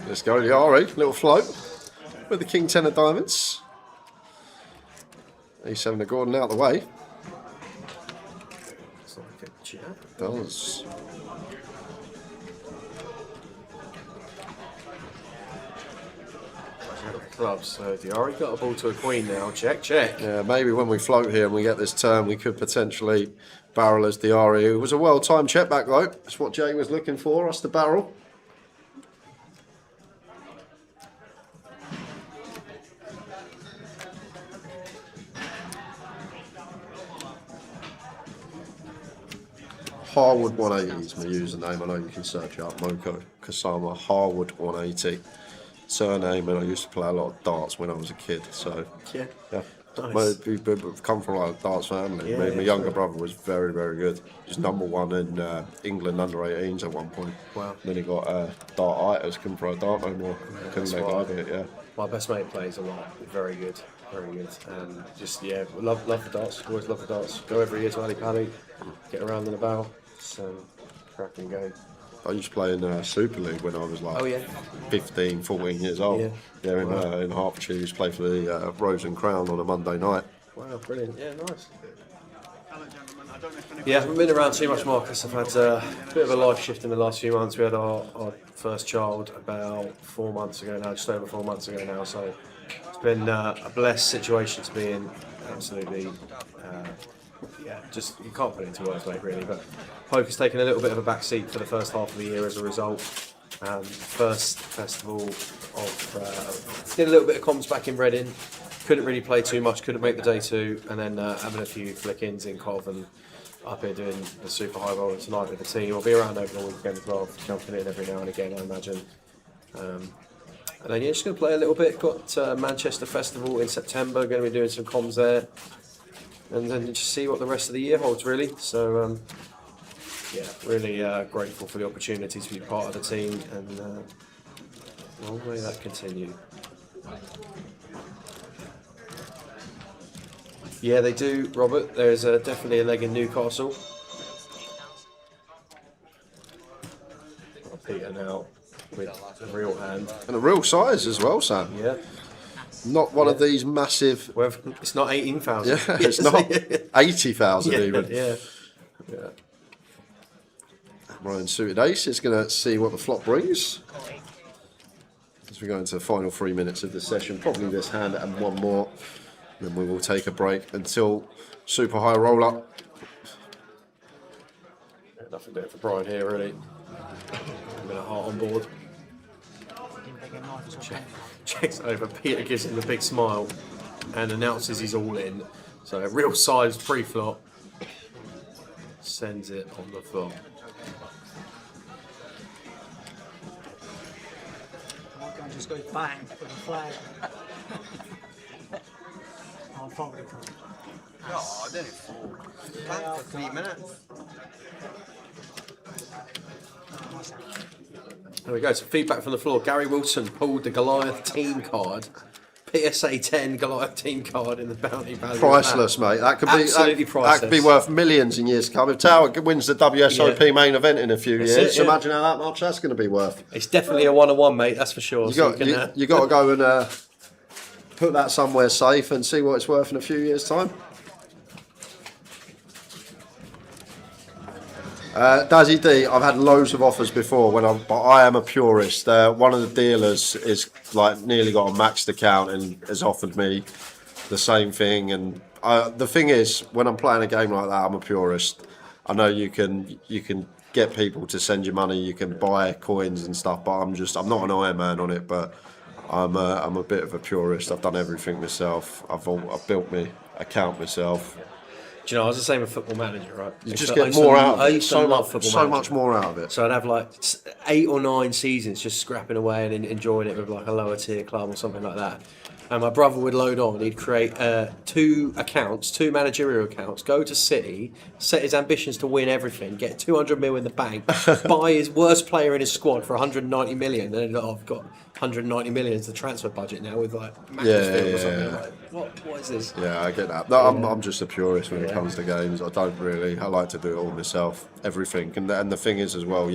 Let's go, Yari. Little float with the King 10 of diamonds. E7 of Gordon out of the way. It's like a jab. Does. Clubs, so Diari got a ball to a queen now. Check, check. Yeah, maybe when we float here and we get this turn, we could potentially barrel as Diari. It was a well-timed check back though. That's what Jay was looking for, us to barrel. Harwood 180 is my username. I know you can search out Moko Kasama Harwood 180 surname, and I used to play a lot of darts when I was a kid. So yeah. Nice. We've come from like a darts family. Yeah, my younger brother was very, very good. He was #1 in England under 18s at one point. Wow. Then he got dartitis, couldn't throw a dart no more. Couldn't make either it, yeah. My best mate plays a lot. Very good. Very good. And just, yeah, love the darts. Always love the darts. Go every year to Ali Pally. Get around in the barrel. So, cracking game. I used to play in Super League when I was like 15, 14 years old. Yeah, in Hertfordshire. I used to play for the Rose and Crown on a Monday night. Wow, brilliant. Yeah, nice. Yeah, I haven't been around too much, Marcus. I've had a bit of a life shift in the last few months. We had our first child about 4 months ago now, just over 4 months ago now. So it's been a blessed situation to be in. Absolutely. Yeah, just you can't put it into words, mate, really. But poker's taken a little bit of a back seat for the first half of the year as a result. First festival of did a little bit of comms back in Reading. Couldn't really play too much. Couldn't make the day two, and then having a few flick-ins in Cov and up here doing the super high roller tonight with the team. I'll be around over the weekend as well, jumping in every now and again, I imagine. And then yeah, just going to play a little bit. Got Manchester Festival in September. Going to be doing some comms there. And then just see what the rest of the year holds, really. So, yeah, really grateful for the opportunity to be part of the team, and long may that continue. Yeah, they do, Robert. There's definitely a leg in Newcastle. Peter now with a real hand. And a real size as well, Sam. Yeah. Not one of these massive. Well, it's not 18,000. Yeah, it's not 80,000 even. Yeah. Ryan suited ace is going to see what the flop brings. As we go into the final 3 minutes of the session, probably this hand and one more. Then we will take a break until super high roll up. Yeah, nothing doing for Brian here, really. A bit of heart on board. Checks over. Peter gives him a big smile and announces he's all in. So a real sized pre-flop. Sends it on the flop. Just goes bang with the flag. I'll probably come. No, I didn't fall. Back for 3 minutes. There we go. So feedback from the floor. Gary Wilson pulled the Goliath team card. PSA 10 Goliath team card in the bounty value. Priceless, mate. That could be absolutely priceless. That could be worth millions in years to come. If Tower wins the WSOP main event in a few years, imagine how that much that's going to be worth. It's definitely a 1-on-1, mate. That's for sure. You got to go and put that somewhere safe and see what it's worth in a few years' time. Dazzy D, I've had loads of offers before, but I am a purist. One of the dealers is like nearly got a maxed account and has offered me the same thing. And the thing is, when I'm playing a game like that, I'm a purist. I know you can get people to send you money, you can buy coins and stuff, but I'm not an Iron Man on it. But I'm a bit of a purist. I've done everything myself. I've built my account myself. Do you know, I was the same with Football Manager, right? You just get more out of it. So much more out of it. So I'd have like 8 or 9 seasons just scrapping away and enjoying it with like a lower tier club or something like that. And my brother would load on. He'd create 2 accounts, 2 managerial accounts, go to City, set his ambitions to win everything, get 200 mil in the bank, buy his worst player in his squad for 190 million. And then I've got 190 million as the transfer budget now with like Macclesfield or something. Like, what is this? Yeah, I get that. No, I'm just a purist when it comes to games. I like to do it all myself, everything. And the thing is as well,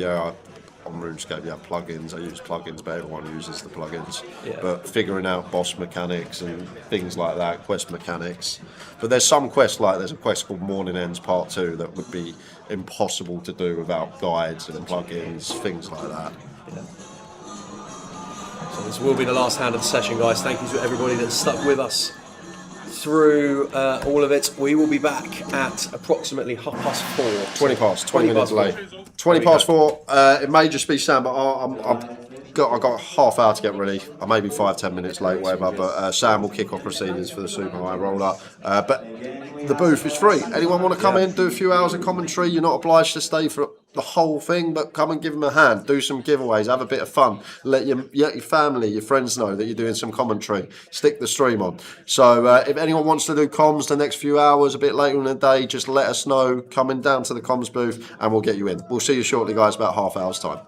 on RuneScape, you have plugins. I use plugins, but everyone uses the plugins. Yeah. But figuring out boss mechanics and things like that, quest mechanics. But there's some quests, like there's a quest called Morning Ends Part 2 that would be impossible to do without guides and plugins, things like that. Yeah. So this will be the last hand of the session, guys. Thank you to everybody that stuck with us through all of it. We will be back at approximately 4:30. 20 past, 20 minutes late. 20 past 4. It may just be Sam, but I've got a half hour to get ready. I may be 5-10 minutes late, whatever. But Sam will kick off proceedings for the Super High Roller. But the booth is free. Anyone want to come in, do a few hours of commentary? You're not obliged to stay for the whole thing, but come and give them a hand. Do some giveaways. Have a bit of fun. Let your family, your friends know that you're doing some commentary. Stick the stream on. So if anyone wants to do comms the next few hours, a bit later in the day, just let us know. Coming down to the comms booth, and we'll get you in. We'll see you shortly, guys. About half hour's time.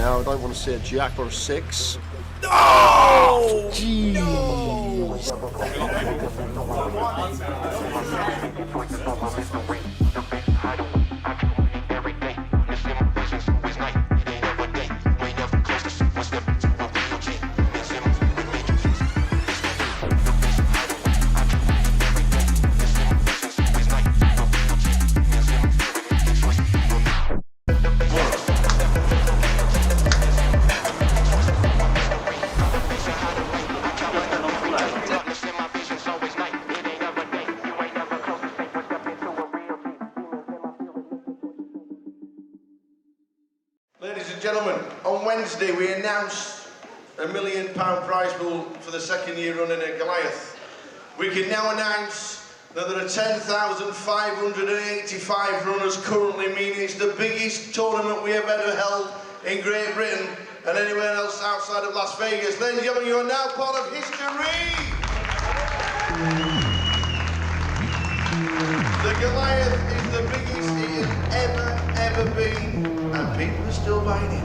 I don't want to see a jack or a 6. Oh! Jeez. Ladies and gentlemen, on Wednesday we announced a £1 million prize pool for the second year running at Goliath. We can now announce that there are 10,585 runners currently, meaning it's the biggest tournament we have ever held in Great Britain and anywhere else outside of Las Vegas. Ladies and gentlemen, you are now part of history! The Goliath is the biggest it has ever been, and people are still buying it.